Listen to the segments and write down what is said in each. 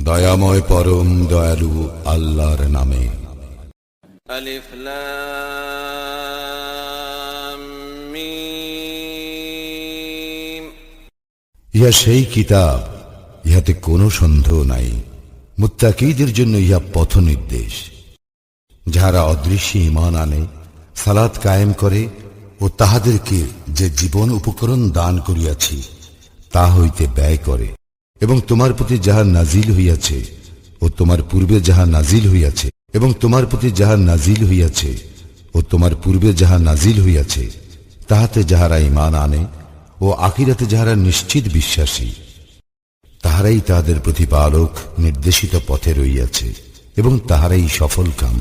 দয়াময় পরম দয়ালু আল্লাহর নামে। আলিফ লাম মিম। ইহা সেই কিতাব, ইহাতে কোনো সন্দেহ নাই। মুত্তাকীদের জন্য ইহা পথ নির্দেশ। যাহারা অদৃশ্যে ঈমান আনে, সালাত কায়েম করে ও তাহাদেরকে যে জীবন উপকরণ দান করিয়াছি তা হইতে ব্যয় করে, এবং তোমার প্রতি যাহা নাজিল হইয়াছে ও তোমার পূর্বে যাহা নাজিল হইয়াছে, এবং তোমার প্রতি যাহা নাজিল হইয়াছে ও তোমার পূর্বে যাহা নাজিল হইয়াছে, তাহাতে যাহারা ঈমান আনে ও আখিরাতে যাহারা নিশ্চিত বিশ্বাসী, তাহারাই তাহাদের প্রতিপালক নির্দেশিত পথে রইয়াছে, এবং তাহারাই সফল কাম।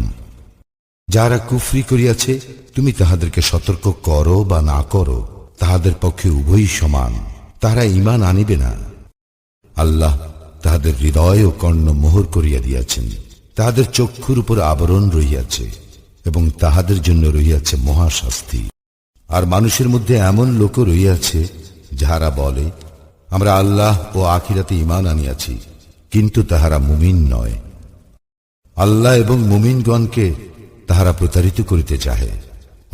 যাহারা কুফরি করিয়াছে, তুমি তাহাদেরকে সতর্ক করো বা না করো, তাহাদের পক্ষে উভয়ই সমান। তাহারা ঈমান আনিবে না। আল্লাহ তাহাদের হৃদয় ও কর্ণ মোহর করিয়া দিয়াছেন, তাহাদের চক্ষুর উপর আবরণ রহিয়াছে, এবং তাহাদের জন্য রহিয়াছে মহাশাস্তি। আর মানুষের মধ্যে এমন লোক রহিয়াছে যাহারা বলে, আমরা আল্লাহ ও আখিরাতে ঈমান আনিয়াছি, কিন্তু তাহারা মুমিন নয়। আল্লাহ এবং মুমিনগণকে তাহারা প্রতারিত করিতে চাহে,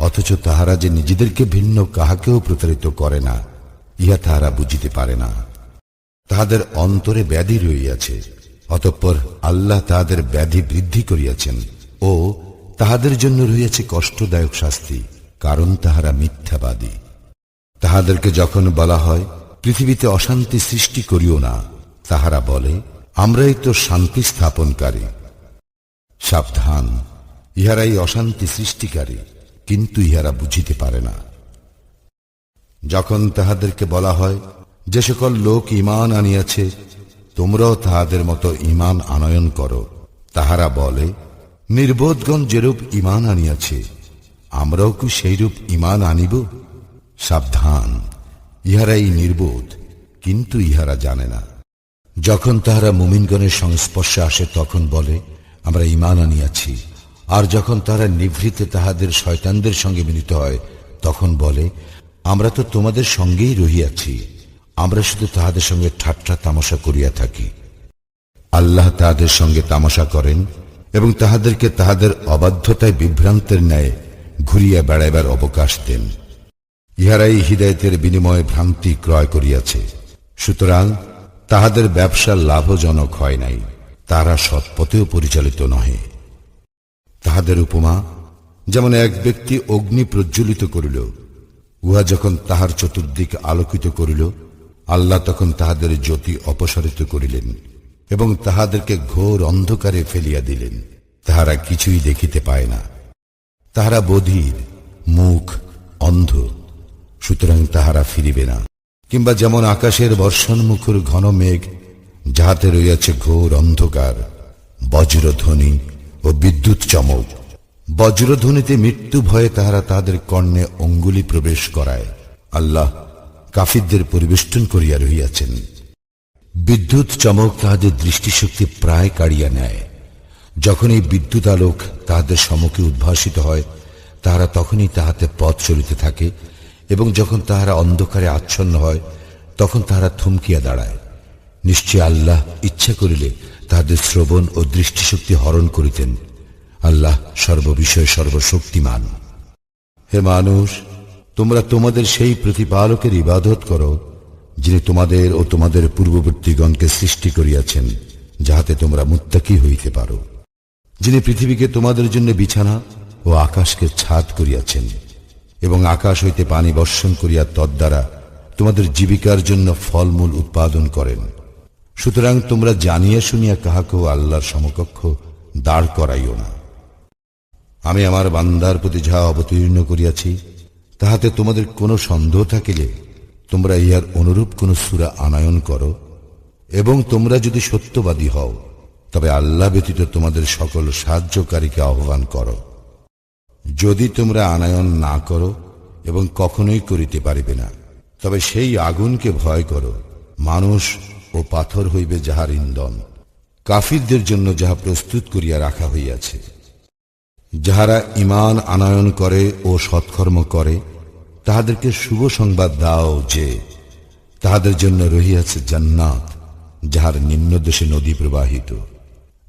অথচ তাহারা যে নিজেদেরকে ভিন্ন কাহাকেও প্রতারিত করে না, ইহা তাহারা বুঝিতে পারে না। তাহাদের অন্তরে ব্যাধি রহিয়াছে, অতঃপর আল্লাহ তাহাদের ব্যাধি বৃদ্ধি করিয়াছেন, ও তাহাদের জন্য রহিয়াছে কষ্টদায়ক শাস্তি, কারণ তাহারা মিথ্যাবাদী। তাহাদেরকে যখন বলা হয়, পৃথিবীতে অশান্তি সৃষ্টি করিও না, তাহারা বলে, আমরাই তো শান্তি স্থাপনকারী। সাবধান, ইহারাই অশান্তি সৃষ্টিকারী, কিন্তু ইহারা বুঝিতে পারে না। যখন তাহাদেরকে বলা হয়, যে সকল লোক ঈমান আনিয়াছে, তোমরাও তাহাদের মতো ঈমান আনয়ন করো, তাহারা বলে, নির্বোধগণ যেরূপ ঈমান আনিয়াছে, আমরাও কি সেইরূপ ঈমান আনিব? সাবধান, ইহারাই নির্বোধ, কিন্তু ইহারা জানে না। যখন তাহারা মুমিনগণের সংস্পর্শে আসে, তখন বলে, আমরা ঈমান আনিয়াছি। আর যখন তাহারা নিভৃতে তাহাদের শয়তানদের সঙ্গে মিলিত হয়, তখন বলে, আমরা তো তোমাদের সঙ্গেই রহিয়াছি, আমরা শুধু তাহাদের সঙ্গে ঠাট্টা তামাশা করিয়া থাকি। আল্লাহ তাহাদের সঙ্গে তামাশা করেন এবং তাহাদেরকে তাহাদের অবাধ্যতায় বিভ্রান্তের ন্যায় ঘুরিয়া বেড়াইবার অবকাশ দেন। ইহারাই হিদায়াতের বিনিময়ে ভ্রান্তি ক্রয় করিয়াছে, সুতরাং তাহাদের ব্যবসা লাভজনক হয় নাই, তারা সৎপথেও পরিচালিত নহে। তাহাদের উপমা যেমন এক ব্যক্তি অগ্নি প্রজ্বলিত করিল, উহা যখন তাহার চতুর্দিক আলোকিত করিল, আল্লাহ তখন তাহাদের জ্যোতি অপসারিত করিলেন এবং তাহাদেরকে ঘোর অন্ধকারে ফেলিয়া দিলেন। তাহারা কিছুই দেখিতে পায় না, তাহারা বধির, মুখ অন্ধ, সুতরাং তাহারা ফিরিবে না। কিংবা যেমন আকাশের বর্ষণমুখর ঘন মেঘ, যাহাতে রইয়াছে ঘোর অন্ধকার, বজ্রধ্বনি ও বিদ্যুৎ চমক। বজ্রধ্বনিতে মৃত্যু ভয়ে তাহারা তাহাদের কর্ণে অঙ্গুলি প্রবেশ করায়। আল্লাহ কাফিরদের পরিবেষ্টন করিয়া রহিয়াছেন। বিদ্যুৎ চমক তাহাদের দৃষ্টিশক্তি প্রায় কাড়িয়া নেয়। যখন এই বিদ্যুৎ আলোক তাহাদের সম্মুখে উদ্ভাসিত হয়, তাহারা তখনই তাহাতে পথ চলিতে থাকে, এবং যখন তাহারা অন্ধকারে আচ্ছন্ন হয়, তখন তাহারা থমকিয়া দাঁড়ায়। নিশ্চয় আল্লাহ ইচ্ছা করিলে তাহাদের শ্রবণ ও দৃষ্টিশক্তি হরণ করিতেন। আল্লাহ সর্ববিষয়ে সর্বশক্তিমান। হে মানুষ, তোমরা তোমাদের সেই প্রতিপালকের ইবাদত করো, যিনি তোমাদের ও তোমাদের পূর্ববর্তীগণকে সৃষ্টি করিয়াছেন, যাহাতে তোমরা মুত্তাকী হইতে পারো। যিনি পৃথিবীকে তোমাদের জন্য বিছানা ও আকাশকে ছাদ করিয়াছেন, এবং আকাশ হইতে পানি বর্ষণ করিয়া তদ্বারা তোমাদের জীবিকার জন্য ফলমূল উৎপাদন করেন। সুতরাং তোমরা জানিয়া শুনিয়া কাহাকেও আল্লাহর সমকক্ষ দাঁড় করাইও না। আমি আমার বান্দার প্রতি যাহা অবতীর্ণ করিয়াছি, তাহাতে তোমাদের কোনো সন্দেহ থাকিলে তোমরা ইহার অনুরূপ কোন সূরা আনয়ন করো, এবং তোমরা যদি সত্যবাদী হও, তবে আল্লাহ ব্যতীত তোমাদের সকল সাহায্যকারীকে আহ্বান করো। যদি তোমরা আনয়ন না করো, এবং কখনোই করিতে পারিবে না, তবে সেই আগুনকে ভয় করো, মানুষ ও পাথর হইবে যাহার ইন্ধন, কাফিরদের জন্য যাহা প্রস্তুত করিয়া রাখা হইয়াছে। যাহারা ঈমান আনয়ন করে ও সৎকর্ম করে, তাহাদেরকে শুভ সংবাদ দাও যে তাহাদের জন্য রহিয়াছে জান্নাত, যাহার নিম্নদেশে নদী প্রবাহিত।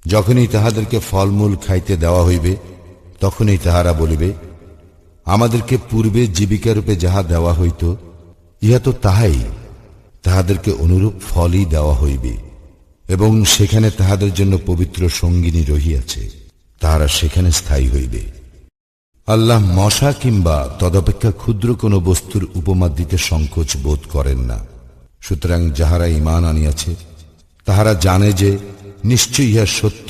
যখনই তাহাদেরকে ফলমূল খাইতে দেওয়া হইবে, তখনই তাহারা বলিবে, আমাদেরকে পূর্বে জীবিকারূপে যাহা দেওয়া হইত, ইহা তো তাহাই, তাহাদেরকে অনুরূপ ফলই দেওয়া হইবে, এবং সেখানে তাহাদের জন্য পবিত্র সঙ্গিনী রহিয়াছে, তাহারা সেখানে স্থায়ী হইবে। আল্লাহ মশা কিংবা তদপেক্ষা ক্ষুদ্র কোন বস্তুর উপমা দিতে সংকোচ বোধ করেন না। সুতরাং যাহারা ঈমান আনিয়াছে তাহারা জানে যে নিশ্চয়ই ইহা সত্য,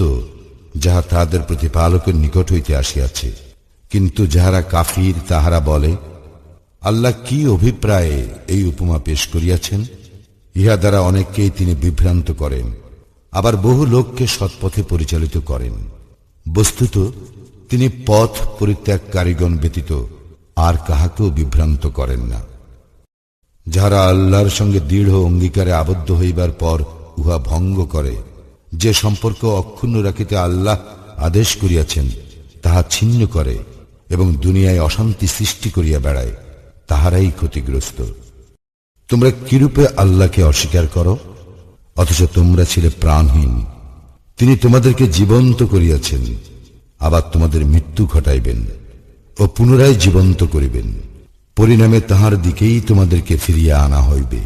যাহা তাহাদের প্রতিপালকের নিকট হইতে আসিয়াছে। কিন্তু যাহারা কাফির তাহারা বলে, আল্লাহ কি অভিপ্রায়ে এই উপমা পেশ করিয়াছেন? ইহা দ্বারা অনেককেই তিনি বিভ্রান্ত করেন, আবার বহু লোককে সৎপথে পরিচালিত করেন। বস্তুত তিনি পথ পরিত্যাগকারীগণ ব্যতীত আর কাহাকেও বিভ্রান্ত করেন না। যাহারা আল্লাহর সঙ্গে দৃঢ় অঙ্গীকারে আবদ্ধ হইবার পর উহা ভঙ্গ করে, যে সম্পর্ক অক্ষুণ্ণ রাখিতে আল্লাহ আদেশ করিয়াছেন তাহা ছিন্ন করে এবং দুনিয়ায় অশান্তি সৃষ্টি করিয়া বেড়ায়, তাহারাই ক্ষতিগ্রস্ত। তোমরা কিরূপে আল্লাহকে অস্বীকার করো, অথচ তোমরা ছিলে প্রাণহীন? তিনি তোমাদেরকে জীবন্ত করিয়াছেন, আবার তোমাদের মৃত্যু ঘটাইবেন ও পুনরায় জীবন্ত করিবেন, পরিণামে তাহার দিকেই তোমাদেরকে ফিরিয়ে আনা হইবে।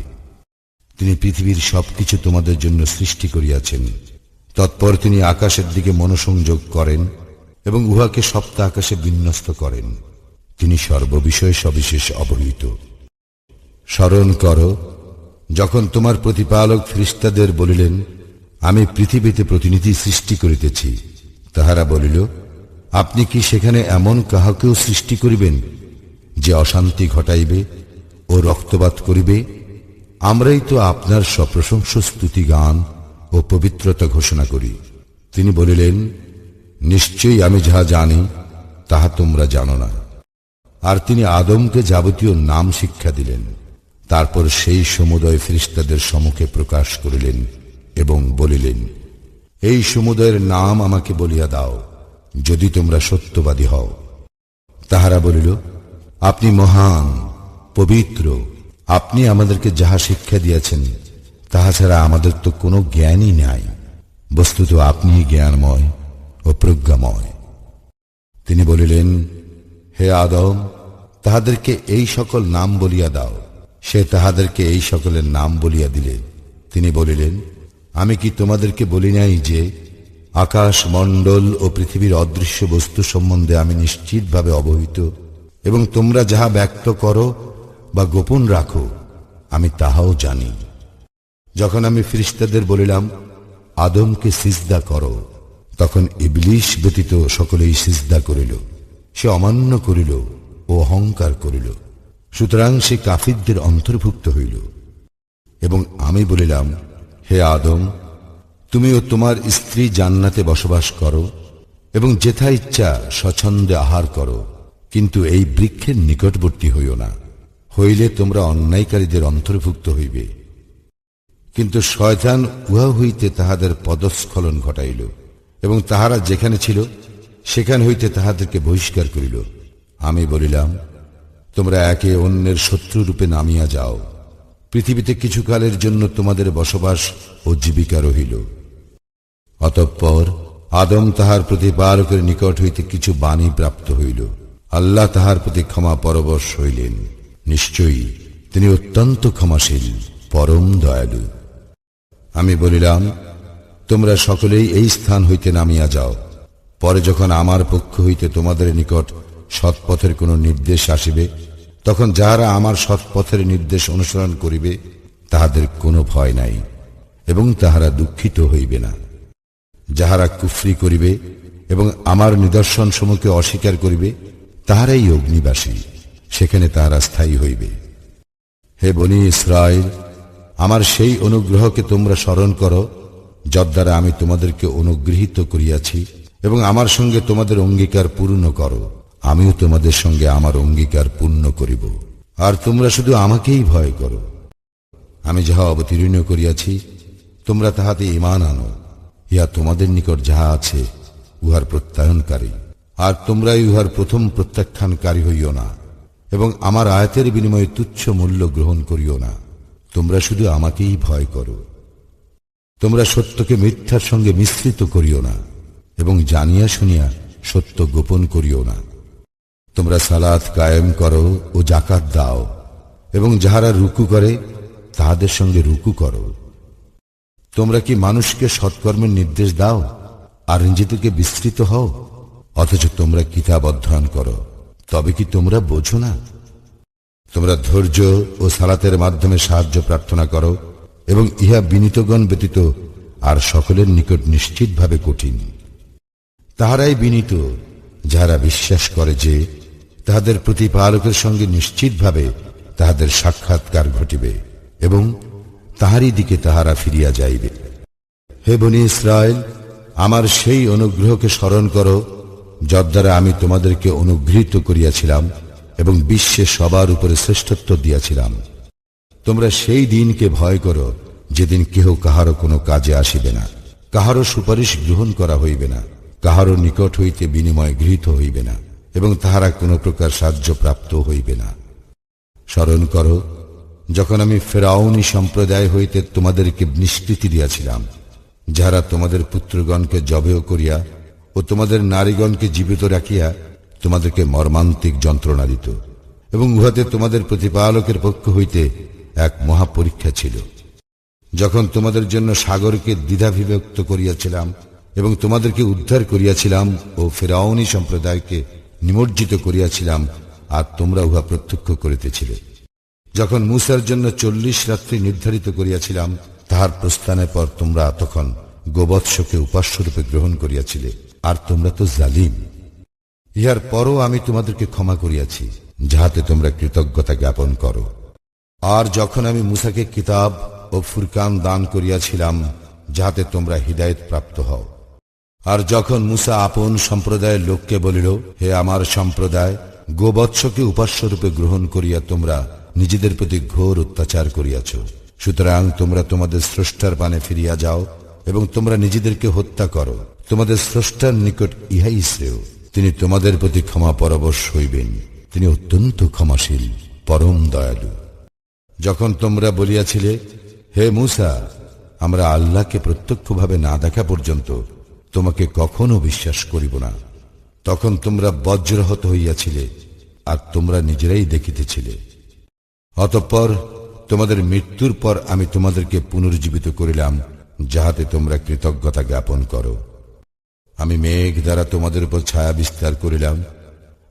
তিনি পৃথিবীর সবকিছু তোমাদের জন্য সৃষ্টি করিয়াছেন। তৎপর তিনি আকাশের দিকে মনোসংযোগ করেন এবং উহাকে সপ্ত আকাশে বিন্যস্ত করেন। তিনি সর্ববিষয়ে সবিশেষ অবহিত। স্মরণ করো, যখন তোমার প্রতিপালক ফেরেশতাদের বলিলেন, আমি পৃথিবীতে প্রতিনিধি সৃষ্টি করিতেছি, তাহারা বলিল, আপনি কি সেখানে এমন কাহাকেও সৃষ্টি করিবেন যে অশান্তি ঘটাইবে ও রক্তপাত করিবে? আমরাই তো আপনার সপ্রশংস স্তুতি গান ও পবিত্রতা ঘোষণা করি। তিনি বলিলেন, নিশ্চয়ই আমি যাহা জানি তাহা তোমরা জানো না। আর তিনি আদমকে যাবতীয় নাম শিক্ষা দিলেন। তারপর সেই সমুদয় ফেরেশতাদের সম্মুখে প্রকাশ করিলেন এবং বলিলেন, এই সমুদয়ের নাম আমাকে বলিয়া দাও, যদি তোমরা সত্যবাদী হও। তাহারা বলিল, আপনি মহান, পবিত্র, আপনি আমাদেরকে যাহা শিক্ষা দিয়েছেন তাহা ছাড়া আমাদের তো কোনো জ্ঞানই নাই। বস্তুত আপনি জ্ঞানময় ও প্রজ্ঞাময়। তিনি বলিলেন, হে আদম, তাহাদেরকে এই সকল নাম বলিয়া দাও। সে তাহাদেরকে এই সকলের নাম বলিয়া দিলেন। তিনি বলিলেন, আমি কি তোমাদেরকে বলি নাই যে আকাশ মণ্ডল ও পৃথিবীর অদৃশ্য বস্তু সম্বন্ধে আমি নিশ্চিতভাবে অবহিত, এবং তোমরা যাহা ব্যক্ত করো বা গোপন রাখো আমি তাহাও জানি। যখন আমি ফেরেশতাদের বলিলাম, আদমকে সিজদা করো, তখন ইবলীস ব্যতীত সকলেই সিজদা করিল। সে অমান্য করিল ও অহংকার করিল, সুতরাং সে কাফিরদের অন্তর্ভুক্ত হইল। এবং আমি বলিলাম, হে আদম, তুমি ও তোমার স্ত্রী জান্নাতে বসবাস করো এবং যেথা ইচ্ছা স্বচ্ছন্দে আহার করো, কিন্তু এই বৃক্ষের নিকটবর্তী হইও না, হইলে তোমরা অন্যায়কারীদের অন্তর্ভুক্ত হইবে। কিন্তু শয়তান উহা হইতে তাহাদের পদস্খলন ঘটাইল এবং তাহারা যেখানে ছিল সেখান হইতে তাহাদেরকে বহিষ্কার করিল। আমি বলিলাম, তোমরা একে অন্যের শত্রুরূপে নামিয়া যাও, পৃথিবীতে কিছুকালের জন্য তোমাদের বসবাস ও জীবিকা রহিল। অতঃপর আদম তাহার প্রতিপালকের নিকট হইতে কিছু বাণী প্রাপ্ত হইল। আল্লাহ তাহার প্রতি ক্ষমা পরবশ হইলেন। নিশ্চয়ই তিনি অত্যন্ত ক্ষমাশীল, পরম দয়ালু। আমি বলিলাম, তোমরা সকলেই এই স্থান হইতে নামিয়া যাও। পরে যখন আমার পক্ষ হইতে তোমাদের নিকট সৎপথের কোন নির্দেশ আসিবে, তখন যাহারা আমার সৎপথের নির্দেশ অনুসরণ করিবে তাহাদের কোনো ভয় নাই এবং তাহারা দুঃখিত হইবে না। যাহারা কুফরি করিবে এবং আমার নিদর্শন সমূহকে অস্বীকার করিবে তাহারাই অগ্নিবাসী, সেখানে তাহারা স্থায়ী হইবে। হে বনী ইসরাইল, আমার সেই অনুগ্রহকে তোমরা স্মরণ করো যদ্বারা আমি তোমাদেরকে অনুগৃহীত করিয়াছি, এবং আমার সঙ্গে তোমাদের অঙ্গীকার পূর্ণ করো, আমিও তোমাদের সঙ্গে আমার অঙ্গীকার পূর্ণ করিব। আর তোমরা শুধু আমাকেই ভয় করো। আমি যাহা অবতীর্ণ করিয়াছি তোমরা তাহাতে ঈমান আনো। ইহা তোমাদের নিকট যাহা আছে উহার প্রত্যায়নকারী, আর তোমরাই উহার প্রথম প্রত্যাখ্যানকারী হইও না, এবং আমার আয়াতের বিনিময়ে তুচ্ছ মূল্য গ্রহণ করিও না। তোমরা শুধু আমাকেই ভয় করো। তোমরা সত্যকে মিথ্যার সঙ্গে মিশ্রিত করিও না এবং জানিয়া শুনিয়া সত্য গোপন করিও না। তোমরা সালাত কায়েম করো ও যাকাত দাও এবং যাহারা রুকু করে তাহাদের সঙ্গে রুকু করো। তোমরা কি মানুষকে সৎকর্মের নির্দেশ দাও আর নিজেদেরকে বিস্তৃত হও? অথচ তোমরা কিতাব অধ্যয়ন করো, তবে কি তোমরা বোঝো না? তোমরা ধৈর্য ও সালাতের মাধ্যমে সাহায্য প্রার্থনা করো এবং ইহা বিনীতগণ ব্যতীত আর সকলের নিকট নিশ্চিতভাবে কঠিন। তাহারাই বিনীত যাহারা বিশ্বাস করে যে তাহাদের প্রতিপালকের সঙ্গে নিশ্চিতভাবে তাহাদের সাক্ষাৎকার ঘটিবে এবং তাহারই দিকে তাহারা ফিরিয়া যাইবে। হে বনী ইসরায়েল, আমার সেই অনুগ্রহকে স্মরণ করো যদ্বারা আমি তোমাদেরকে অনুগৃহীত করিয়াছিলাম এবং বিশ্বে সবার উপরে শ্রেষ্ঠত্ব দিয়াছিলাম। তোমরা সেই দিনকে ভয় করো যেদিন কেহ কাহারও কোনো কাজে আসিবে না, কাহারও সুপারিশ গ্রহণ করা হইবে না, কাহারও নিকট হইতে বিনিময় গৃহীত হইবে না এবং তাহারা কোনো প্রকার সাহায্য প্রাপ্ত হইবে না। স্মরণ করো যখন আমি ফেরাউনী সম্প্রদায় হইতে তোমাদেরকে নিষ্কৃতি দিয়াছিলাম, যাহারা তোমাদের পুত্রগণকে জবেহ করিয়া ও তোমাদের নারীগণকে জীবিত রাখিয়া তোমাদেরকে মর্মান্তিক যন্ত্রণা দিত এবং উহাতে তোমাদের প্রতিপালকের পক্ষ হইতে এক মহাপরীক্ষা ছিল। যখন তোমাদের জন্য সাগরকে দ্বিধাবিভক্ত করিয়াছিলাম এবং তোমাদেরকে উদ্ধার করিয়াছিলাম ও ফেরাউনী সম্প্রদায়কে নিমজ্জিত করিয়াছিলাম, আর তোমরা উহা প্রত্যক্ষ করিতেছিলে। যখন মূসার জন্য 40 রাত্রি নির্ধারিত করিয়াছিলাম, তাহার প্রস্থানের পর তোমরা তখন গোবৎসকে উপাস্যরূপে গ্রহণ করিয়াছিলে, আর তোমরা তো জালিম। ইহার পরও আমি তোমাদেরকে ক্ষমা করিয়াছি, যাহাতে তোমরা কৃতজ্ঞতা জ্ঞাপন করো। আর যখন আমি মূসাকে কিতাব ও ফুরকান দান করিয়াছিলাম, যাহাতে তোমরা হিদায়েত প্রাপ্ত হও। আর যখন মূসা আপন সম্প্রদায়ের লোককে বলিল, হে আমার সম্প্রদায়, গোবৎসকে উপাস্যরূপে গ্রহণ করিয়া তোমরা নিজেদের প্রতি ঘোর অত্যাচার করিয়াছ। সুতরাং তোমরা তোমাদের স্রষ্টার পানে ফিরিয়া যাও এবং তোমরা নিজেদেরকে হত্যা করো। তোমাদের স্রষ্টার নিকট ইহাই শ্রেয়। তিনি তোমাদের প্রতি ক্ষমা পরবশ হইবেন। তিনি অত্যন্ত ক্ষমাশীল, পরম দয়ালু। যখন তোমরা বলিয়াছিলে, হে মূসা, আমরা আল্লাহকে প্রত্যক্ষভাবে না দেখা পর্যন্ত তোমাকে কখনো বিশ্বাস করিব না, তখন তোমরা বজ্রহত হইয়াছিলে আর তোমরা নিজেরাই দেখিতেছিলে। অতঃপর তোমাদের মৃত্যুর পর আমি তোমাদেরকে পুনর্জীবিত করিলাম, যাহাতে তোমরা কৃতজ্ঞতা জ্ঞাপন করো। আমি মেঘ দ্বারা তোমাদের উপর ছায়া বিস্তার করিলাম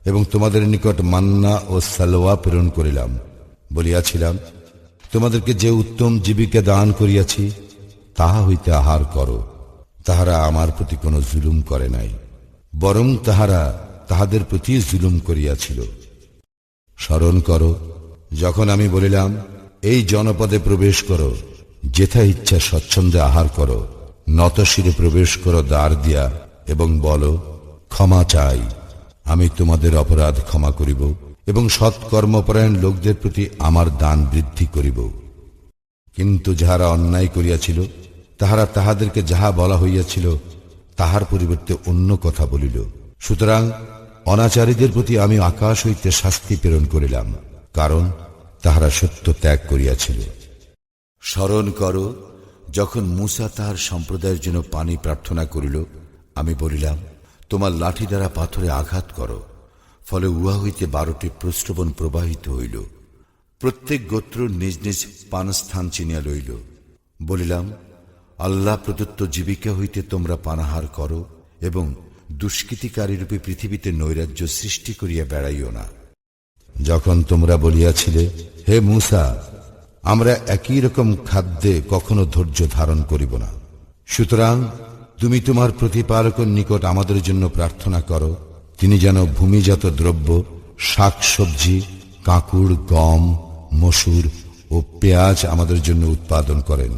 এবং তোমাদের নিকট মান্না ও সালওয়া প্রেরণ করিলাম। বলিয়াছিলাম, তোমাদেরকে যে উত্তম জীবিকা দান করিয়াছি, তাহা হইতে আহার করো। তাহারা আমার প্রতি কোনো জুলুম করে নাই, বরং তাহারা তাহাদের প্রতি জুলুম করিয়াছিল। স্মরণ করো যখন আমি বলিলাম, এই জনপদে প্রবেশ করো, যেথা ইচ্ছা স্বচ্ছন্দে আহার করো, নতশিরে প্রবেশ করো দ্বার দিয়া এবং বলো, ক্ষমা চাই, আমি তোমাদের অপরাধ ক্ষমা করিব এবং সৎকর্মপরায়ণ লোকদের প্রতি আমার দান বৃদ্ধি করিব। কিন্তু যাহারা অন্যায় করিয়াছিল, তাহারা তাহাদেরকে যাহা বলা হইয়াছিল তাহার পরিবর্তে অন্য কথা বলিল। সুতরাং অনাচারীদের প্রতি আমি আকাশ হইতে শাস্তি প্রেরণ করিলাম, কারণ তাহারা সত্য ত্যাগ করিয়াছিল। স্মরণ করো যখন মূসা তাহার সম্প্রদায়ের জন্য পানি প্রার্থনা করিল, আমি বলিলাম, তোমার লাঠি দ্বারা পাথরে আঘাত করো। ফলে উহা হইতে 12টি প্রস্রবণ প্রবাহিত হইল। প্রত্যেক গোত্র নিজ নিজ পানস্থান চিনিয়া লইল। বলিলাম, আল্লাহ প্রদত্ত জীবিকা হইতে তোমরা পানাহার করো এবং দুষ্কৃতিকারী রূপে পৃথিবীতে নৈরাজ্য সৃষ্টি করিয়া বেড়াইও না। যখন তোমরা বলিয়াছিলে, হে মূসা, আমরা একই রকম খাদ্যে কখনো ধৈর্য ধারণ করিব না, সুতরাং তুমি তোমার প্রতিপালকের নিকট আমাদের জন্য প্রার্থনা করো, তিনি যেন ভূমিজাত দ্রব্য, শাক সবজি, কাঁকুড়, গম, মসুর ও পেঁয়াজ আমাদের জন্য উৎপাদন করেন।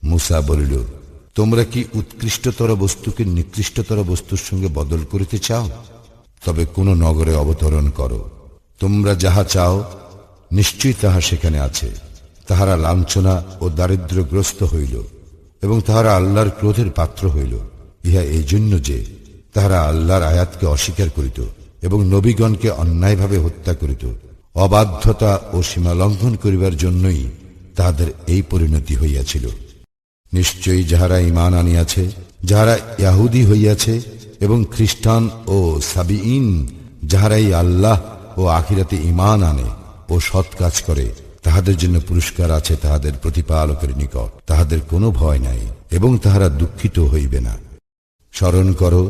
মূসা বলিল, তোমরা কি উৎকৃষ্টতর বস্তুকে নিকৃষ্টতর বস্তুর সঙ্গে বদল করিতে চাও? তবে কোন নগরে অবতরণ করো, তোমরা যাহা চাও নিশ্চয়ই তাহা সেখানে আছে। তাহারা লাঞ্ছনা ও দারিদ্র্যগ্রস্ত হইল এবং তাহারা আল্লাহর ক্রোধের পাত্র হইল। ইহা এই জন্য যে তাহারা আল্লাহর আয়াতকে অস্বীকার করিত এবং নবীগণকে অন্যায়ভাবে হত্যা করিত। অবাধ্যতা ও সীমালঙ্ঘন করিবার জন্যই তাহাদের এই পরিণতি হইয়াছিল। নিশ্চয়ই যাহারা ঈমান আনিয়াছে, যাহারা ইয়াহুদী হইয়াছে এবং খ্রিস্টান ও সাবিঈন, যাহারাই আল্লাহ ও আখিরাতে ঈমান আনে ও সৎ কাজ করে, তাহাদের জন্য পুরস্কার আছে তাহাদের প্রতিপালকের নিকট। তাহাদের কোনো ভয় নাই এবং তাহারা দুঃখিত হইবে না। স্মরণ করো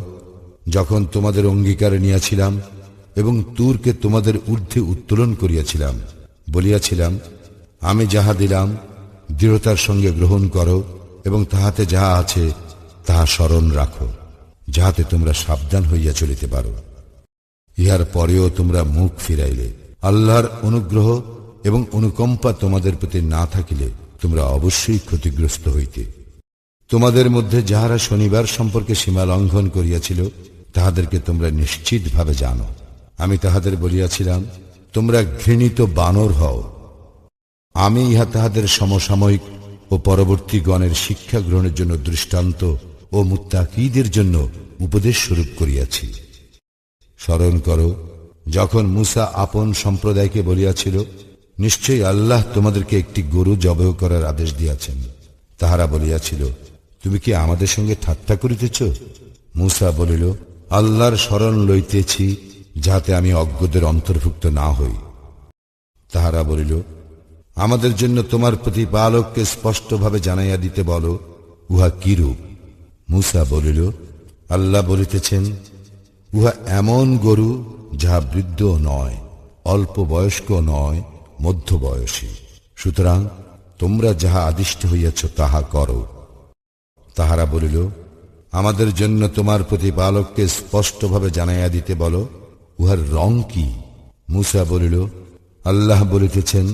যখন তোমাদের অঙ্গীকার নিয়াছিলাম এবং তুরকে তোমাদের ঊর্ধ্বে উত্তোলন করিয়াছিলাম, বলিয়াছিলাম, আমি যাহা দিলাম দৃঢ়তার সঙ্গে গ্রহণ করো এবং তাহাতে যাহা আছে তাহা স্মরণ রাখো, যাহাতে তোমরা সাবধান হইয়া চলিতে পারো। ইহার পরেও তোমরা মুখ ফিরাইলে, আল্লাহর অনুগ্রহ এবং অনুকম্পা তোমাদের প্রতি না থাকিলে তোমরা অবশ্যই ক্ষতিগ্রস্ত হইতে। তোমাদের মধ্যে যাহারা শনিবার সম্পর্কে সীমা লঙ্ঘন করিয়াছিল, তাহাদেরকে তোমরা নিশ্চিতভাবে জানো। আমি তাহাদের বলিয়াছিলাম, তোমরা ঘৃণিত বানর হও। আমি ইহা তাহাদের সমসাময়িক ও পরবর্তী গণের শিক্ষা গ্রহণের জন্য দৃষ্টান্ত ও মুত্তাকীদের জন্য উপদেশ স্বরূপ করিয়াছি। স্মরণ করো যখন মূসা আপন সম্প্রদায়কে বলিয়াছিল, নিশ্চয়ই আল্লাহ তোমাদেরকে একটি গরু জবাই করার আদেশ দিয়াছেন। তাহারা বলিয়াছিল, তুমি কি আমাদের সঙ্গে ঠাট্টা করিতেছ? মূসা বলিল, আল্লাহর শরণ লইতেছি, যাহাতে আমি অজ্ঞদের অন্তর্ভুক্ত না হই। তাহারা বলিল, আমাদের জন্য তোমার প্রতিপালককে স্পষ্টভাবে জানাইয়া দিতে বলো, উহা কিরূপ? মূসা বলিল, আল্লাহ বলিতেছেন, উহা এমন গরু যাহা বৃদ্ধ নয়, অল্প বয়স্ক নয়, মধ্যবয়সী। সুতরাং তোমরা যাহা আদিষ্ট হইয়াছ তাহা করো। তাহারা বলিল, আমাদের জন্য তোমার প্রতিপালককে স্পষ্টভাবে জানাইয়া দিতে বলো, উহার রং কি? মূসা বলিল, আল্লাহ বলিতেছেন,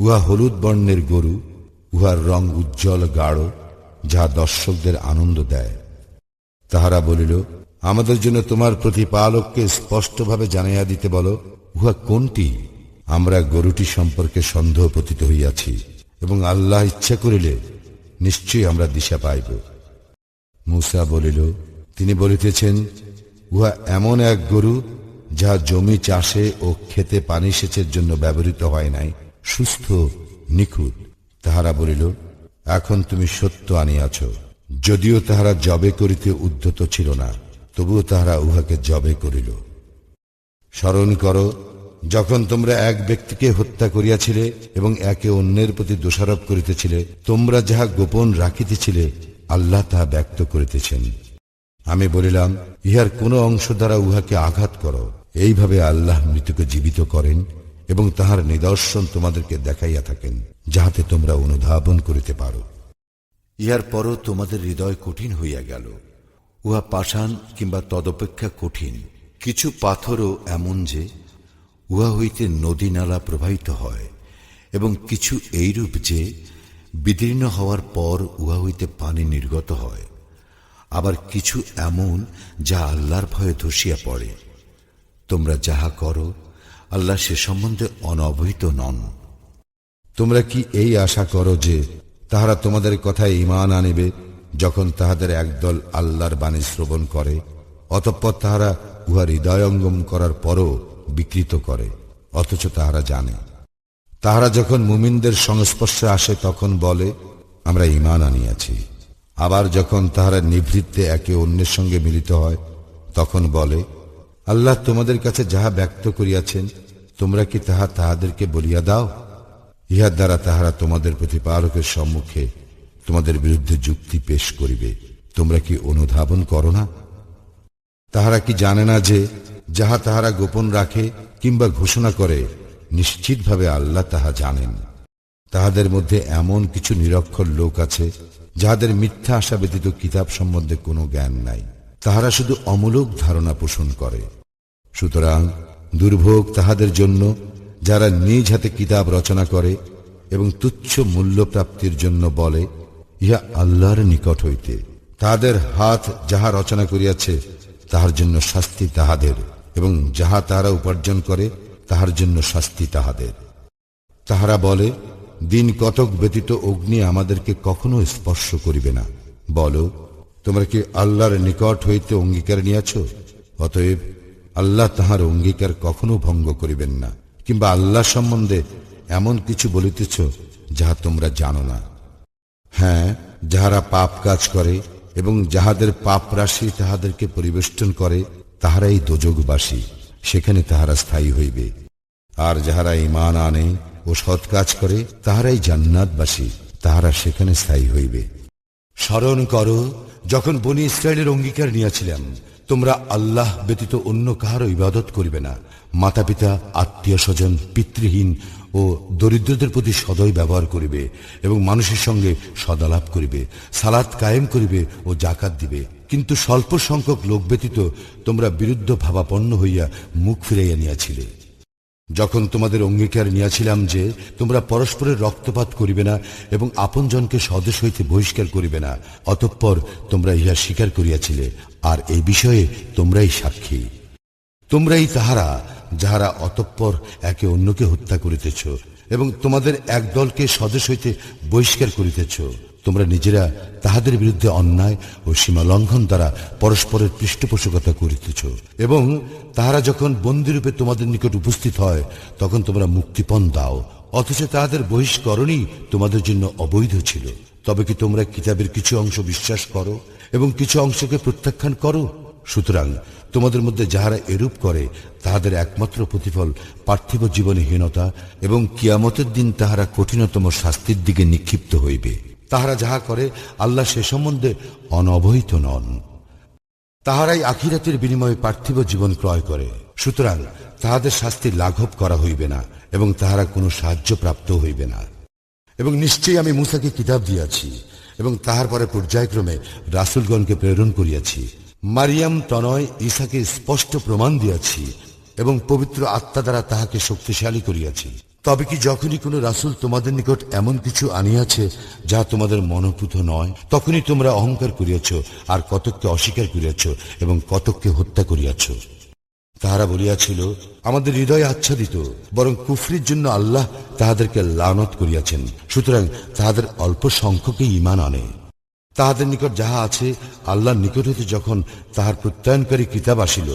উহা হলুদ বর্ণের গরু, উহার রং উজ্জ্বল গাঢ়, যাহা দর্শকদের আনন্দ দেয়। তাহারা বলিল, আমাদের জন্য তোমার প্রতিপালককে স্পষ্টভাবে জানাইয়া দিতে বলো, উহা কোনটি? আমরা গরুটি সম্পর্কে সন্দেহ পতিত হইয়াছি এবং আল্লাহ ইচ্ছা করিলে নিশ্চয়ই আমরা দিশা পাইব। মূসা বলিল, তিনি বলিতেছেন, উহা এমন এক গরু যাহা জমি চাষে ও ক্ষেতে পানি সেচের জন্য ব্যবহৃত হয় নাই, সুস্থ নিখুঁত। তাহারা বলিল, এখন তুমি সত্য আনিয়াছ। যদিও তাহারা জবে করিতে উদ্যত ছিল না, তবুও তাহারা উহাকে জবে করিল। স্মরণ করো যখন তোমরা এক ব্যক্তিকে হত্যা করিয়াছিলে এবং একে অন্যের প্রতি দোষারোপ করিতেছিলে, তোমরা যাহা গোপন রাখিতেছিলে আল্লাহ তাহা ব্যক্ত করিতেছেন। আমি বলিলাম, ইহার কোন অংশ দ্বারা উহাকে আঘাত করো। এইভাবে আল্লাহ মৃতকে জীবিত করেন এবং তাহার নিদর্শন তোমাদেরকে দেখাইয়া থাকেন, যাহাতে তোমরা অনুধাবন করিতে পারো। ইহার পরও তোমাদের হৃদয় কঠিন হইয়া গেল। উহা পাষাণ কিংবা তদপেক্ষা কঠিন। কিছু পাথরও এমন যে উহা হইতে নদী নালা প্রবাহিত হয়, এবং কিছু এইরূপ যে বিদীর্ণ হওয়ার পর উহা হইতে পানি নির্গত হয়। আবার কিছু এমন যা আল্লাহর ভয়ে ধসিয়া পড়ে। তোমরা যাহা করো আল্লাহ সে সম্বন্ধে অনবহিত নন। তোমরা কি এই আশা করো যে তাহারা তোমাদের কথায় ঈমান আনিবে, যখন তাহাদের একদল আল্লাহর বাণী শ্রবণ করে, অতঃপর তাহারা উহা হৃদয়ঙ্গম করার পরও বিকৃত করে, অথচ তাহারা জানে। তাহারা যখন মুমিনদের সংস্পর্শে আসে তখন বলে, আমরা ঈমান আনিয়াছি। আবার যখন তাহারা নিভৃত্তে একে অন্যের সঙ্গে মিলিত হয় তখন বলে, আল্লাহ তোমাদের কাছে যাহা ব্যক্ত করিয়াছেন তোমরা কি তাহা তাহাদেরকে বলিয়া দাও। ইহার দ্বারা তাহারা তোমাদের প্রতিপালকের সম্মুখে তোমাদের বিরুদ্ধে যুক্তি পেশ করিবে। তোমরা কি অনুধাবন করো না? তাহারা কি জানে না যে যাহা তাহারা গোপন রাখে কিংবা ঘোষণা করে, নিশ্চিতভাবে আল্লাহ তাহা জানেন। তাহাদের মধ্যে এমন কিছু নিরক্ষর লোক আছে যাহাদের মিথ্যা আশা ব্যতীত কিতাব সম্বন্ধে কোনো জ্ঞান নাই। তাহারা শুধু অমূলক ধারণা পোষণ করে। সুতরাং দুর্ভোগ তাহাদের জন্য যারা নিজ হাতে কিতাব রচনা করে এবং তুচ্ছ মূল্য প্রাপ্তির জন্য বলে, ইহা আল্লাহর নিকট হইতে। তাহাদের হাত যাহা রচনা করিয়াছে তাহার জন্য শাস্তি তাহাদের, এবং যাহা তাহারা উপার্জন করে তাহার জন্য শাস্তি তাহাদের। তাহারা বলে, দিন কতক ব্যতীত অগ্নি আমাদেরকে কখনো স্পর্শ করিবে না। বলো, তোমরা কি আল্লাহর নিকট হইতে অঙ্গীকার নিয়াছ? অতএব আল্লাহ তাহার অঙ্গীকার কখনো ভঙ্গ করিবেন না, কিংবা আল্লাহ সম্বন্ধে এমন কিছু বলিতেছ যাহা তোমরা জানো না। হ্যাঁ, যাহারা পাপ কাজ করে এবং যাহাদের পাপ রাশি তাহাদেরকে পরিবেষ্টন করে তাহারাই দোজখবাসী, সেখানে তাহারা স্থায়ী হইবে। আর যাহারা ঈমান আনে ও সৎ কাজ করে তাহারাই জান্নাতবাসী, তাহারা সেখানে স্থায়ী হইবে। স্মরণ করো যখন বনি ইসরায়েলের অঙ্গীকার নিয়েছিলাম, তোমরা আল্লাহ ব্যতীত অন্য কাহারও ইবাদত করিবে না। মাতা পিতা, আত্মীয় স্বজন, পিতৃহীন ও দরিদ্রদের প্রতি সদয় ব্যবহার করিবে এবং মানুষের সঙ্গে সদালাপ করিবে, সালাত কায়েম করিবে ও জাকাত দিবে। কিন্তু স্বল্প সংখ্যক লোক ব্যতীত তোমরা বিরুদ্ধ ভাবাপন্ন হইয়া মুখ ফিরাইয়া নিয়াছিলে। যখন তোমাদের অঙ্গীকার নিয়াছিলাম যে তোমরা পরস্পরের রক্তপাত করিবে না এবং আপনজনকে স্বদেশ হইতে বহিষ্কার করিবে না, অতঃপর তোমরা ইহা স্বীকার করিয়াছিলে, আর এই বিষয়ে তোমরাই সাক্ষী। তোমরাই তাহারা যাহারা অতঃপর একে অন্যকে হত্যা করিতেছ এবং তোমাদের এক দলকে স্বদেশ হইতে বহিষ্কার করিতেছ। তোমরা নিজেরা তাহাদের বিরুদ্ধে অন্যায় ও সীমা লঙ্ঘন দ্বারা পরস্পরের পৃষ্ঠপোষকতা করিতেছ এবং তাহারা যখন বন্দীরূপে তোমাদের নিকট উপস্থিত হয় তখন তোমরা মুক্তিপণ দাও, অথচ তাহাদের বহিষ্করণই তোমাদের জন্য অবৈধ ছিল। তবে কি তোমরা কিতাবের কিছু অংশ বিশ্বাস করো এবং কিছু অংশকে প্রত্যাখ্যান করো? সুতরাং তোমাদের মধ্যে যাহারা এরূপ করে তাহাদের একমাত্র প্রতিফল পার্থিব জীবনে হীনতা এবং কিয়ামতের দিন তাহারা কঠিনতম শাস্তির দিকে নিক্ষিপ্ত হইবে। তাহারা যাহা করে আল্লাহ সে সম্বন্ধে অনবহিত নন। তাহারাই আখিরাতের বিনিময়ে পার্থিব জীবন ক্রয় করে, সুতরাং তাহাদের শাস্তি লাঘব করা হইবে না এবং তাহারা কোনো সাহায্য প্রাপ্ত হইবে না। এবং নিশ্চয়ই আমি মূসাকে কিতাব দিয়াছি এবং তাহার পরে পর্যায়ক্রমে রাসূলগণকে প্রেরণ করিয়াছি। মারিয়াম তনয় ঈসাকে স্পষ্ট প্রমাণ দিয়াছি এবং পবিত্র আত্মা দ্বারা তাহাকে শক্তিশালী করিয়াছি। তবে কি যখনই কোনো রাসূল তোমাদের নিকট এমন কিছু আনিয়াছে যা তোমাদের মনোপুত নয়, তখনই তোমরা অহংকার করিয়াছ আর কতককে অস্বীকার করিয়াছ এবং কতককে হত্যা করিয়াছ। তাহারা বলিয়াছিল, আমাদের হৃদয় আচ্ছাদিত, বরং কুফরির জন্য আল্লাহ তাহাদেরকে লানত করিয়াছেন। সুতরাং তাহাদের অল্প সংখ্যকেই ঈমান আনে। তাহাদের নিকট যাহা আছে আল্লাহর নিকট হইতে যখন তাহার প্রত্যয়নকারী কিতাব আসিল,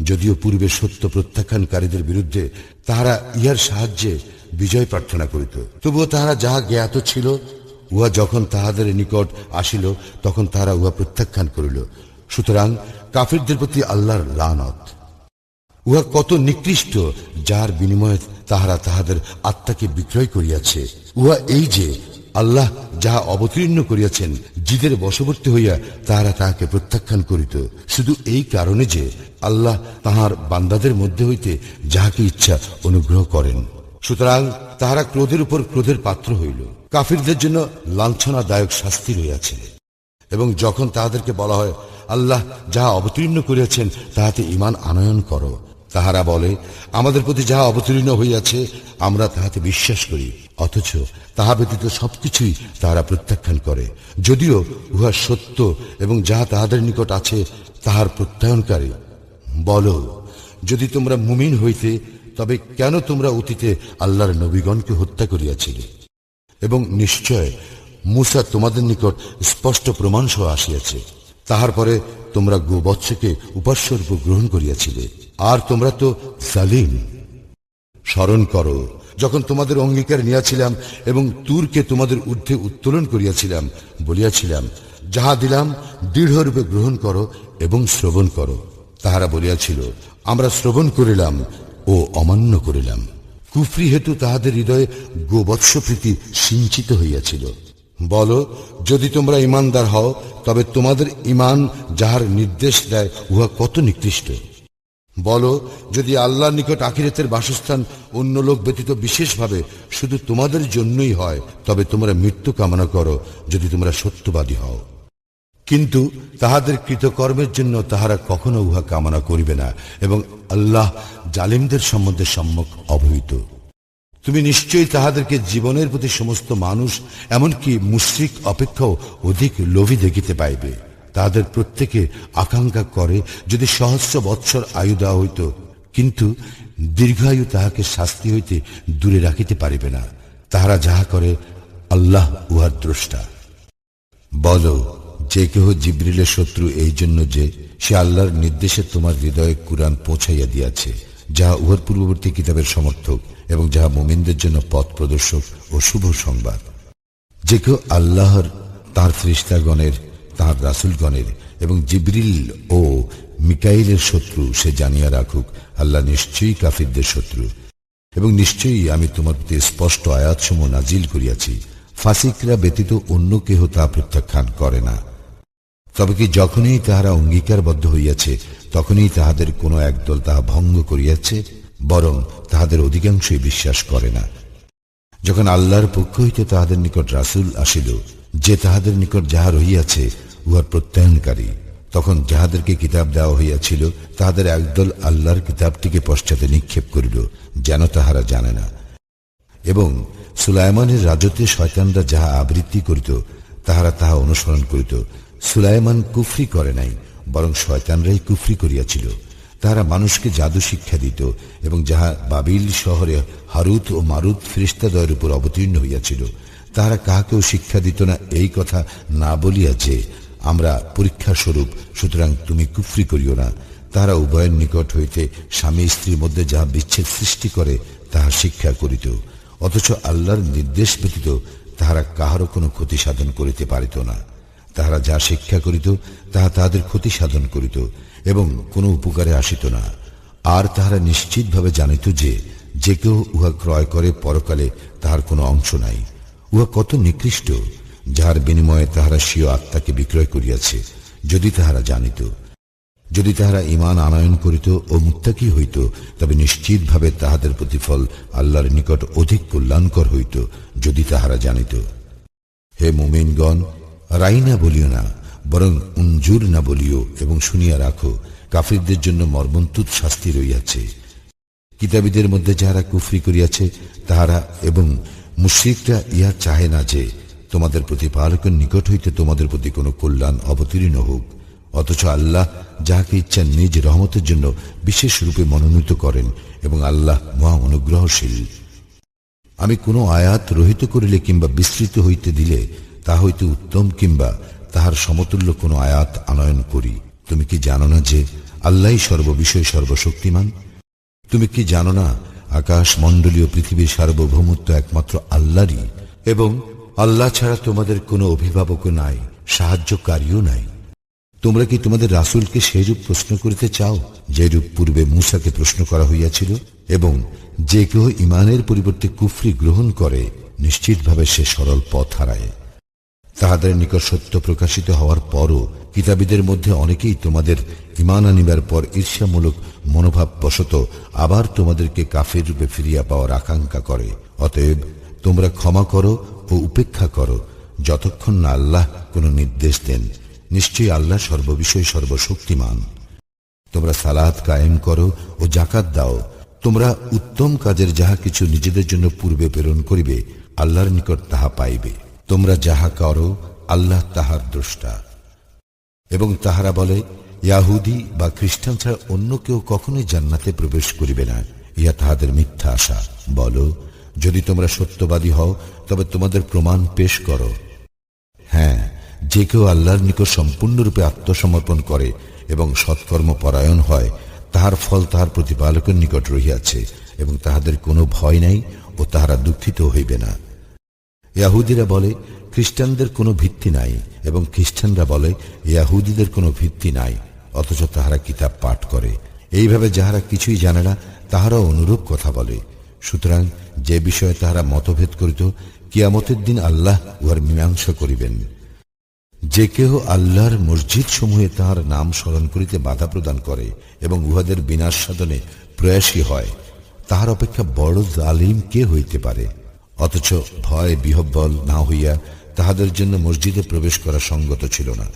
যদিও পূর্বে সত্য প্রত্যাখ্যানকারীদের বিরুদ্ধে তাহারা ইহার সাহায্যে বিজয় প্রার্থনা করিত, তবুও তাহারা যাহা জ্ঞাত ছিল উহা যখন তাহাদের নিকট আসিল তখন তাহারা উহা প্রত্যাখ্যান করিল। সুতরাং কাফিরদের প্রতি আল্লাহর লানত। উহা কত নিকৃষ্ট যার বিনিময়ে তাহারা তাহাদের আত্মাকে বিক্রয় করিয়াছে। উহা এই যে আল্লাহ যাহা অবতীর্ণ করিয়াছেন জিদের বশবর্তী হইয়া তাহারা তাহাকে প্রত্যাখ্যান করিত, শুধু এই কারণে যে আল্লাহ তাহার বান্দাদের মধ্যে হইতে যাহাকে ইচ্ছা অনুগ্রহ করেন। সুতরাং তাহারা ক্রোধের উপর ক্রোধের পাত্র হইল। কাফিরদের জন্য লাঞ্ছনাদায়ক শাস্তি রইয়াছে। এবং যখন তাহাদেরকে বলা হয় আল্লাহ যাহা অবতীর্ণ করিয়াছেন তাহাতে ঈমান আনয়ন করো, তাহারা বলে আমাদের প্রতি যাহা অবতীর্ণ হইয়াছে আমরা তাহাতে বিশ্বাস করি, অথচ তাহা ব্যতীত সবকিছুই তাহারা প্রত্যাখ্যান করে, যদিও উহা সত্য এবং যাহা তাহাদের নিকট আছে তাহার প্রত্যয়নকারী। বলো, যদি তোমরা মুমিন হইতে তবে কেন তোমরা অতীতে আল্লাহর নবীগণকে হত্যা করিয়াছিলে? এবং নিশ্চয় মূসা তোমাদের নিকট স্পষ্ট প্রমাণ সহ আসিয়াছে। তাহার পরে তোমরা গোবৎসকে উপাস্যরূপে গ্রহণ করিয়াছিলে, আর তোমরা তো জালিম। স্মরণ করো যখন তোমাদের অঙ্গীকার নিয়াছিলাম এবং তুরকে তোমাদের ঊর্ধ্বে উত্তোলন করিয়াছিলাম, বলিয়াছিলাম যাহা দিলাম দৃঢ়রূপে গ্রহণ করো এবং শ্রবণ করো। তাহারা বলিয়াছিল আমরা শ্রবণ করিলাম ও অমান্য করিলাম। কুফরি হেতু তাহাদের হৃদয়ে গোবৎস প্রীতি সিঞ্চিত হইয়াছিল। বলো, যদি তোমরা ঈমানদার হও তবে তোমাদের ঈমান যাহার নির্দেশ দেয় উহা কত নিকৃষ্ট। বলো, যদি আল্লাহর নিকট আখিরাতের বাসস্থান অন্য লোক ব্যতীত বিশেষভাবে শুধু তোমাদের জন্যই হয় তবে তোমরা মৃত্যু কামনা করো যদি তোমরা সত্যবাদী হও। কিন্তু তাহাদের কৃতকর্মের জন্য তাহারা কখনো উহা কামনা করিবে না এবং আল্লাহ জালিমদের সম্বন্ধে সম্যক অবহিত। তুমি নিশ্চয়ই তাহাদেরকে জীবনের প্রতি সমস্ত মানুষ এমনকি মুশরিক অপেক্ষাও অধিক লোভী দেখিতে পাইবে। তাহাদের প্রত্যেকে আকাঙ্ক্ষা করে যদি সহস্র বৎসর আয়ু দেওয়া হইত, কিন্তু দীর্ঘায়ু তাহাকে শাস্তি হইতে দূরে রাখিতে পারিবে না। তাহারা যাহা করে আল্লাহ উহার দ্রষ্টা। বলো, যে কেহ জিবরিলের শত্রু এই জন্য যে সে আল্লাহর নির্দেশে তোমার হৃদয়ে কুরআন পৌঁছাইয়া দিয়াছে, যাহা উহার পূর্ববর্তী কিতাবের সমর্থক এবং যাহা মুমিনদের জন্য পথ প্রদর্শক ও শুভ সংবাদ। যে কেউ আল্লাহর তার ফেরেশতাগণের, তার রাসূলগণের এবং জিবরিল ও মিকাইলের শত্রু সে জানিয়া রাখুক, আল্লাহ নিশ্চয়ই কাফিরদের শত্রু। এবং নিশ্চয়ই আমি তোমার প্রতি স্পষ্ট আয়াতসমূহ নাজিল করিয়াছি, ফাসিকরা ব্যতীত অন্য কেহ তা প্রত্যাখ্যান করে না। তবে কি যখনই তাহারা অঙ্গীকারবদ্ধ হইয়াছে, তখনই তাহাদের কোন একদল তাহা ভঙ্গ করিয়াছে, বরং তাহাদের অধিকাংশই বিশ্বাস করে না। যখন আল্লাহর পক্ষ হইতে তাহাদের নিকট রাসূল আসিল, যে তাহাদের নিকট যাহা রহিয়াছে উহার প্রত্যয়নকারী, তখন যাহাদেরকে কিতাব দেওয়া হইয়াছিল তাহাদের একদল আল্লাহর কিতাবটিকে পশ্চাতে নিক্ষেপ করিল, যেন তাহারা জানে না। এবং সুলাইমানের রাজত্বে শয়তানরা যাহা আবৃত্তি করিত, তাহারা তাহা অনুসরণ করিত। সুলাইমান কুফরি করে নাই, বরং শয়তানরাই কুফরি করিয়াছিল। তাহারা মানুষকে জাদু শিক্ষা দিত, এবং যাহা বাবিল শহরে হারুত ও মারুত ফেরেশতাদ্বয়ের উপর অবতীর্ণ হইয়াছিল, তাহারা কাহাকেও শিক্ষা দিত না এই কথা না বলিয়া যে, আমরা পরীক্ষা স্বরূপ, সুতরাং তুমি কুফরি করিও না। তাহারা উভয়ের নিকট হইতে স্বামী স্ত্রীর মধ্যে যাহা বিচ্ছেদ সৃষ্টি করে তাহা শিক্ষা করিত, অথচ আল্লাহর নির্দেশ ব্যতীত তাহারা কাহারও কোনো ক্ষতি সাধন করিতে পারিত না। তাহারা যা শিক্ষা করিত তাহা তাহাদের ক্ষতি সাধন করিত এবং কোনো উপকারে আসিত না। আর তাহারা নিশ্চিতভাবে জানিত যে যে কেউ উহা ক্রয় করে পরকালে তাহার কোনো অংশ নাই। উহা কত নিকৃষ্ট, যাহার বিনিময়ে তাহারা স্বীয় আত্মাকে বিক্রয় করিয়াছে। যদি তাহারা জানিত, যদি তাহারা ঈমান আনয়ন করিত ও মুত্তাকী হইত, তবে নিশ্চিতভাবে তাহাদের প্রতিফল আল্লাহর নিকট অধিক কল্যাণকর হইত, যদি তাহারা জানিত। হে মুমিনগণ, রাইনা বলিও না, বরং উনজুর না বলিও, এবং শুনিয়া রাখো, কাফিরদের জন্য মর্মন্তুদ শাস্তি রইয়াছে। কিতাবীদের মধ্যে যাহারা কুফরি করিয়াছে তাহারা এবং মুশরিকরা ইহা চাহে না যে তোমাদের প্রতিপালকের নিকট হইতে তোমাদের প্রতি কোনো কল্যাণ অবতীর্ণ হোক, অথচ আল্লাহ যাহাকে ইচ্ছা নিজ রহমতের জন্য বিশেষ রূপে মনোনীত করেন, এবং আল্লাহ মহা অনুগ্রহশীল। আমি কোনো আয়াত রহিত করিলে কিংবা বিস্তৃত হইতে দিলে তা হইতে উত্তম কিংবা তাহার সমতুল্য কোনো আয়াত আনয়ন করি। তুমি কি জানো না যে আল্লাহই সর্ববিষয়ে সর্বশক্তিমান? তুমি কি জানো না আকাশ মণ্ডলীয় পৃথিবীর সার্বভৌমত্ব একমাত্র আল্লাহরই, এবং আল্লাহ ছাড়া তোমাদের কোনো অভিভাবকও নাই, সাহায্যকারীও নাই? তোমরা কি তোমাদের রাসূলকে সেইরূপ প্রশ্ন করিতে চাও যেরূপ পূর্বে মূসাকে প্রশ্ন করা হইয়াছিল? এবং যে কেহ ঈমানের পরিবর্তে কুফরি গ্রহণ করে, নিশ্চিতভাবে সে সরল পথ হারায়। তাহাদের নিকট সত্য প্রকাশিত হওয়ার পরও কিতাবীদের মধ্যে অনেকেই তোমাদের ঈমান আনিবার পর ঈর্ষামূলক মনোভাব বশত আবার তোমাদেরকে কাফের রূপে ফিরিয়া পাওয়ার আকাঙ্ক্ষা করে। অতএব তোমরা ক্ষমা করো ও উপেক্ষা করো, যতক্ষণ না আল্লাহ কোনো নির্দেশ দেন। নিশ্চয়ই আল্লাহ সর্ববিষয়ে সর্বশক্তিমান। তোমরা সালাত কায়েম করো ও যাকাত দাও। তোমরা উত্তম কাজের যাহা কিছু নিজেদের জন্য পূর্বে প্রেরণ করিবে, আল্লাহর নিকট তাহা পাইবে। তোমরা যাহা করো, আল্লাহ তাহার দ্রষ্টা। এবং তাহারা বলে, ইয়াহুদি বা খ্রিস্টান ছাড়া অন্য কেউ কখনোই জান্নাতে প্রবেশ করিবে না। ইহা তাহাদের মিথ্যা আশা। বলো, যদি তোমরা সত্যবাদী হও তবে তোমাদের প্রমাণ পেশ করো। হ্যাঁ, যে কেউ আল্লাহর নিকট সম্পূর্ণরূপে আত্মসমর্পণ করে এবং সৎকর্ম পরায়ণ হয়, তাহার ফল তাহার প্রতিপালকের নিকট রহিয়াছে, এবং তাহাদের কোনো ভয় নাই ও তাহারা দুঃখিত হইবে না। ইয়াহুদিরা বলে, খ্রিস্টানদের কোনো ভিত্তি নাই, এবং খ্রিস্টানরা বলে, ইয়াহুদিদের কোনো ভিত্তি নাই, অথচ তাহারা কিতাব পাঠ করে। এইভাবে যাহারা কিছুই জানে না তাহারাও অনুরূপ কথা বলে। সুতরাং যে বিষয়ে তাহারা মতভেদ করিত, কিয়ামতের দিন আল্লাহ উহার মীমাংসা করিবেন। যে কেহ আল্লাহর মসজিদ সমূহে তাহার নাম স্মরণ করিতে বাধা প্রদান করে এবং উহাদের বিনাশ সাধনে প্রয়াসী হয়, তাহার অপেক্ষা বড় জালিম কে হইতে পারে? অথচ ভয় বিহ্বল না হইয়া তাহাদের জন্য মসজিদে প্রবেশ করা সঙ্গত ছিল না।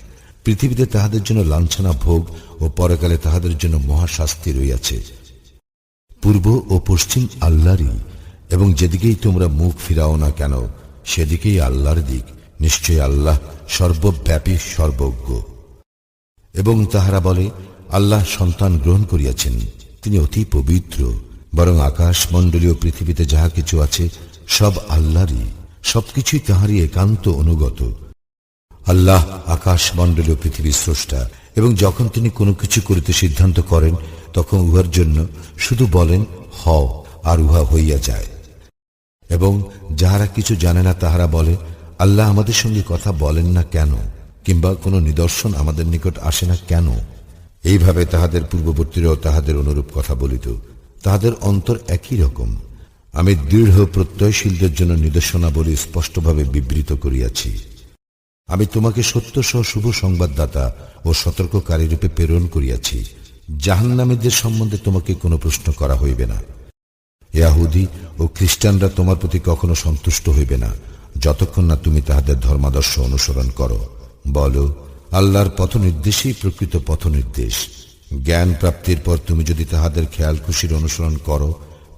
পৃথিবীতে তাহাদের জন্য লাঞ্ছনা ভোগ ও পরকালে তাহাদের জন্য মহাশাস্তি রইয়াছে। পূর্ব ও পশ্চিম আল্লাহরই, এবং যেদিকেই তোমরা মুখ ফিরাও না কেন সেদিকেই আল্লাহর দিক। নিশ্চয়ই আল্লাহ সর্বব্যাপী সর্বজ্ঞ। এবং তাহারা বলে, আল্লাহ সন্তান গ্রহণ করিয়াছেন, তিনি অতি পবিত্র। বরং আকাশ মণ্ডলীয় পৃথিবীতে যাহা কিছু আছে সব আল্লাহরই, সবকিছুই তাহারই একান্ত অনুগত। আল্লাহ আকাশ মণ্ডলীয় পৃথিবীর স্রষ্টা, এবং যখন তিনি কোনো কিছু করিতে সিদ্ধান্ত করেন তখন উহার জন্য শুধু বলেন হও, আর উহা হইয়া যায়। এবং যাহারা কিছু জানে না তাহারা বলে, আল্লাহ আমাদের সঙ্গে কথা বলেন না কেন, কিংবা কোনো নিদর্শন আমাদের নিকট আসে না কেন? এইভাবে তাহাদের পূর্ববর্তীরাও তাহাদের অনুরূপ কথা বলিত। তাহাদের অন্তর একই রকম। আমি দৃঢ় প্রত্যয়শীলদের জন্য নিদর্শনাবলী স্পষ্টভাবে বিবৃত করিয়াছি। আমি তোমাকে সত্য সহ শুভ সংবাদদাতা ও সতর্ককারী রূপে প্রেরণ করিয়াছি। জাহান্নামীদের সম্বন্ধে তোমাকে কোনো প্রশ্ন করা হইবে না। ইয়াহুদী ও খ্রিস্টানরা তোমার প্রতি কখনো সন্তুষ্ট হইবে না, যতক্ষণ না তুমি তাহাদের ধর্মাদর্শ অনুসরণ করো। বলো, আল্লাহর পথ নির্দেশই প্রকৃত পথ নির্দেশ। জ্ঞান প্রাপ্তির পর তুমি যদি তাহাদের খেয়াল খুশির অনুসরণ করো,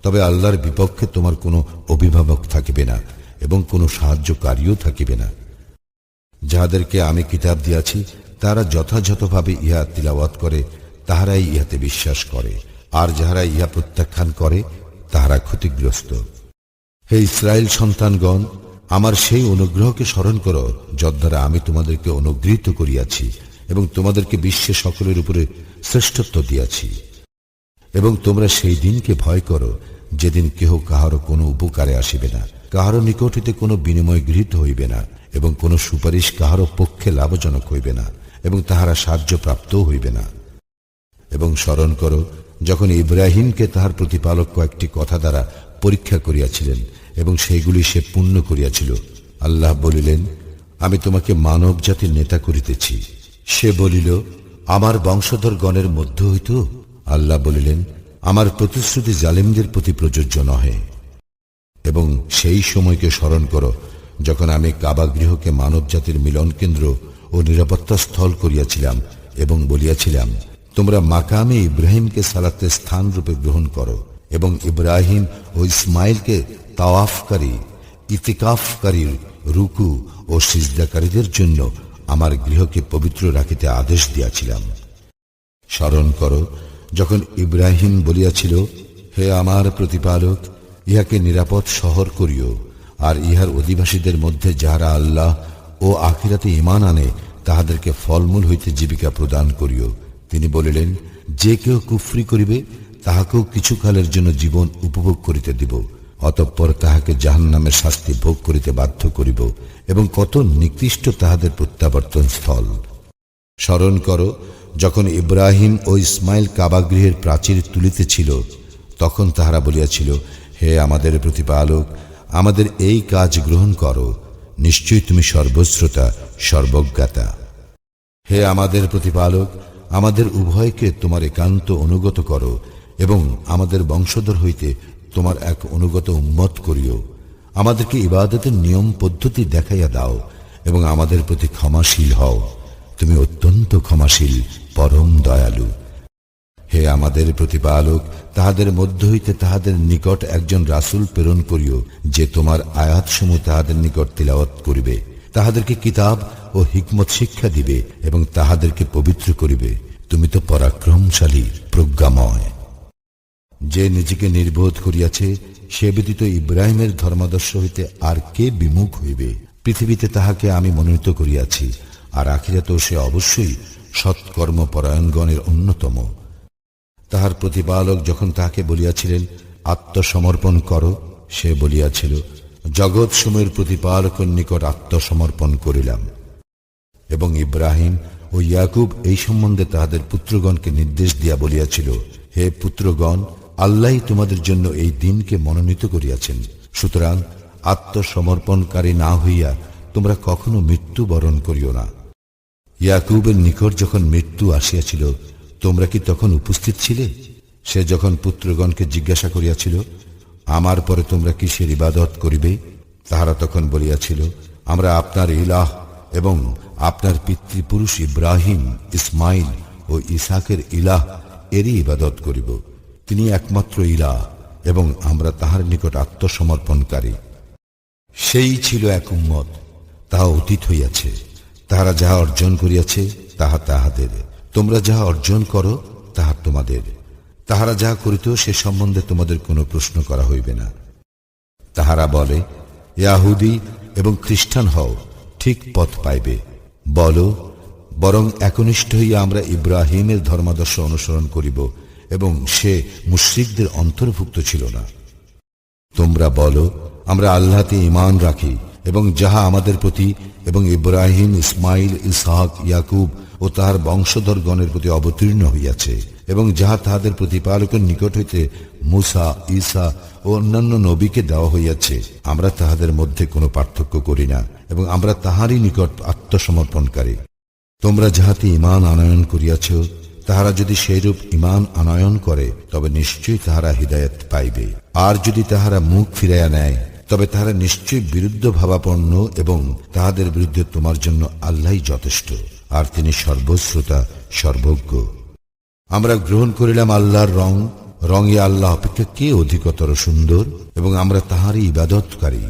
তবে আল্লাহর বিপক্ষে তোমার কোনো অভিভাবক থাকিবে না এবং কোনো সাহায্যকারীও থাকিবে না। যাহাদেরকে আমি কিতাব দিয়াছি তারা যথাযথভাবে ইহা তিলাওয়াত করে, তাহারাই ইহাতে বিশ্বাস করে, আর যাহারা ইহা প্রত্যাখ্যান করে তাহারা ক্ষতিগ্রস্ত। হে ইসরায়েল সন্তানগণ, আমার সেই অনুগ্রহকে স্মরণ করো যদ্বারা আমি তোমাদেরকে অনুগৃহীত করিয়াছি এবং তোমাদেরকে বিশ্বে সকলের উপরে শ্রেষ্ঠত্ব দিয়াছি। এবং তোমরা সেই দিনকে ভয় করো যেদিন কেহ কাহারও কোনো উপকারে আসিবে না, কাহারও নিকট হইতে কোনো বিনিময় গৃহীত হইবে না, এবং কোনো সুপারিশ কাহারও পক্ষে লাভজনক হইবে না, এবং তাহারা সাহায্য প্রাপ্তও হইবে না। এবং স্মরণ করো যখন ইব্রাহিমকে তাহার প্রতিপালক কয়েকটি কথা দ্বারা পরীক্ষা করিয়াছিলেন এবং সেইগুলি সে পূর্ণ করিয়াছিল। আল্লাহ বলিলেন, আমি তোমাকে মানব জাতির নেতা করিতেছি। সে বলিল, আমার বংশধর গণের মধ্য হইত? আল্লাহ বলিলেন, আমার প্রতিশ্রুতি জালিমদের প্রতি প্রযোজ্য নহে। এবং সেই সময়কে স্মরণ করো যখন আমি কাবা গৃহকে মানব জাতির মিলন কেন্দ্র ও নিরাপত্তা স্থল করিয়াছিলাম এবং বলিয়াছিলাম, তোমরা মাকামে ইব্রাহিমকে সালাতের স্থান রূপে গ্রহণ করো এবং ইব্রাহিম ও ইসমাইলকে তাওয়াফকারী, ইতিকাফকারীর, রুকু ও সিজদাকারীদের জন্য আমার গৃহকে পবিত্র রাখিতে আদেশ দিয়াছিলাম। স্মরণ করো যখন ইব্রাহিম বলিয়াছিল, হে আমার প্রতিপালক, ইহাকে নিরাপদ শহর করিও, আর ইহার অধিবাসীদের মধ্যে যাহারা আল্লাহ ও আখিরাতে ঈমান আনে তাহাদেরকে ফলমূল হইতে জীবিকা প্রদান করিও। তিনি বলিলেন, যে কেউ কুফরি করিবে তাহাকেও কিছুকালের জন্য জীবন উপভোগ করিতে দিব, অতঃপর তাহাকে জাহান্নামের শাস্তি ভোগ করিতে বাধ্য করিব, এবং কত নিকৃষ্ট তাহাদের প্রত্যাবর্তন স্থল। স্মরণ করো যখন ইব্রাহিম ও ইসমাইল কাবাগৃহের প্রাচীর তুলিতেছিল, তখন তাহারা বলিয়াছিল, হে আমাদের প্রতিপালক, আমাদের এই কাজ গ্রহণ করো, নিশ্চয়ই তুমি সর্বশ্রোতা, সর্বজ্ঞাতা। হে আমাদের প্রতিপালক, আমাদের উভয়কে তোমার একান্ত অনুগত করো এবং আমাদের বংশধর হইতে তোমার এক অনুগত উম্মত করিও। আমাদেরকে ইবাদতের নিয়ম পদ্ধতি দেখাইয়া দাও এবং আমাদের প্রতি ক্ষমাশীল হও। তুমি অত্যন্ত ক্ষমাশীল, পরম দয়ালু। হে আমাদের প্রতিপালক, তাহাদের মধ্য হইতে তাহাদের নিকট একজন রাসূল প্রেরণ করিও, যে তোমার আয়াতসমূহ তাহাদের নিকট তিলাওয়াত করিবে, তাহাদেরকে কিতাব ও হিকমত শিক্ষা দিবে এবং তাহাদেরকে পবিত্র করিবে। তুমি তো পরাক্রমশালী, প্রজ্ঞাময়। যে নিজেকে নির্বোধ করিয়াছে, সে ব্যতীত ইব্রাহিমের ধর্মাদর্শ হইতে আর কে বিমুখ হইবে? পৃথিবীতে তাহাকে আমি মনোনীত করিয়াছি, আর আখিরাতেও সে অবশ্যই সৎকর্মপরায়ণগণের অন্যতম। তাহার প্রতিপালক যখন তাহাকে বলিয়াছিলেন, আত্মসমর্পণ করো, সে বলিয়াছিল, জগৎ সমূহের প্রতিপালকের নিকট আত্মসমর্পণ করিলাম। এবং ইব্রাহিম ও ইয়াকুব এই সম্বন্ধে তাহাদের পুত্রগণকে নির্দেশ দিয়া বলিয়াছিল, হে পুত্রগণ, আল্লাহই তোমাদের জন্য এই দিনকে মনোনীত করিয়াছেন, সুতরাং আত্মসমর্পণকারী না হইয়া তোমরা কখনো মৃত্যু বরণ করিও না। ইয়াকুবের নিকট যখন মৃত্যু আসিয়াছিল, তোমরা কি তখন উপস্থিত ছিলে? সে যখন পুত্রগণকে জিজ্ঞাসা করিয়াছিল, আমার পরে তোমরা কিসের ইবাদত করিবে? তাহারা তখন বলিয়াছিল, আমরা আপনার ইলাহ এবং আপনার পিতৃপুরুষ ইব্রাহিম, ইসমাইল ও ইসাকের ইলাহ এরই ইবাদত করিব। তিনি একমাত্র ইলাহ এবং আমরা তাহার নিকট আত্মসমর্পণকারী। সেই ছিল এক উম্মত, তাহা অতীত হইয়াছে। তাহারা যাহা অর্জন করিয়াছে তাহা তাহাদের, তোমরা যাহা অর্জন করো তাহা তোমাদের। তাহারা যাহা করিত সে সম্বন্ধে তোমাদের কোনো প্রশ্ন করা হইবে না। তাহারা বলে, ইয়াহুদী এবং খ্রিস্টান হও, ঠিক পথ পাইবে। বলো, বরং একনিষ্ঠ হইয়া আমরা ইব্রাহিমের ধর্মাদর্শ অনুসরণ করিব, এবং সে মুশরিকদের অন্তর্ভুক্ত ছিল না। তোমরা বলো, আমরা আল্লাহতে ঈমান রাখি এবং যাহা আমাদের প্রতি এবং ইব্রাহিম, ইসমাইল, ইসহাক, ইয়াকুব ও তাহার বংশধরগণের প্রতি অবতীর্ণ হইয়াছে, এবং যাহা তাহাদের প্রতিপালকের নিকট হইতে মূসা, ঈসা ও অন্যান্য নবীকে দেওয়া হইয়াছে, আমরা তাহাদের মধ্যে কোনো পার্থক্য করি না, এবং আমরা তাহারই নিকট আত্মসমর্পণকারী। তোমরা যাহাতে ঈমান আনয়ন করিয়াছ, তাহারা যদি সেইরূপ ঈমান আনয়ন করে, তবে নিশ্চয়ই তাহারা হিদায়াত পাইবে। আর যদি তাহারা মুখ ফিরাইয়া নেয়, তবে তাহারা নিশ্চয়ই বিরুদ্ধ ভাবাপন্ন, এবং তাহাদের বিরুদ্ধে তোমার জন্য আল্লাহই যথেষ্ট, আর তিনি সর্বশ্রোতা, সর্বজ্ঞ। আমরা গ্রহণ করিলাম আল্লাহর রঙে আল্লাহ অপেক্ষা কে অধিকতর সুন্দর, এবং আমরা তাহারই ইবাদতকারী।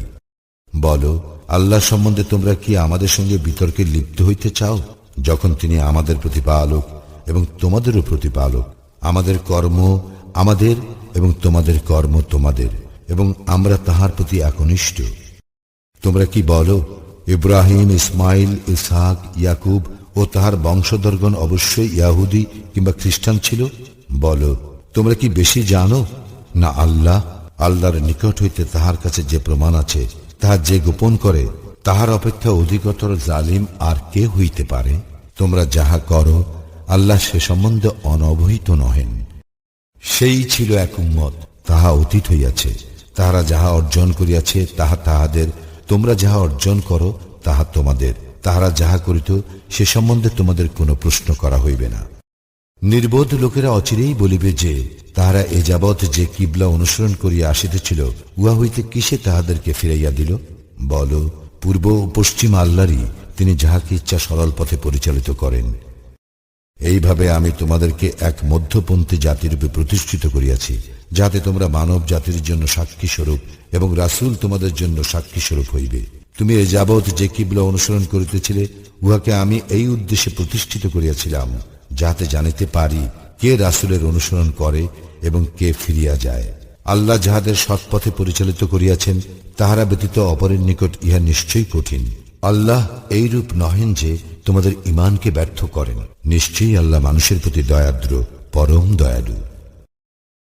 বলো, আল্লাহ সম্বন্ধে তোমরা কি আমাদের সঙ্গে বিতর্কে লিপ্ত হইতে চাও, যখন তিনি আমাদের প্রতিপালক এবং তোমাদেরও প্রতিপালক? আমাদের কর্ম আমাদের এবং তোমাদের কর্ম তোমাদের, এবং আমরা তাহার প্রতি একনিষ্ঠ। তোমরা কি বলো, ইব্রাহিম, ইসমাইল, ইসহাক, ইয়াকুব ও তাহার বংশধরগণ অবশ্যই ইয়াহুদি কিংবা খ্রিস্টান ছিল? বলো, তোমরা কি বেশি জানো না আল্লাহর নিকট হইতে তাহার কাছে যে প্রমাণ আছে, তাহা যে গোপন করে, তাহার অপেক্ষা অধিকতর জালিম আর কে হইতে পারে? তোমরা যাহা করো, আল্লাহ সে সম্বন্ধে অনবহিত নহেন। সেই ছিল এক উম্মত, তাহা অতীত হইয়াছে, তাহারা যাহা অর্জন করিয়াছে তাহা তাহাদের, তোমরা যাহা অর্জন করো তাহা তোমাদের। তাহারা যাহা করিত সে সম্বন্ধে তোমাদের কোনো প্রশ্ন করা হইবে না। নির্বোধ লোকেরা অচিরেই বলিবে যে, তাহারা এ যাবৎ যে কিবলা অনুসরণ করিয়া আসিতেছিল, উহা হইতে কিসে তাহাদেরকে ফিরাইয়া দিল? বলো, পূর্ব ও পশ্চিম আল্লাহরই, তিনি যাহাকে ইচ্ছা সরল পথে পরিচালিত করেন। এইভাবে আমি তোমাদেরকে এক মধ্যপন্থী জাতিরূপে প্রতিষ্ঠিত করিয়াছি, যাতে তোমরা মানব জাতির জন্য সাক্ষী স্বরূপ এবং রাসূল তোমাদের জন্য সাক্ষী স্বরূপ হইবে। তুমি এ যাবৎ যে কিবলা অনুসরণ করিতেছিলে, উহাকে আমি এই উদ্দেশ্যে প্রতিষ্ঠিত করিয়াছিলাম, যাতে জানিতে পারি কে রাসূলের অনুসরণ করে এবং কে ফিরিয়া যায়। আল্লাহ যাহাদের সৎপথে পরিচালিত করিয়াছেন, তাহারা ব্যতীত অপরের নিকট ইহা নিশ্চয়ই কঠিন। আল্লাহ এইরূপ নহেন যে তোমাদের ঈমানকে ব্যর্থ করেন। নিশ্চয়ই আল্লাহ মানুষের প্রতি দয়াদ্র, পরম দয়ালু।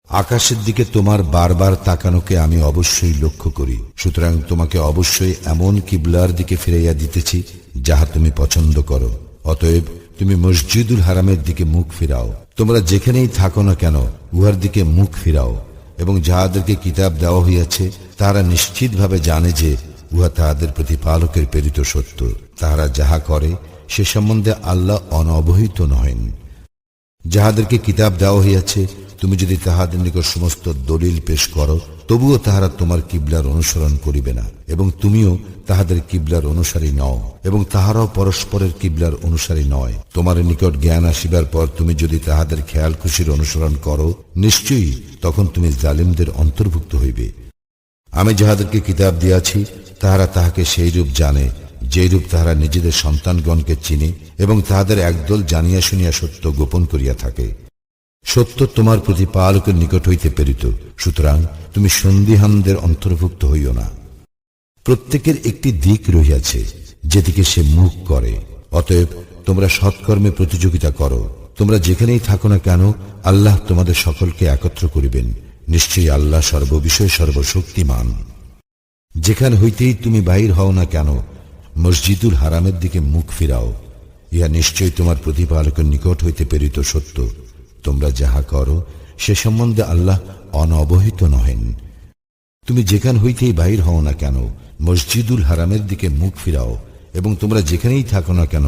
আকাশের দিকে তোমার বারবার তাকানোকে আমি অবশ্যই লক্ষ্য করি, সুতরাং তোমাকে অবশ্যই এমন কিবলার দিকে ফিরাইয়া দিতেছি যাহা তুমি পছন্দ করো। অতএব তুমি মসজিদুল হারামের দিকে মুখ ফিরাও। তোমরা যেখানেই থাকো না কেন, উহার দিকে মুখ ফিরাও, এবং যাহাদেরকে কিতাব দেওয়া হইয়াছে, তাহারা নিশ্চিতভাবে জানে যে উহা তাহাদের প্রতিপালকের প্রেরিত সত্য। তাহারা যাহা করে সে সম্বন্ধে আল্লাহ অনবহিত নহেন। যাহাদেরকে কিতাব দেওয়া হইয়াছে, তুমি যদি তাহাদের নিকট সমস্ত দলিল পেশ করো, তবুও তাহারা তোমার কিবলার অনুসরণ করিবে না, এবং তুমিও তাহাদের কিবলার অনুসারী নও, এবং তাহারাও পরস্পরের কিবলার অনুসারী নয়। তোমার নিকট জ্ঞান আসিবার পর তুমি যদি তাহাদের খেয়াল খুশির অনুসরণ করো, নিশ্চয়ই তখন তুমি জালিমদের অন্তর্ভুক্ত হইবে। আমি যাহাদেরকে কিতাব দিয়াছি, তাহারা তাহাকে সেইরূপ জানে যেরূপ তাহারা নিজেদের সন্তানগণকে চিনে, এবং তাহাদের একদল জানিয়া শুনিয়া সত্য গোপন করিয়া থাকে। সত্য তোমার প্রতিপালকের নিকট হইতে প্রেরিত, সুতরাং তুমি সন্দিহানদের অন্তর্ভুক্ত হইও না। প্রত্যেকের একটি দিক রহিয়াছে, যেদিকে সে মুখ করে। অতএব তোমরা সৎকর্মে প্রতিযোগিতা করো। তোমরা যেখানেই থাকো না কেন, আল্লাহ তোমাদের সকলকে একত্র করিবেন। নিশ্চয়ই আল্লাহ সর্ববিষয়ে সর্বশক্তিমান। যেখান হইতেই তুমি বাহির হও না কেন, মসজিদুল হারামের দিকে মুখ ফিরাও। ইহা নিশ্চয়ই তোমার প্রতিপালকের নিকট হইতে প্রেরিত সত্য। তোমরা যাহা করো সে সম্বন্ধে আল্লাহ অনবহিত নহেন। তুমি যেখান হইতেই বাহির হও না কেন, মসজিদুল হারামের দিকে মুখ ফিরাও, এবং তোমরা যেখানেই থাকো না কেন,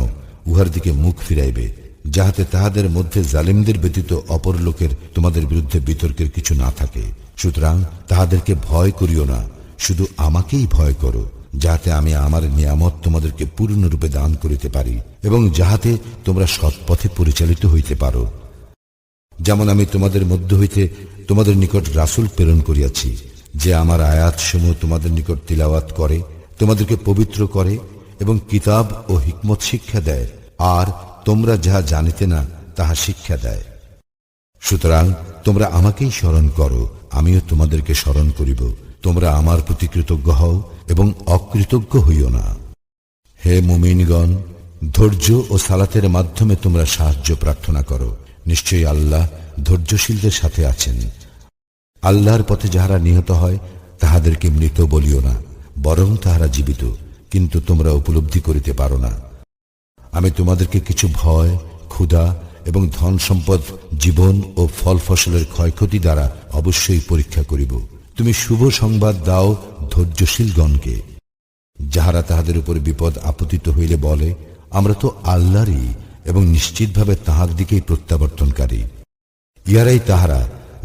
উহার দিকে মুখ ফিরাইবে, যাহাতে তাহাদের মধ্যে জালিমদের ব্যতীত অপর লোকের তোমাদের বিরুদ্ধে বিতর্কের কিছু না থাকে। সুতরাং তাহাদেরকে ভয় করিও না, শুধু আমাকেই ভয় করো, যাহাতে আমি আমার নিয়ামত তোমাদেরকে পূর্ণরূপে দান করিতে পারি, এবং যাহাতে তোমরা সৎপথে পরিচালিত হইতে পারো। যেমন আমি তোমাদের মধ্য হইতে তোমাদের নিকট রাসূল প্রেরণ করিয়াছি, যে আমার আয়াতসমূহ তোমাদের নিকট তিলাওয়াত করে, তোমাদেরকে পবিত্র করে, এবং কিতাব ও হিকমত শিক্ষা দেয়, আর তোমরা যাহা জানিতে না তাহা শিক্ষা দেয়। সুতরাং তোমরা আমাকেই স্মরণ করো, আমিও তোমাদেরকে স্মরণ করিব। তোমরা আমার প্রতি কৃতজ্ঞ হও এবং অকৃতজ্ঞ হইও না। হে মুমিনগণ, ধৈর্য ও সালাতের মাধ্যমে তোমরা সাহায্য প্রার্থনা করো। নিশ্চয়ই আল্লাহ ধৈর্যশীলদের সাথে আছেন। আল্লাহর পথে যাহারা নিহত হয়, তাহাদেরকে মৃত বলিও না, বরং তাহারা জীবিত, কিন্তু তোমরা উপলব্ধি করিতে পারো না। আমি তোমাদেরকে কিছু ভয়, ক্ষুধা এবং ধন সম্পদ, জীবন ও ফল ফসলের ক্ষয়ক্ষতি দ্বারা অবশ্যই পরীক্ষা করিব। তুমি শুভ সংবাদ দাও ধৈর্যশীলগণকে, যাহারা তাহাদের উপর বিপদ আপতিত হইলে বলে, আমরা তো আল্লাহরই এবং নিশ্চিতভাবে তাহার দিকেই প্রত্যাবর্তনকারী। ইহারাই তাহারা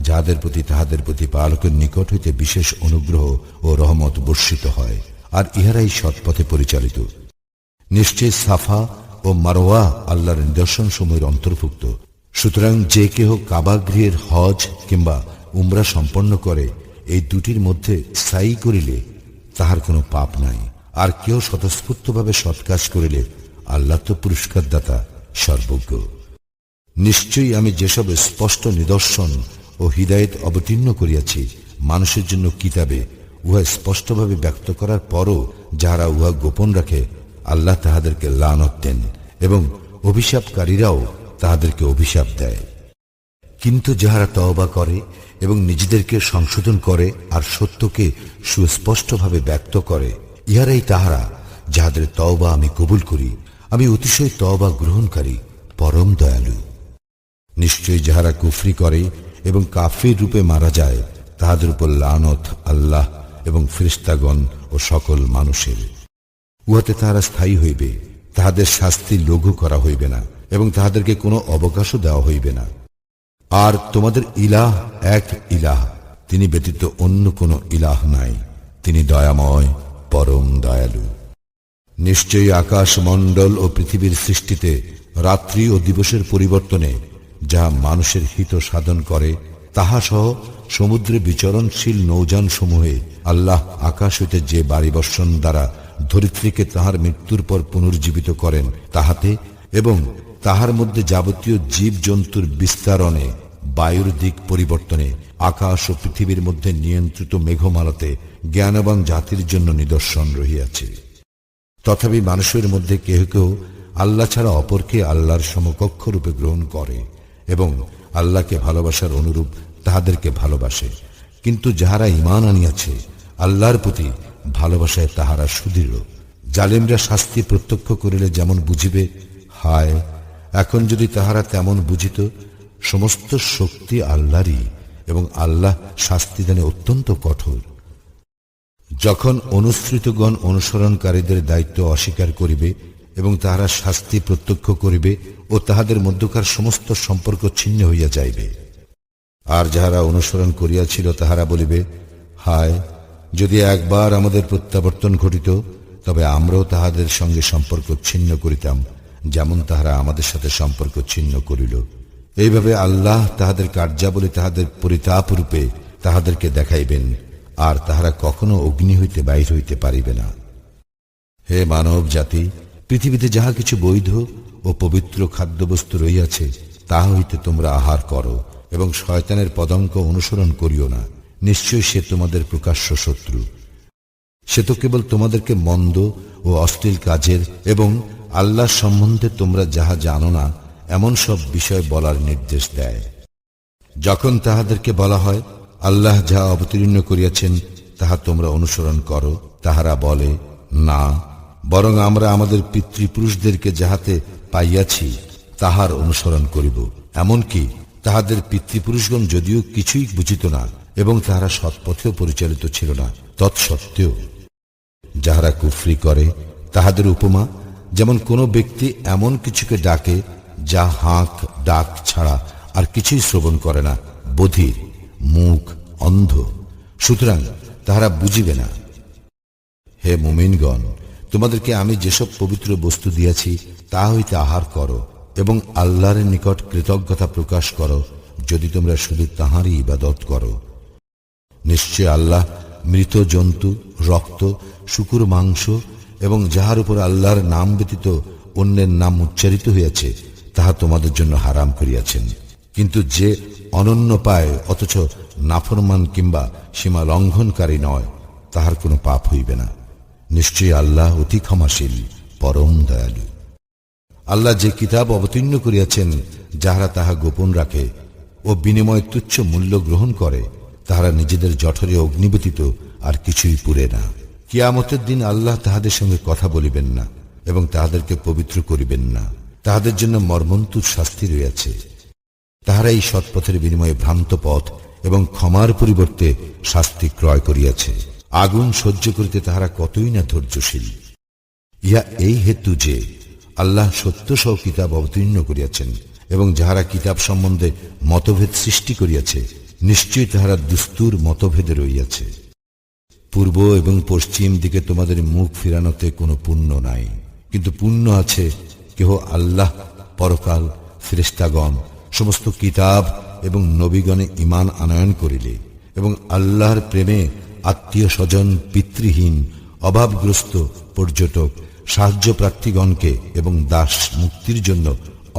যাহাদের প্রতি তাহাদের প্রতিপালকের নিকট হইতে বিশেষ অনুগ্রহ ও রহমত বর্ষিত হয়, আর ইহারাই সৎপথে পরিচালিত। নিশ্চয় সাফা ও মারওয়া আল্লাহর নিদর্শন সমূহের অন্তর্ভুক্ত। সুতরাং যে কেহ কাবা গৃহের হজ কিংবা উমরা সম্পন্ন করে, এই দুটির মধ্যে সাই করিলে তাহার কোনো পাপ নাই। আর কেউ স্বতঃস্ফূর্তভাবে সৎ কাজ করিলে আল্লাহ তো পুরস্কার দাতা, সর্বজ্ঞ। নিশ্চয়ই আমি যেসব স্পষ্ট নিদর্শন ও হিদায়েত অবতীর্ণ করিয়াছি মানুষের জন্য কিতাবে, উহা স্পষ্টভাবে ব্যক্ত করার পরও যাহারা উহা গোপন রাখে, আল্লাহ তাহাদেরকে লানত দেন এবং অভিশাপকারীরাও তাহাদেরকে অভিশাপ দেয়। কিন্তু যাহারা তওবা করে এবং নিজেদেরকে সংশোধন করে আর সত্যকে সুস্পষ্টভাবে ব্যক্ত করে, ইহারাই তাহারা যাহাদের তওবা আমি কবুল করি। আমি অতিশয় তওবা গ্রহণকারী, পরম দয়ালু। নিশ্চয়ই যাহারা কুফরি করে এবং কাফির রূপে মারা যায়, তাহাদের উপর লানত আল্লাহ এবং ফেরেশতাগণ ও সকল মানুষের। উহাতে তাহারা স্থায়ী হইবে, তাহাদের শাস্তি লঘু করা হইবে না এবং তাহাদেরকে কোনো অবকাশও দেওয়া হইবে না। আর তোমাদের ইলাহ এক ইলাহ, তিনি ব্যতীত অন্য কোনো ইলাহ নাই। তিনি দয়াময়, পরম দয়ালু। নিশ্চয়ই আকাশ মণ্ডল ও পৃথিবীর সৃষ্টিতে রাত্রি ও দিবসের পরিবর্তনে যাহা মানুষের হিত সাধন করে, তাহা সহ সমুদ্রে বিচরণশীল নৌযান সমূহে আল্লাহ আকাশ হইতে যে বাড়ি বর্ষণ দ্বারা ধরিত্রীকে তাহার মৃত্যুর পর পুনর্জীবিত করেন, তাহাতে এবং তাহার মধ্যে যাবতীয় জীব জন্তুর বিস্তারণে, বায়ুর দিক পরিবর্তনে, আকাশ ও পৃথিবীর মধ্যে নিয়ন্ত্রিত মেঘমালাতে জ্ঞানবান জাতির জন্য নিদর্শন রহিয়াছে। তথাপি মানুষের মধ্যে কেহ কেউ আল্লাহ ছাড়া অপরকে আল্লাহর সমকক্ষ রূপে গ্রহণ করে এবং আল্লাহকে ভালোবাসার অনুরূপ তাহাদেরকে ভালোবাসে। কিন্তু যাহারা ঈমান আনিয়াছে, আল্লাহর প্রতি ভালোবাসায় তাহারা সুদৃঢ়। জালিমরা শাস্তি প্রত্যক্ষ করিলে যেমন বুঝিবে, হায়, এখন যদি তাহারা তেমন বুঝিত। সমস্ত শক্তি আল্লাহরই এবং আল্লাহ শাস্তিদানে অত্যন্ত কঠোর। যখন অনুসৃতগণ অনুসরণকারীদের দায়িত্ব অস্বীকার করিবে এবং তাহারা শাস্তি প্রত্যক্ষ করিবে ও তাহাদের মধ্যকার সমস্ত সম্পর্ক ছিন্ন হইয়া যাইবে। আর যাহারা অনুসরণ করিয়াছিল তাহারা বলিবে, হায়, যদি একবার আমাদের প্রত্যাবর্তন ঘটিত, তবে আমরাও তাহাদের সঙ্গে সম্পর্ক ছিন্ন করিতাম, যেমন তাহারা আমাদের সাথে সম্পর্ক ছিন্ন করিল। এইভাবে আল্লাহ তাহাদের কার্যাবলী তাহাদের পরিতাপ রূপে তাহাদেরকে দেখাইবেন, আর তাহারা কখনো অগ্নি হইতে বাহির হইতে পারিবে না। হে মানব জাতি, পৃথিবীতে যাহা কিছু বৈধ ও পবিত্র খাদ্যবস্তু রহিয়াছে, তাহা হইতে তোমরা আহার করো এবং শয়তানের পদাঙ্ক অনুসরণ করিও না। নিশ্চয় সে তোমাদের প্রকাশ্য শত্রু। সে তো কেবল তোমাদেরকে মন্দ ও অশ্লীল কাজের এবং আল্লাহ সম্বন্ধে তোমরা যাহা জানো না এমন সব বিষয় বলার নির্দেশ দেয়। যখন তাহাদেরকে বলা হয়, আল্লাহ যাহা অবতীর্ণ করিয়াছেন তাহা তোমরা অনুসরণ করো, তাহারা বলে, না, বরং আমরা আমাদের পিতৃপুরুষদেরকে যাহাতে পাইয়াছি তাহার অনুসরণ করিব। এমনকি তাহাদের পিতৃপুরুষগণ যদিও কিছুই বুঝিত না এবং তাহারা সৎপথেও পরিচালিত ছিল না, তৎসত্ত্বেও যাহারা কুফরি করে তাহাদের উপমা যেমন কোনো ব্যক্তি এমন কিছুকে ডাকে যা হাঁক ডাক ছাড়া আর কিছুই শ্রবণ করে না, বধির, মুখ, অন্ধ, সুতরাং তাহারা বুঝিবে না। হে মুমিনগণ, তোমাদেরকে আমি যেসব পবিত্র বস্তু দিয়াছি তাহা হইতে আহার করো এবং আল্লাহর নিকট কৃতজ্ঞতা প্রকাশ করো, যদি তোমরা শুধু তাহারই ইবাদত করো। নিশ্চয় আল্লাহ মৃত জন্তু, রক্ত, শুকুর মাংস এবং যাহার উপর আল্লাহর নাম ব্যতীত অন্যের নাম উচ্চারিত হইয়াছে তাহা তোমাদের জন্য হারাম করিয়াছেন। কিন্তু যে অনন্য পায় অথচ নাফরমান কিংবা সীমা লঙ্ঘনকারী নয়, তাহার কোনো পাপ হইবে না। নিশ্চয়ই আল্লাহ অতি ক্ষমাশীল, পরম দয়ালু। আল্লাহ যে কিতাব অবতীর্ণ করিয়াছেন, যাহারা তাহা গোপন রাখে ও বিনিময়ে তুচ্ছ মূল্য গ্রহণ করে, তাহারা নিজেদের জঠরে অগ্নি ব্যতীত আর কিছুই পুরে না। কিয়ামতের দিন আল্লাহ তাহাদের সঙ্গে কথা বলিবেন না এবং তাহাদেরকে পবিত্র করিবেন না। তাহাদের জন্য মর্মন্তুদ শাস্তি রয়েছে। তাহারা এই সৎপথের বিনিময়ে ভ্রান্ত পথ এবং ক্ষমার পরিবর্তে শাস্তি ক্রয় করিয়াছে। আগুন সহ্য করিতে তাহারা কতই না ধৈর্যশীল। ইহা এই হেতু যে আল্লাহ সত্য সহ কিতাব অবতীর্ণ করিয়াছেন এবং যাহারা কিতাব সম্বন্ধে মতভেদ সৃষ্টি করিয়াছে, নিশ্চয়ই তাহারা দুস্তুর মতভেদে রইয়াছে। পূর্ব এবং পশ্চিম দিকে তোমাদের মুখ ফিরানোতে কোনো পুণ্য নাই, কিন্তু পুণ্য আছে কেহ আল্লাহ, পরকাল, ফেরেশতাগণ, সমস্ত কিতাব এবং নবীগণে ঈমান আনয়ন করিলে এবং আল্লাহর প্রেমে আত্মীয় স্বজন, পিতৃহীন, অভাবগ্রস্ত, পর্যটক, সাহায্য প্রার্থীগণকে এবং দাস মুক্তির জন্য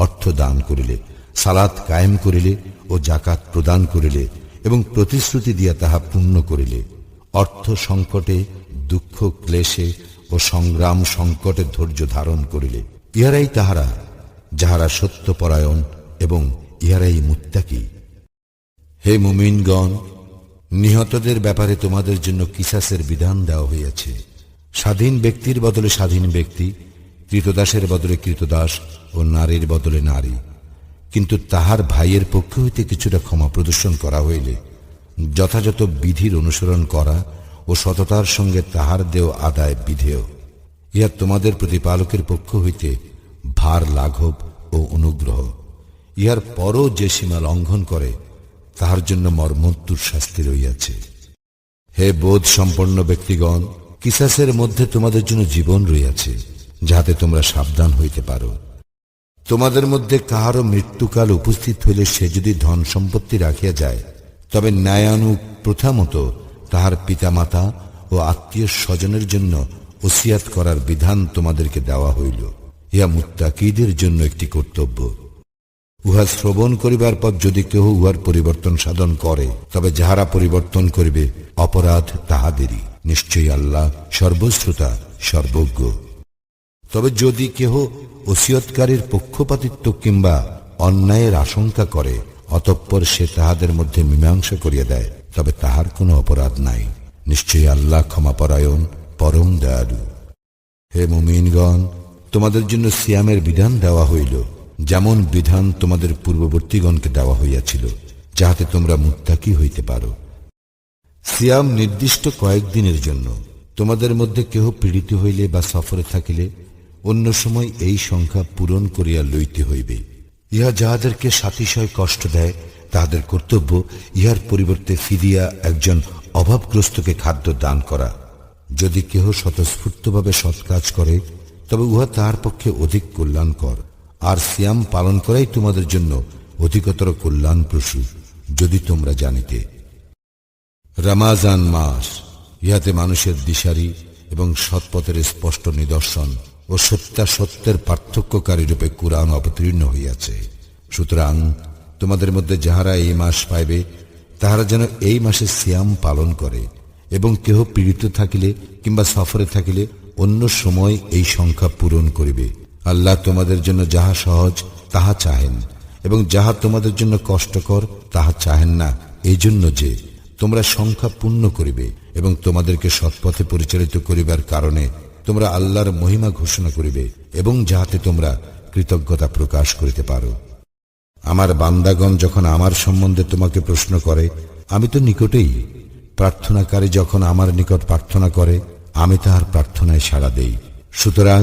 অর্থ দান করিলে, সালাত কায়েম করিলে ও জাকাত প্রদান করিলে এবং প্রতিশ্রুতি দিয়া তাহা পূর্ণ করিলে, অর্থ সংকটে, দুঃখ ক্লেশে ও সংগ্রাম সংকটে ধৈর্য ধারণ করিলে, ইহারাই তাহারা যাহারা সত্যপরায়ণ এবং ইহারাই মুত্তাকি। হে মুমিনগণ, নিহতদের ব্যাপারে তোমাদের জন্য কিসাসের বিধান দেওয়া হইয়াছে। স্বাধীন ব্যক্তির বদলে স্বাধীন ব্যক্তি, কৃতদাসের বদলে কৃতদাস ও নারীর বদলে নারী। কিন্তু তাহার ভাইয়ের পক্ষ হইতে কিছুটা ক্ষমা প্রদর্শন করা হইলে যথাযথ বিধির অনুসরণ করা ও সততার সঙ্গে তাহার দেও আদায় বিধেয়। ইহা তোমাদের প্রতিপালকের পক্ষ হইতে ভার লাঘব ও অনুগ্রহ। ইহার পরও যে সীমা লঙ্ঘন করে তাহার জন্য মর্মন্তুদ শাস্তি রইয়াছে। হে বোধ সম্পন্ন ব্যক্তিগণ, কিসাসের মধ্যে তোমাদের জন্য জীবন রইয়াছে, যাহাতে তোমরা সাবধান হইতে পারো। তোমাদের মধ্যে কাহারও মৃত্যুকাল উপস্থিত হইলে সে যদি ধন সম্পত্তি রাখিয়া যায়, তবে ন্যায়ানুগ প্রথা মতো তাহার পিতামাতা ও আত্মীয় স্বজনের জন্য ওসিয়াত করার বিধান তোমাদেরকে দেওয়া হইল। ইহা মুত্তাকিদের জন্য একটি কর্তব্য। উহা শ্রবণ করিবার পর যদি কেহ উহার পরিবর্তন সাধন করে, তবে যাহারা পরিবর্তন করিবে অপরাধ তাহাদেরই। নিশ্চয়ই আল্লাহ সর্বশ্রোতা, সর্বজ্ঞ। তবে যদি কেহ ওসিয়তকারীর পক্ষপাতিত্ব কিংবা অন্যায়ের আশঙ্কা করে, অতঃপর সে তাহাদের মধ্যে মীমাংসা করিয়া দেয়, তবে তাহার কোনো অপরাধ নাই। নিশ্চয়ই আল্লাহ ক্ষমাপরায়ণ, পরম দয়ালু। হে মুমিনগণ, তোমাদের জন্য সিয়ামের বিধান দেওয়া হইল, যেমন বিধান তোমাদের পূর্ববর্তীগণকে দেওয়া হইয়াছিল, যাহাতে তোমরা মুত্তাকি হইতে পারো। সিয়াম নির্দিষ্ট কয়েকদিনের জন্য। তোমাদের মধ্যে কেহ পীড়িত হইলে বা সফরে থাকিলে অন্য সময় এই সংখ্যা পূরণ করিয়া লইতে হইবে। ইহা যাহাদেরকে সাতিশয় কষ্ট দেয়, তাহাদের কর্তব্য ইহার পরিবর্তে ফিদিয়া একজন অভাবগ্রস্তকে খাদ্য দান করা। যদি কেহ স্বতঃস্ফূর্তভাবে সৎ কাজ করে, তবে উহা তাহার পক্ষে অধিক কল্যাণকর। আর সিয়াম পালন করাই তোমাদের জন্য অধিকতর কল্যাণপ্রসূ, যদি তোমরা জানিতে। রমাজান মাস, ইহাতে মানুষের দিশারি এবং সৎপথের স্পষ্ট নিদর্শন ও সত্যাসত্যের পার্থক্যকারী রূপে কুরআন অবতীর্ণ হইয়াছে। সুতরাং তোমাদের মধ্যে যাহারা এই মাস পাইবে, তাহারা যেন এই মাসে সিয়াম পালন করে, এবং কেহ পীড়িত থাকিলে কিংবা সফরে থাকিলে অন্য সময় এই সংখ্যা পূরণ করিবে। আল্লাহ তোমাদের জন্য যাহা সহজ তাহা চাহেন, এবং যাহা তোমাদের জন্য কষ্টকর তাহা চাহেন না, এই জন্য যে তোমরা সংখ্যা পূর্ণ করিবে এবং তোমাদেরকে সৎপথে পরিচালিত করিবার কারণে তোমরা আল্লাহর মহিমা ঘোষণা করিবে, এবং যাহাতে তোমরা কৃতজ্ঞতা প্রকাশ করিতে পারো। আমার বান্দাগণ যখন আমার সম্বন্ধে তোমাকে প্রশ্ন করে, আমি তো নিকটেই। প্রার্থনাকারী যখন আমার নিকট প্রার্থনা করে, আমি তাহার প্রার্থনায় সাড়া দেই। সুতরাং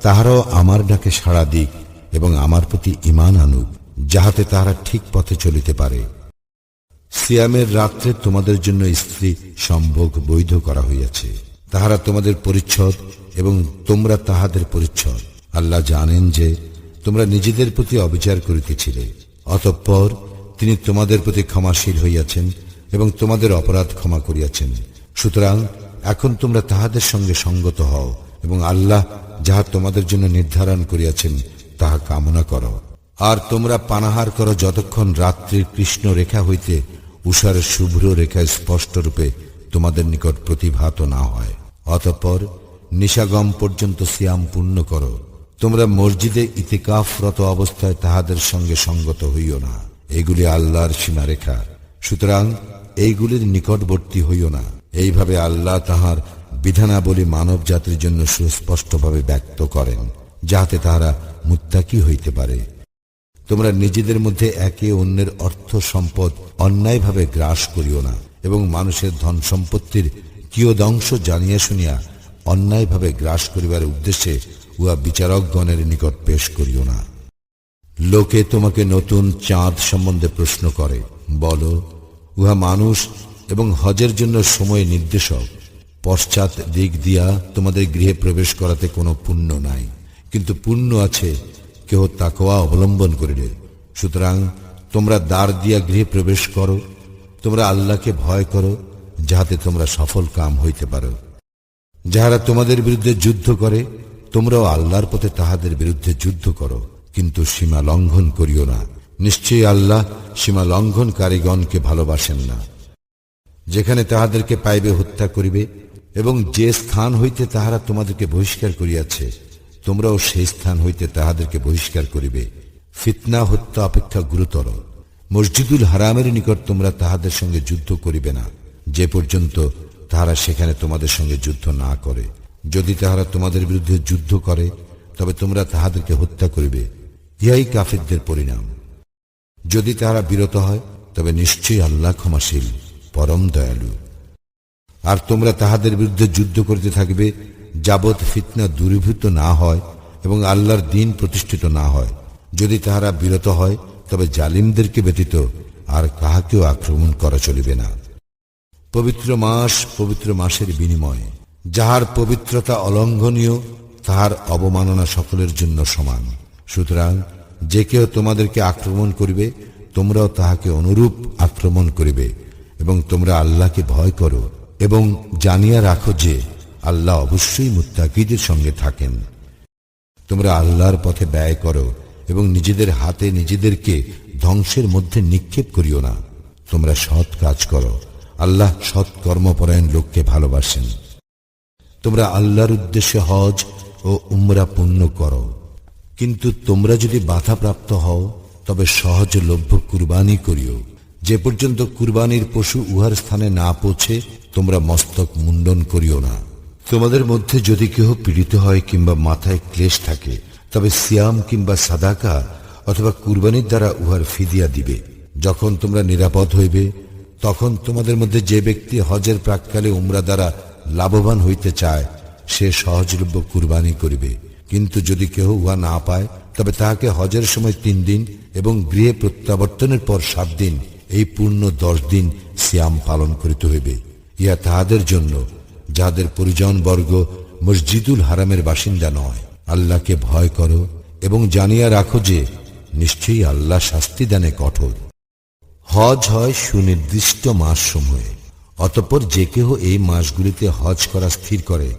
তাহারাও আমার ডাকে সাড়া দিক এবং আমার প্রতি ঈমান আনুক, যাহাতে তাহারা ঠিক পথে চলিতে পারে। সিয়ামের রাত্রে তোমাদের জন্য স্ত্রী সম্ভোগ বৈধ করা হইয়াছে। তাহারা তোমাদের পরিচ্ছদ এবং তোমরা তাহাদের পরিচ্ছদ। আল্লাহ জানেন যে তোমরা নিজেদের প্রতি অবিচার করিতেছিলে, অতঃপর তিনি তোমাদের প্রতি ক্ষমাশীল হইয়াছেন এবং তোমাদের অপরাধ ক্ষমা করিয়াছেন। সুতরাং এখন তোমরা তাহাদের সঙ্গে সঙ্গত হও এবং আল্লাহ যাহা তোমাদের জন্য নির্ধারণ করিয়াছেন তাহা কামনা করো। আর তোমরা পানাহার করো যতক্ষণ রাত্রির কৃষ্ণ রেখা হইতে উষার শুভ্র রেখা স্পষ্ট রূপে তোমাদের নিকট প্রতিভাত না হয়। অতঃপর নিশাগম পর্যন্ত সিয়াম পূর্ণ করো। তোমরা মসজিদে ইতিকাফরত অবস্থায় তাহাদের সঙ্গে সঙ্গত হইও না। এগুলি আল্লাহর সীমারেখা, সুতরাং এইগুলির নিকটবর্তী হইও না। এইভাবে আল্লাহ তাহার বিধানাবলী মানব জাতির জন্য সুস্পষ্টভাবে ব্যক্ত করেন, যাহাতে তাহারা মুত্তাকি হইতে পারে। তোমরা নিজেদের মধ্যে একে অন্যের অর্থ সম্পদ অন্যায়ভাবে গ্রাস করিও না, এবং মানুষের ধন সম্পত্তির কিয়দংশ জানিয়া শুনিয়া অন্যায়ভাবে গ্রাস করিবার উদ্দেশ্যে উহা বিচারকগণের নিকট পেশ করিও না। লোকে তোমাকে নতুন চাঁদ সম্বন্ধে প্রশ্ন করে, বলো, উহা মানুষ এবং হজের জন্য সময় নির্দেশক। পশ্চাৎ দিক দিয়া তোমাদের গৃহে প্রবেশ করাতে কোনো পুণ্য নাই, কিন্তু পুণ্য আছে কেহ তাকওয়া অবলম্বন করিলে। সুতরাং তোমরা দ্বার দিয়া গৃহে প্রবেশ করো, তোমরা আল্লাহকে ভয় করো, যাহাতে তোমরা সফল কাম হইতে পারো। যাহারা তোমাদের বিরুদ্ধে যুদ্ধ করে, তোমরাও আল্লাহর পথে তাহাদের বিরুদ্ধে যুদ্ধ করো, কিন্তু সীমা লঙ্ঘন করিও না। নিশ্চয়ই আল্লাহ সীমা লঙ্ঘনকারীগণকে ভালোবাসেন না। যেখানে তাহাদেরকে পাইবে হত্যা করিবে, এবং যে স্থান হইতে তাহারা তোমাদেরকে বহিষ্কার করিয়াছে, তোমরাও সেই স্থান হইতে তাহাদেরকে বহিষ্কার করিবে। ফিতনা হত্যা অপেক্ষা গুরুতর। মসজিদুল হারামের নিকট তোমরা তাহাদের সঙ্গে যুদ্ধ করিবে না, যে পর্যন্ত তাহারা সেখানে তোমাদের সঙ্গে যুদ্ধ না করে। যদি তাহারা তোমাদের বিরুদ্ধে যুদ্ধ করে, তবে তোমরা তাহাদেরকে হত্যা করিবে। ইহাই কাফিরদের পরিণাম। যদি তাহারা বিরত হয়, তবে নিশ্চয়ই আল্লাহ ক্ষমাশীল, পরম দয়ালু। আর তোমরা তাহাদের বিরুদ্ধে যুদ্ধ করিতে থাকবে, যাবৎ ফিতনা দূরীভূত না হয় এবং আল্লাহর দ্বীন প্রতিষ্ঠিত না হয়। যদি তাহারা বিরত হয়, তবে জালিমদেরকে ব্যতীত আর কাহাকেও আক্রমণ করা চলিবে না। পবিত্র মাস পবিত্র মাসের বিনিময়ে যাহার পবিত্রতা অলঙ্ঘনীয়, তাহার অবমাননা সকলের জন্য সমান। সুতরাং যে কেউ তোমাদেরকে আক্রমণ করিবে, তোমরাও তাহাকে অনুরূপ আক্রমণ করিবে, এবং তোমরা আল্লাহকে ভয় করো এবং জানিয়া রাখো যে আল্লাহ অবশ্যই মুত্তাকিদের সঙ্গে থাকেন। তোমরা আল্লাহর পথে ব্যয় করো এবং নিজেদের হাতে নিজেদেরকে ধ্বংসের মধ্যে নিক্ষেপ করিও না। তোমরা সৎ কাজ করো, আল্লাহ সৎ কর্মপরায়ণ লোককে ভালোবাসেন। তোমরা আল্লাহর উদ্দেশ্যে হজ ও উমরা পূর্ণ করো, কিন্তু তোমরা যদি বাধাপ্রাপ্ত হও, তবে সহজলভ্য কুরবানি করিও। যে পর্যন্ত কুরবানির পশু উহার স্থানে না পৌঁছে, তোমরা মস্তক মুন্ডন করিও না। তোমাদের মধ্যে যদি কেহ পীড়িত হয় কিংবা মাথায় ক্লেশ থাকে, তবে সিয়াম কিংবা সাদাকা অথবা কুরবানির দ্বারা উহার ফিদিয়া দিবে। যখন তোমরা নিরাপদ হইবে, তখন তোমাদের মধ্যে যে ব্যক্তি হজের প্রাক্কালে উমরা দ্বারা লাভবান হইতে চায়, সে সহজলভ্য কুরবানি করিবে। কিন্তু যদি কেহ উহা না পায়, তবে তাহাকে হজের সময় 3 দিন এবং গৃহে প্রত্যাবর্তনের পর 7 দিন, এই পূর্ণ 10 দিন সিয়াম পালন করিতে হইবে। ইহা তাহাদের জন্য যাহাদের পরিজনবর্গ মসজিদুল হারামের বাসিন্দা নয়। আল্লাহকে ভয় করো এবং জানিয়া রাখো যে নিশ্চয়ই আল্লাহ শাস্তি দানে কঠোর। হজ হয় সুনির্দিষ্ট মাস সমূহে। অতঃপর যে কেহ এই মাসগুলিতে হজ করা স্থির করে,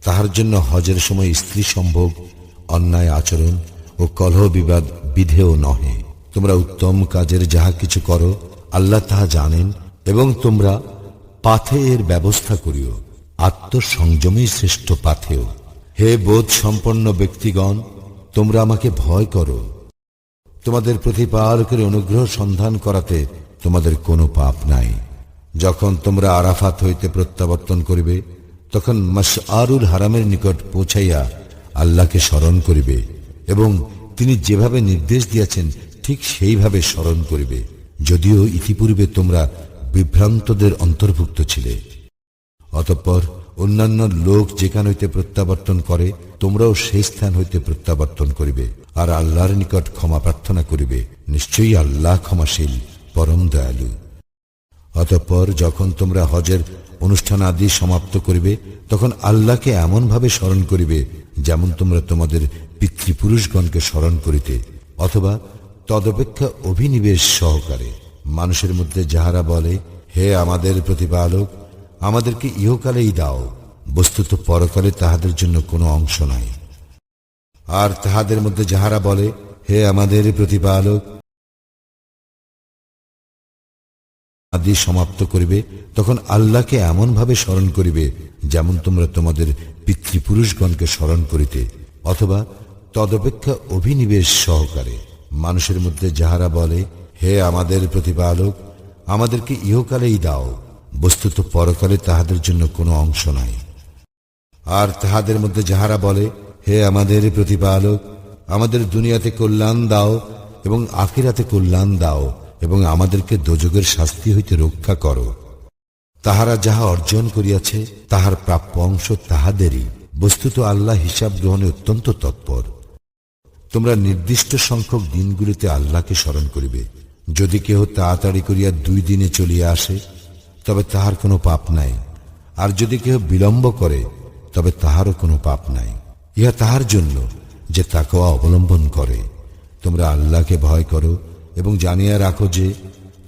তাহার জন্য হজের সময় স্ত্রী সম্ভোগ, অন্যায় আচরণ ও কলহ বিবাদ বিধেয় নহে। তোমরা উত্তম কাজের যাহা কিছু করো, আল্লাহ তাহা জানেন, এবং তোমরা পাথেয়ের ব্যবস্থা করিও। আত্মসংযমই শ্রেষ্ঠ পাথেয়। হে বোধ সম্পন্ন ব্যক্তিগণ, তোমরা আমাকে ভয় করো। তোমাদের প্রতিপালকের অনুগ্রহ সন্ধান করাতে তোমাদের কোনো পাপ নাই। যখন তোমরা আরাফাত হইতে প্রত্যাবর্তন করিবে, তখন মাশআরুল হারামের নিকট পৌঁছাইয়া আল্লাহকে স্মরণ করিবে, এবং তিনি যেভাবে নির্দেশ দিয়েছেন ঠিক সেইভাবে স্মরণ করিবে, যদিও ইতিপূর্বে তোমরা বিভ্রান্তদের অন্তর্ভুক্ত ছিলে। অতঃপর অন্যান্য লোক যেখান হইতে প্রত্যাবর্তন করে, তোমরাও সেই স্থান হইতে প্রত্যাবর্তন করিবে, আর আল্লাহর নিকট ক্ষমা প্রার্থনা করিবে। নিশ্চয়ই আল্লাহ ক্ষমাশীল, পরম দয়ালু। অতঃপর যখন তোমরা হজের অনুষ্ঠান আদি সমাপ্ত করিবে, তখন আল্লাহকে এমনভাবে স্মরণ করিবে যেমন তোমরা তোমাদের পিতৃপুরুষগণকে স্মরণ করিতে, অথবা তদপেক্ষা অভিনিবেশ সহকারে। মানুষের মধ্যে যাহারা বলে, হে আমাদের প্রতিপালক, আমাদেরকে ইহকালেই দাও, বস্তুত পরকালে তাহাদের জন্য কোনো অংশ নাই। আর তাহাদের মধ্যে যাহারা বলে, হে আমাদের প্রতিপালক, আদি সমাপ্ত করিবে, তখন আল্লাহকে এমনভাবে স্মরণ করিবে যেমন তোমরা তোমাদের পিতৃপুরুষগণকে স্মরণ করিতে, অথবা তদপেক্ষা অভিনিবেশ সহকারে। মানুষের মধ্যে যাহারা বলে, হে আমাদের প্রতিপালক, আমাদেরকে ইহকালেই দাও, বস্তুত পরকালে তাহাদের জন্য কোনো অংশ নাই। আর তাহাদের মধ্যে যাহারা বলে, হে আমাদের প্রতিপালক, আমাদের দুনিয়াতে কল্যাণ দাও এবং আখিরাতে কল্যাণ দাও এবং আমাদেরকে দোজখের শাস্তি হইতে রক্ষা করো, তাহারা যাহা অর্জন করিয়াছে তাহার প্রাপ্য অংশ তাহাদেরই। বস্তুত আল্লাহ হিসাব গ্রহণে অত্যন্ত তৎপর। তোমরা নির্দিষ্ট সংখ্যক দিনগুলিতে আল্লাহকে স্মরণ করিবে। যদি কেহ তাড়াতাড়ি করিয়া 2 দিনে চলিয়া আসে তবে তাহার কোনো পাপ নাই, আর যদি কেহ বিলম্ব করে তবে তাহারও কোনো পাপ নাই। ইহা তাহার জন্য যে তাকওয়া অবলম্বন করে। তোমরা আল্লাহকে ভয় করো এবং জানিয়া রাখো যে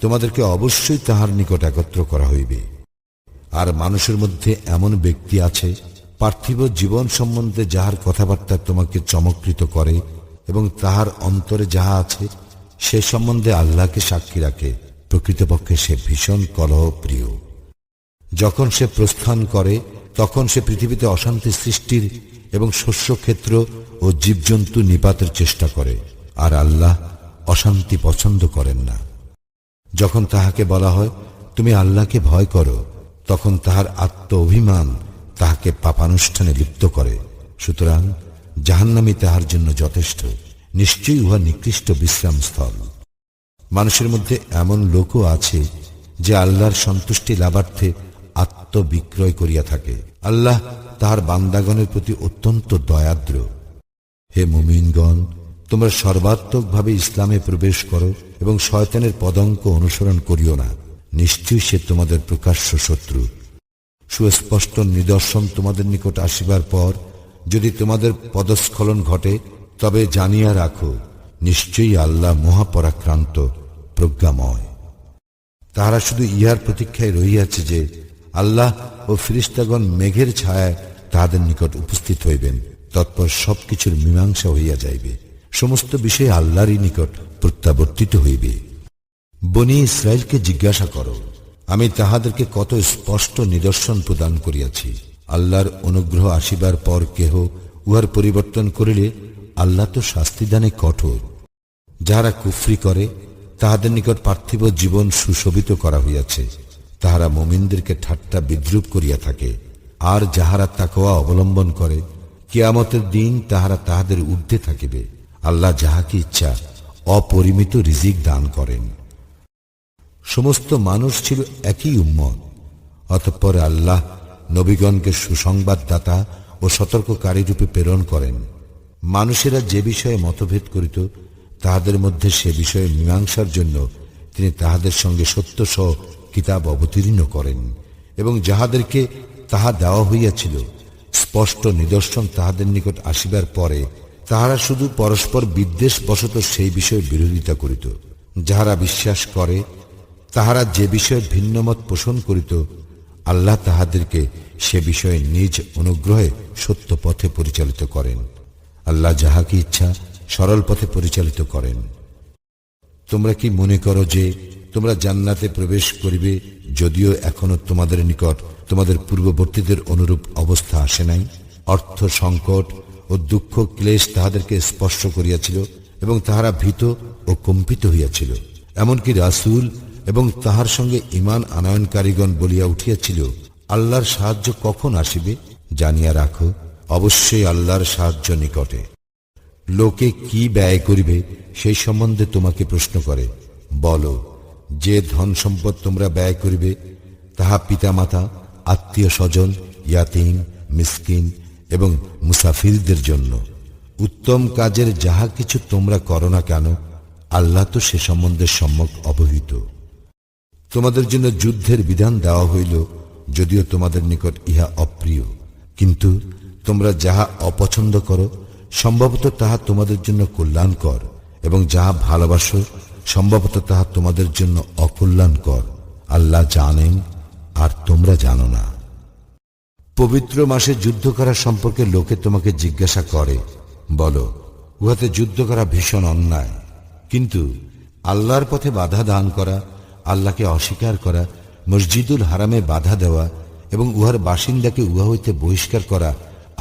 তোমাদেরকে অবশ্যই তাহার নিকট একত্র করা হইবে। আর মানুষের মধ্যে এমন ব্যক্তি আছে, পার্থিব জীবন সম্বন্ধে যাহার কথাবার্তা তোমাকে চমৎকৃত করে এবং তাহার অন্তরে যাহা আছে সে সম্বন্ধে আল্লাহকে সাক্ষী রাখে। প্রকৃতপক্ষে সে ভীষণ কলহ প্রিয়। যখন সে প্রস্থান করে তখন সে পৃথিবীতে অশান্তি সৃষ্টির এবং শস্যক্ষেত্র ও জীবজন্তু নিপাতের চেষ্টা করে, আর আল্লাহ অশান্তি পছন্দ করেন না। যখন তাহাকে বলা হয় তুমি আল্লাহকে ভয় করো, তখন তাহার আত্ম অভিমান তাহাকে পাপানুষ্ঠানে লিপ্ত করে। সুতরাং জাহান্নামই তাহার জন্য যথেষ্ট। নিশ্চয়ই উহা নিকৃষ্ট বিশ্রামস্থল। মানুষের মধ্যে এমন লোকও আছে যে আল্লাহর সন্তুষ্টি লাভার্থে আত্মবিক্রয় করিয়া থাকে। আল্লাহ তাহার বান্দাগণের প্রতি অত্যন্ত দয়াদ্র। হে মুমিনগণ, তোমরা সর্বাত্মকভাবে ইসলামে প্রবেশ করো এবং শয়তানের পদাঙ্ক অনুসরণ করিও না। নিশ্চয়ই সে তোমাদের প্রকাশ্য শত্রু। সুস্পষ্ট নিদর্শন তোমাদের নিকট আসিবার পর যদি তোমাদের পদস্খলন ঘটে তবে জানিয়া রাখো, নিশ্চয়ই আল্লাহ মহাপরাক্রান্ত প্রজ্ঞাময়। তাহারা শুধু ইহার প্রতীক্ষায় রহিয়াছে যে আল্লাহ ও ফিরিস্তাগণ মেঘের ছায়ায় তাহাদের নিকট উপস্থিত হইবেন। তৎপর সবকিছুর মীমাংসা হইয়া যাইবে। সমস্ত বিষয় আল্লাহরই নিকট প্রত্যাবর্তিত হইবে। বনি ইসরায়েলকে জিজ্ঞাসা করো, আমি তাহাদেরকে কত স্পষ্ট নিদর্শন প্রদান করিয়াছি। আল্লাহর অনুগ্রহ আসিবার পর কেহ উহার পরিবর্তন করিলে আল্লাহ তো শাস্তিদানে কঠোর। যাহারা কুফরি করে তাহাদের নিকট পার্থিব জীবন সুশোভিত করা হইয়াছে। তাহারা মুমিনদেরকে ঠাট্টা বিদ্রূপ করিয়া থাকে। আর যাহারা তাকওয়া অবলম্বন করে কিয়ামতের দিন তাহারা তাহাদের ঊর্ধ্বে থাকিবে। আল্লাহ যাহাকে ইচ্ছা অপরিমিত রিজিক দান করেন। সমস্ত মানুষ ছিল একই উম্মত। অতঃপর আল্লাহ নবীগণকে সুসংবাদদাতা ও সতর্ককারী রূপে প্রেরণ করেন। মানুষেরা যে বিষয়ে মতভেদ করিত তাহাদের মধ্যে সে বিষয়ে মীমাংসার জন্য তিনি তাহাদের সঙ্গে সত্যসহ কিতাব অবতীর্ণ করেন, এবং যাহাদেরকে তাহা দেওয়া হইয়াছিল স্পষ্ট নিদর্শন তাহাদের নিকট আসিবার পরে তাহারা শুধু পরস্পর বিদ্বেষ বশত সেই বিষয়ে বিরোধিতা করিত। যাহারা বিশ্বাস করে তাহারা যে বিষয়ে ভিন্নমত পোষণ করিত আল্লাহ তাহাদেরকে সে বিষয়ে নিজ অনুগ্রহে সত্য পথে পরিচালিত করেন। আল্লাহ যাহাকে ইচ্ছা সরল পথে পরিচালিত করেন। তোমরা কি মনে করো যে তোমরা জান্নাতে প্রবেশ করিবে, যদিও এখনো তোমাদের নিকট তোমাদের পূর্ববর্তীদের অনুরূপ অবস্থা আসে নাই? অর্থ সংকট ও দুঃখ ক্লেশ তাহাদেরকে স্পর্শ করিয়াছিল এবং তাহারা ভীত ও কম্পিত হইয়াছিল। এমনকি রাসূল এবং তাহার সঙ্গে ঈমান আনয়নকারীগণ বলিয়া উঠিয়াছিল, আল্লাহর সাহায্য কখন আসিবে? জানিয়া রাখো, অবশ্যই আল্লাহর সাহায্য নিকটে। লোকে কি ব্যয় করিবে সেই সম্বন্ধে তোমাকে প্রশ্ন করে। বলো, যে ধন সম্পদ তোমরা ব্যয় করিবে তাহা পিতামাতা, আত্মীয় স্বজন, ইয়াতীম, মিসকিন এবং মুসাফিরদের জন্য। উত্তম কাজের যাহা কিছু তোমরা করো না কেন, আল্লাহ তো সে সম্বন্ধে সম্যক অবহিত। তোমাদের জন্য যুদ্ধের বিধান দেওয়া হইল, যদিও তোমাদের নিকট ইহা অপ্রিয়, কিন্তু তোমরা যাহা অপছন্দ করো সম্ভবত তাহা তোমাদের জন্য কল্যাণকর, এবং যাহা ভালোবাসো সম্ভবত তাহা তোমাদের জন্য অকল্যাণকর। আল্লাহ জানেন আর তোমরা জানো না। পবিত্র মাসে যুদ্ধ করা সম্পর্কে লোকে তোমাকে জিজ্ঞাসা করে। বলো, উহাতে যুদ্ধ করা ভীষণ অন্যায়, কিন্তু আল্লাহর পথে বাধা দান করা, আল্লাহকে অস্বীকার করা, মসজিদুল হারামে বাধা দেওয়া এবং উহার বাসিন্দাকে উহা হইতে বহিষ্কার করা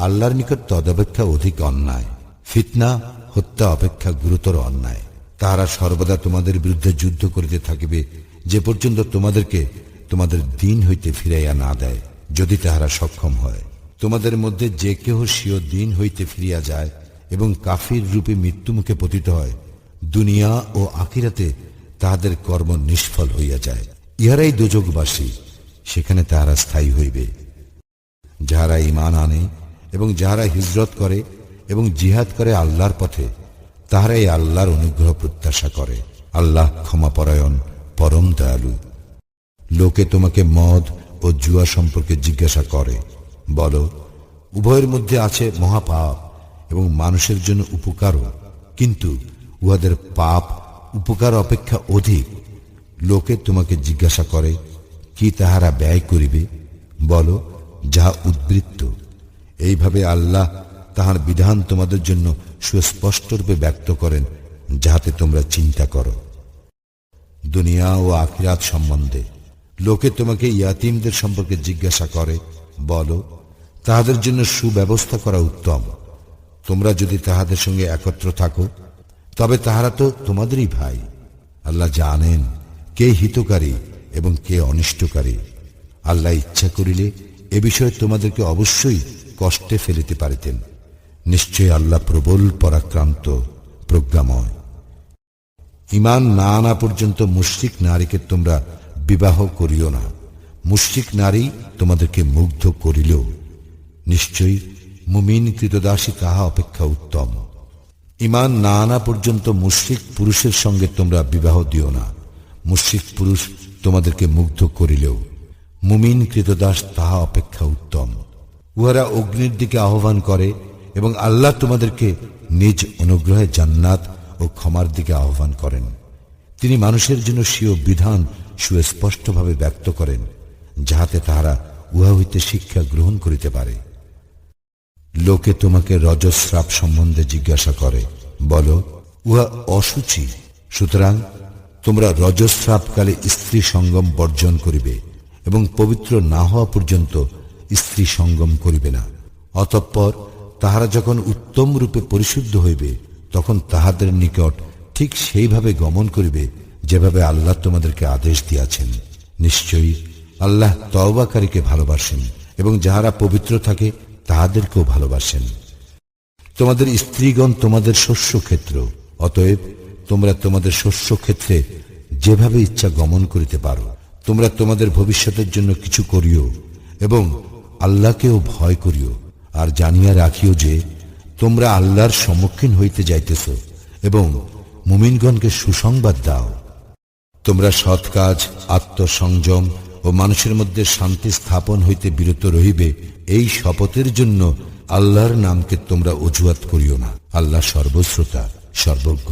আল্লাহর নিকট তদপেক্ষা অধিক অন্যায়। ফিতনা, হত্যা অপেক্ষা গুরুতর অন্যায়। তাহারা সর্বদা তোমাদের বিরুদ্ধে যুদ্ধ করিতে থাকিবে যে পর্যন্ত তোমাদেরকে তোমাদের দিন হইতে ফিরাইয়া না দেয়, যদি তাহারা সক্ষম হয়। তোমাদের মধ্যে যে কেহ স্বীয় দিন হইতে ফিরিয়া যায় এবং কাফির রূপে মৃত্যুমুখে পতিত হয়, দুনিয়া ও আখিরাতে তাহাদের কর্ম নিষ্ফল হইয়া যায়। ইহারাই দোজখবাসী, সেখানে তাহারা স্থায়ী হইবে। যাহারা ঈমান আনে এবং যাহারা হিজরত করে এবং জিহাদ করে আল্লাহর পথে, তাহারাই আল্লাহর অনুগ্রহ প্রত্যাশা করে। আল্লাহ ক্ষমাপরায়ণ, পরম দয়ালু। লোকে তোমাকে মদ ও জুয়া সম্পর্কে জিজ্ঞাসা করে, বলো, উভয়ের মধ্যে আছে মহাপাপ এবং মানুষের জন্য উপকারও, কিন্তু উহাদের পাপ উপকার অপেক্ষা অধিক। লোকে তোমাকে জিজ্ঞাসা করে, কি তাহারা ব্যয় করিবে? বলো, যাহা উদ্বৃত্ত। এইভাবে আল্লাহ তাহার বিধান তোমাদের জন্য সুস্পষ্টরূপে ব্যক্ত করেন, যাহাতে তোমরা চিন্তা করো। দুনিয়া ও আখিরাত সম্বন্ধে লোকে তোমাকে ইয়াতীমদের সম্পর্কে জিজ্ঞাসা করে, বলো, তাহাদের জন্য সুব্যবস্থা করা উত্তম। তোমরা যদি তাহাদের সঙ্গে একত্র থাকো, তবে তাহারা তো তোমাদেরই ভাই। আল্লাহ জানেন কে হিতকারী এবং কে অনিষ্টকারী। আল্লাহ ইচ্ছা করিলে এ বিষয়ে তোমাদেরকে অবশ্যই কষ্টে ফেলিতে পারিতেন। নিশ্চয় আল্লাহ প্রবল পরাক্রান্ত, প্রজ্ঞাময়। ঈমান না আনা পর্যন্ত মুশরিক নারীকে তোমরা বিবাহ করিও না। মুশরিক নারী তোমাদেরকে মুগ্ধ করিলেও নিশ্চয়ই মুমিন কৃতদাসী তাহা অপেক্ষা উত্তম। ঈমান না আনা পর্যন্ত মুশরিক পুরুষের সঙ্গে তোমরা বিবাহ দিও না। মুশরিক পুরুষ তোমাদেরকে মুগ্ধ করিলেও মুমিন কৃতদাস তাহা অপেক্ষা উত্তম। উহারা অগ্নির দিকে আহ্বান করে এবং আল্লাহ তোমাদেরকে নিজ অনুগ্রহে জান্নাত ও ক্ষমার দিকে আহ্বান করেন। তিনি মানুষের জন্য স্বীয় বিধান সুস্পষ্টভাবে ব্যক্ত করেন, যাহাতে তাহারা উহা হইতে শিক্ষা গ্রহণ করিতে পারে। লোকে তোমাকে রজস্রাব সম্বন্ধে জিজ্ঞাসা করে, বলো, উহা অসুচি। সুতরাং তোমরা রজস্রাবকালে স্ত্রী সঙ্গম বর্জন করিবে এবং পবিত্র না হওয়া পর্যন্ত স্ত্রী সঙ্গম করিবে না। অতঃপর তাহারা যখন উত্তম রূপে পরিশুদ্ধ হইবে, তখন তাহাদের নিকট ঠিক সেইভাবে গমন করিবে যেভাবে আল্লাহ তোমাদেরকে আদেশ দিয়াছেন। নিশ্চয়ই আল্লাহ তওবাকারীকে ভালোবাসেন এবং যাহারা পবিত্র থাকে তাহাদেরকেও ভালোবাসেন। তোমাদের স্ত্রীগণ তোমাদের শস্য ক্ষেত্র, অতএব তোমরা তোমাদের শস্য ক্ষেত্রে যেভাবে ইচ্ছা গমন করিতে পারো। তোমরা তোমাদের ভবিষ্যতের জন্য কিছু করিও এবং আল্লাহকেও ভয় করিও। আর জানিয়া রাখিও যে তোমরা আল্লাহর সম্মুখীন হইতে যাইতেছ এবং মুমিনগণকে সুসংবাদ দাও। তোমরা সৎ কাজ, আত্মসংযম ও মানুষের মধ্যে শান্তি স্থাপন হইতে বিরত রহিবে, এই শপথের জন্য আল্লাহর নামকে তোমরা অজুহাত করিও না। আল্লাহ সর্বশ্রোতা, সর্বজ্ঞ।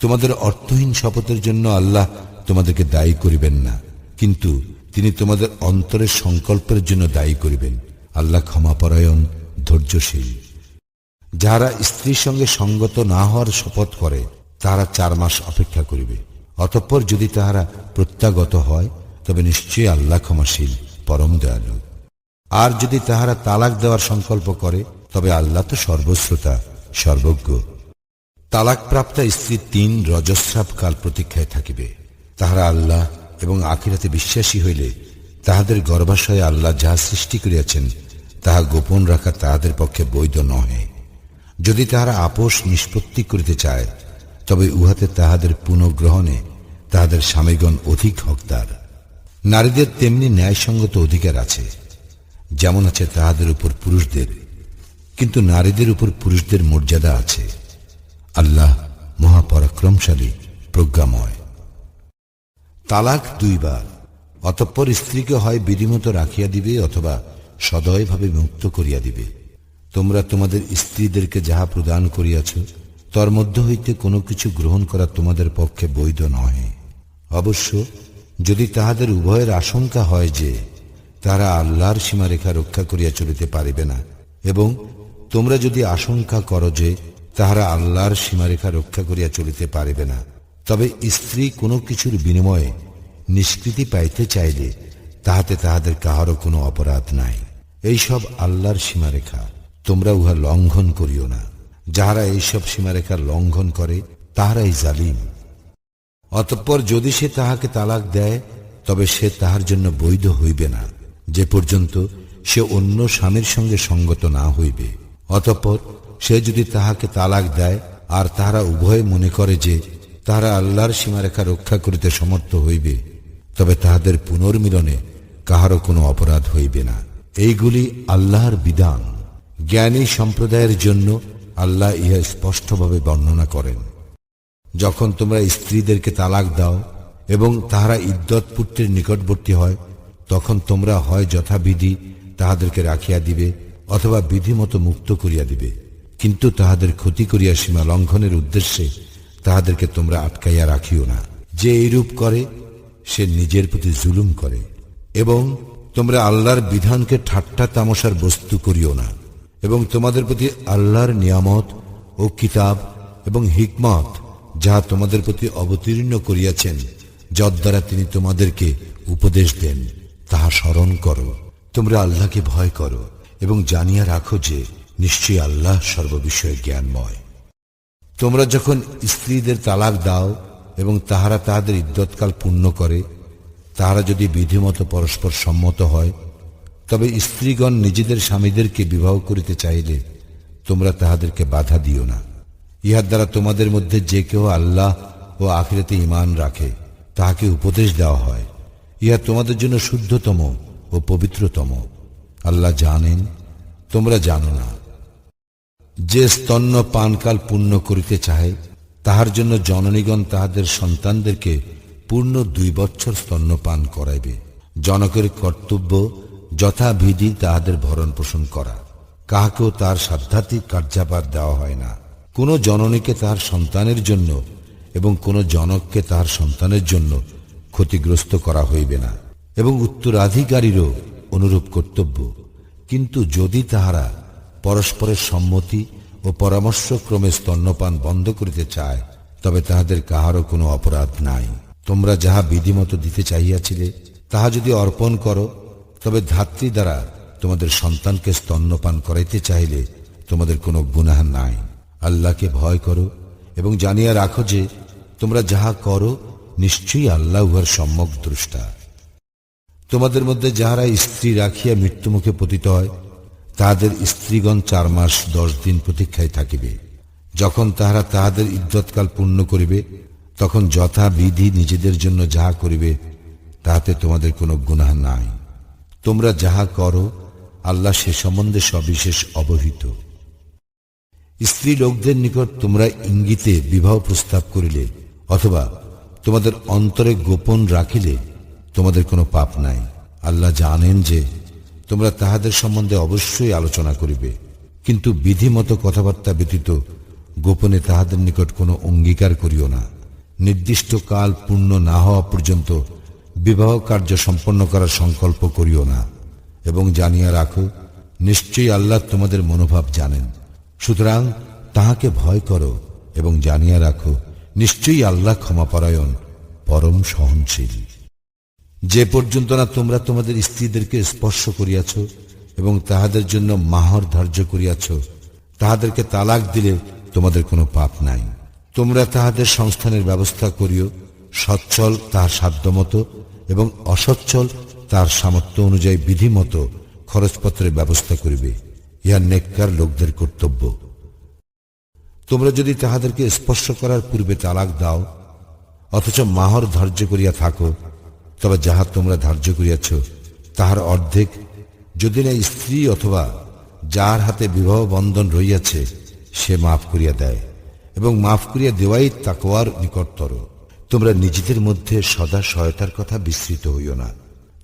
তোমাদের অর্থহীন শপথের জন্য আল্লাহ তোমাদেরকে দায়ী করিবেন না, কিন্তু তিনি তোমাদের অন্তরের সংকল্পের জন্য দায়ী করিবেন। আল্লাহ ক্ষমাপরায়ণ, ধৈর্যশীল। যাহারা স্ত্রীর সঙ্গে সঙ্গত না হওয়ার শপথ করে, তাহারা 4 মাস অপেক্ষা করিবে। অতঃপর যদি তাহারা প্রত্যাগত হয়, তবে নিশ্চয়ই আল্লাহ ক্ষমাশীল, পরম দয়ালু। আর যদি তাহারা তালাক দেওয়ার সংকল্প করে, তবে আল্লাহ তো সর্বশ্রোতা, সর্বজ্ঞ। তালাকপ্রাপ্তা স্ত্রী 3 রজস্রাব কাল প্রতীক্ষায় থাকিবে। তাহারা আল্লাহ এবং আখিরাতে বিশ্বাসী হইলে তাহাদের গর্ভাশয়ে আল্লাহ যাহা সৃষ্টি করিয়াছেন তাহা গোপন রাখা তাহাদের পক্ষে বৈধ নহে। যদি তাহারা আপোষ নিষ্পত্তি করিতে চায়, তবে উহাতে তাহাদের পুনঃগ্রহণে তাহাদের স্বামীগণ অধিক হকদার। নারীদের তেমনি ন্যায়সঙ্গত অধিকার আছে, যেমন আছে তাহাদের উপর পুরুষদের, কিন্তু নারীদের উপর পুরুষদের মর্যাদা আছে। আল্লাহ মহাপরাক্রমশালী, প্রজ্ঞাময়। তালাক 2 বার। অতঃপর স্ত্রীকে হয় বিধিমত রাখিয়া দিবে অথবা সদয়ভাবে মুক্ত করিয়া দিবে। তোমরা তোমাদের স্ত্রীদেরকে যাহা প্রদান করিয়াছ, তর মধ্য হইতে কোনো কিছু গ্রহণ করা তোমাদের পক্ষে বৈধ নহে। অবশ্য যদি তাহাদের উভয়ের আশঙ্কা হয় যে তারা আল্লাহর সীমারেখা রক্ষা করিয়া চলিতে পারিবে না, এবং তোমরা যদি আশঙ্কা করো যে তাহারা আল্লাহর সীমারেখা রক্ষা করিয়া চলিতে পারিবে না, তবে স্ত্রী কোনো কিছুর বিনিময়ে নিষ্কৃতি পাইতে চাইলে তাহাতে তাহাদের কাহারও কোনো অপরাধ নাই। এইসব আল্লাহর সীমারেখা, তোমরা উহা লঙ্ঘন করিও না। যাহারা এইসব সীমারেখা লঙ্ঘন করে তাহারাই জালিম। অতঃপর যদি সে তাহাকে তালাক দেয়, তবে সে তাহার জন্য বৈধ হইবে না, যে পর্যন্ত সে অন্য স্বামীর সঙ্গে সঙ্গত না হইবে। অতঃপর সে যদি তাহাকে তালাক দেয় আর তাহারা উভয়ে মনে করে যে তাহারা আল্লাহর সীমারেখা রক্ষা করিতে সমর্থ হইবে, তবে তাহাদের পুনর্মিলনে কাহারও কোনো অপরাধ হইবে না। এইগুলি আল্লাহর বিধান। জ্ঞানী সম্প্রদায়ের জন্য আল্লাহ ইহা স্পষ্টভাবে বর্ণনা করেন। যখন তোমরা স্ত্রীদেরকে তালাক দাও এবং তাহারা ইদ্যত পূর্তির নিকটবর্তী হয়, তখন তোমরা হয় যথাবিধি তাহাদেরকে রাখিয়া দিবে অথবা বিধিমতো মুক্ত করিয়া দিবে, কিন্তু তাহাদের ক্ষতি করিয়া সীমা লঙ্ঘনের উদ্দেশ্যে তাহাদেরকে তোমরা আটকাইয়া রাখিও না। যে এইরূপ করে সে নিজের প্রতি জুলুম করে। এবং তোমরা আল্লাহর বিধানকে ঠাট্টা তামাশার বস্তু করিও না। এবং তোমাদের প্রতি আল্লাহর নিয়ামত ও কিতাব এবং হিকমত যাহা তোমাদের প্রতি অবতীর্ণ করিয়াছেন, যদ্বারা তিনি তোমাদেরকে উপদেশ দেন, তাহা স্মরণ করো। তোমরা আল্লাহকে ভয় করো এবং জানিয়া রাখো যে নিশ্চয়ই আল্লাহ সর্ববিষয়ে জ্ঞানময়। তোমরা যখন স্ত্রীদের তালাক দাও এবং তাহারা তাহাদের ইদ্যৎকাল পূর্ণ করে, তাহারা যদি বিধিমতো পরস্পর সম্মত হয়, তবে স্ত্রীগণ নিজেদের স্বামীদেরকে বিবাহ করিতে চাইলে তোমরা তাহাদেরকে বাধা দিও না। ইহার দ্বারা তোমাদের মধ্যে যে কেউ আল্লাহ ও আখিরাতে ঈমান রাখে তাহাকে উপদেশ দেওয়া হয়। ইহা তোমাদের জন্য শুদ্ধতম ও পবিত্রতম। আল্লাহ জানেন, তোমরা জানো না। যে স্তন্য পানকাল পূর্ণ করিতে চাহে, তাহার জন্য জননীগণ তাহাদের সন্তানদেরকে পূর্ণ 2 বৎসর স্তন্য পান করাইবে। জনকের কর্তব্য যথাবিধি তাহাদের ভরণ পোষণ করা। কাহাকেও তার সাধ্যাত্মিক কার্যাপাত দেওয়া হয় না। কোন জননীকে তার সন্তানের জন্য এবং কোন জনককে তার সন্তানের জন্য ক্ষতিগ্রস্ত করা হইবে না, এবং উত্তরাধিকারীরও অনুরূপ কর্তব্য। কিন্তু যদি তাহারা পরস্পরের সম্মতি ও পরামর্শক্রমে স্তন্যপান বন্ধ করিতে চায়, তবে তাহাদের কাহারও কোনো অপরাধ নাই। তোমরা যাহা বিধিমতো দিতে চাহিয়াছিলে তাহা যদি অর্পণ করো, তবে ধাত্রী দ্বারা তোমাদের সন্তানকে স্তন্যপান করাইতে চাইলে তোমাদের কোনো গুনাহ নাই। আল্লাহকে ভয় করো এবং জানিয়া রাখো যে তোমরা যাহা করো নিশ্চয়ই আল্লাহ উহার সম্যক দ্রষ্টা। তোমাদের মধ্যে যাহারা স্ত্রী রাখিয়া মৃত্যুমুখে পতিত হয়, তাহাদের স্ত্রীগণ 4 মাস 10 দিন প্রতীক্ষায় থাকিবে। যখন তাহারা তাহাদের ইদ্যৎকাল পূর্ণ করিবে, তখন যথাবিধি নিজেদের জন্য যাহা করিবে তাহাতে তোমাদের কোনো গুনাহ নাই। তোমরা যাহা করো আল্লাহ সে সম্বন্ধে সবিশেষ অবহিত। স্ত্রী লোকদের নিকট তোমরা ইঙ্গিতে বিবাহ প্রস্তাব করিলে অথবা তোমাদের অন্তরে গোপন রাখিলে তোমাদের কোনো পাপ নাই। আল্লাহ জানেন যে তোমরা তাহাদের সম্বন্ধে অবশ্যই আলোচনা করিবে, কিন্তু বিধিমতো কথাবার্তা ব্যতীত গোপনে তাহাদের নিকট কোনো অঙ্গীকার করিও না। নির্দিষ্ট কাল পূর্ণ না হওয়া পর্যন্ত বিবাহ কার্য সম্পন্ন করার সংকল্প করিও না, এবং জানিয়া রাখো নিশ্চয়ই আল্লাহ তোমাদের মনোভাব জানেন। সুতরাং তাহাকে ভয় করো এবং জানিয়া রাখো নিশ্চয়ই আল্লাহ ক্ষমাপরায়ণ, পরম সহনশীল। যে পর্যন্ত না তোমরা তোমাদের স্ত্রীদেরকে স্পর্শ করিয়াছ এবং তাহাদের জন্য মাহর ধার্য করিয়াছ, তাহাদেরকে তালাক দিলে তোমাদের কোনো পাপ নাই। তোমরা তাহাদের সংস্থানের ব্যবস্থা করিও, সচ্ছল তাহার সাধ্যমতো এবং অসচ্ছল তার সামর্থ্য অনুযায়ী বিধিমতো খরচপত্রের ব্যবস্থা করিবে। ইহা নেককার লোকদের কর্তব্য। তোমরা যদি তাহাদেরকে স্পর্শ করার পূর্বে তালাক দাও অথচ মাহর ধার্য করিয়া থাকো, তবে যাহা তোমরা ধার্য করিয়াছ তাহার অর্ধেক যদি না স্ত্রী অথবা যার হাতে বিবাহ বন্ধন রহিয়াছে সে মাফ করিয়া দেয়, এবং মাফ করিয়া দেওয়াই তাকওয়ার নিকটতর। তোমরা নিজেদের মধ্যে সদা সহায়তার কথা বিস্মৃত হইও না।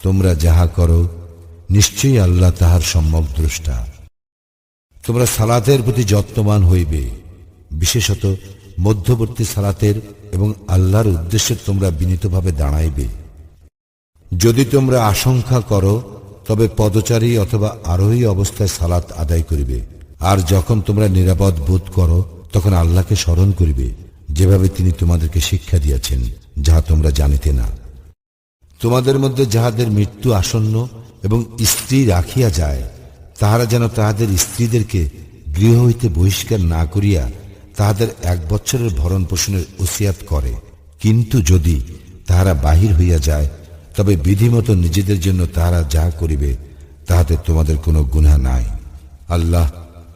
তোমরা যাহা করো নিশ্চয়ই আল্লাহ তাহার সম্যক দ্রষ্টা। তোমরা সালাতের প্রতি যত্নবান হইবে, বিশেষত মধ্যবর্তী সালাতের, এবং আল্লাহর উদ্দেশ্যে তোমরা বিনীতভাবে দাঁড়াইবে। যদি তোমরা আশঙ্কা করো তবে পদচারী অথবা আরোহী অবস্থায় সালাত আদায় করিবে। আর যখন তোমরা নিরাপদ বোধ করো তখন আল্লাহকে স্মরণ করিবে, যেভাবে তিনি তোমাদেরকে শিক্ষা দিয়েছেন, যাহা তোমরা জানিতে না। তোমাদের মধ্যে যাহাদের মৃত্যু আসন্ন এবং স্ত্রী রাখিয়া যায়, তাহারা যেন তাহাদের স্ত্রীদেরকে গৃহ হইতে বহিষ্কার না করিয়া তাহাদের 1 বৎসরের ভরণ পোষণের ওসিয়াত করে। কিন্তু যদি তাহারা বাহির হইয়া যায়, তবে বিধিমতো নিজেদের জন্য তাহারা যাহা করিবে তাহাতে তোমাদের কোনো গুনাহ নাই। আল্লাহ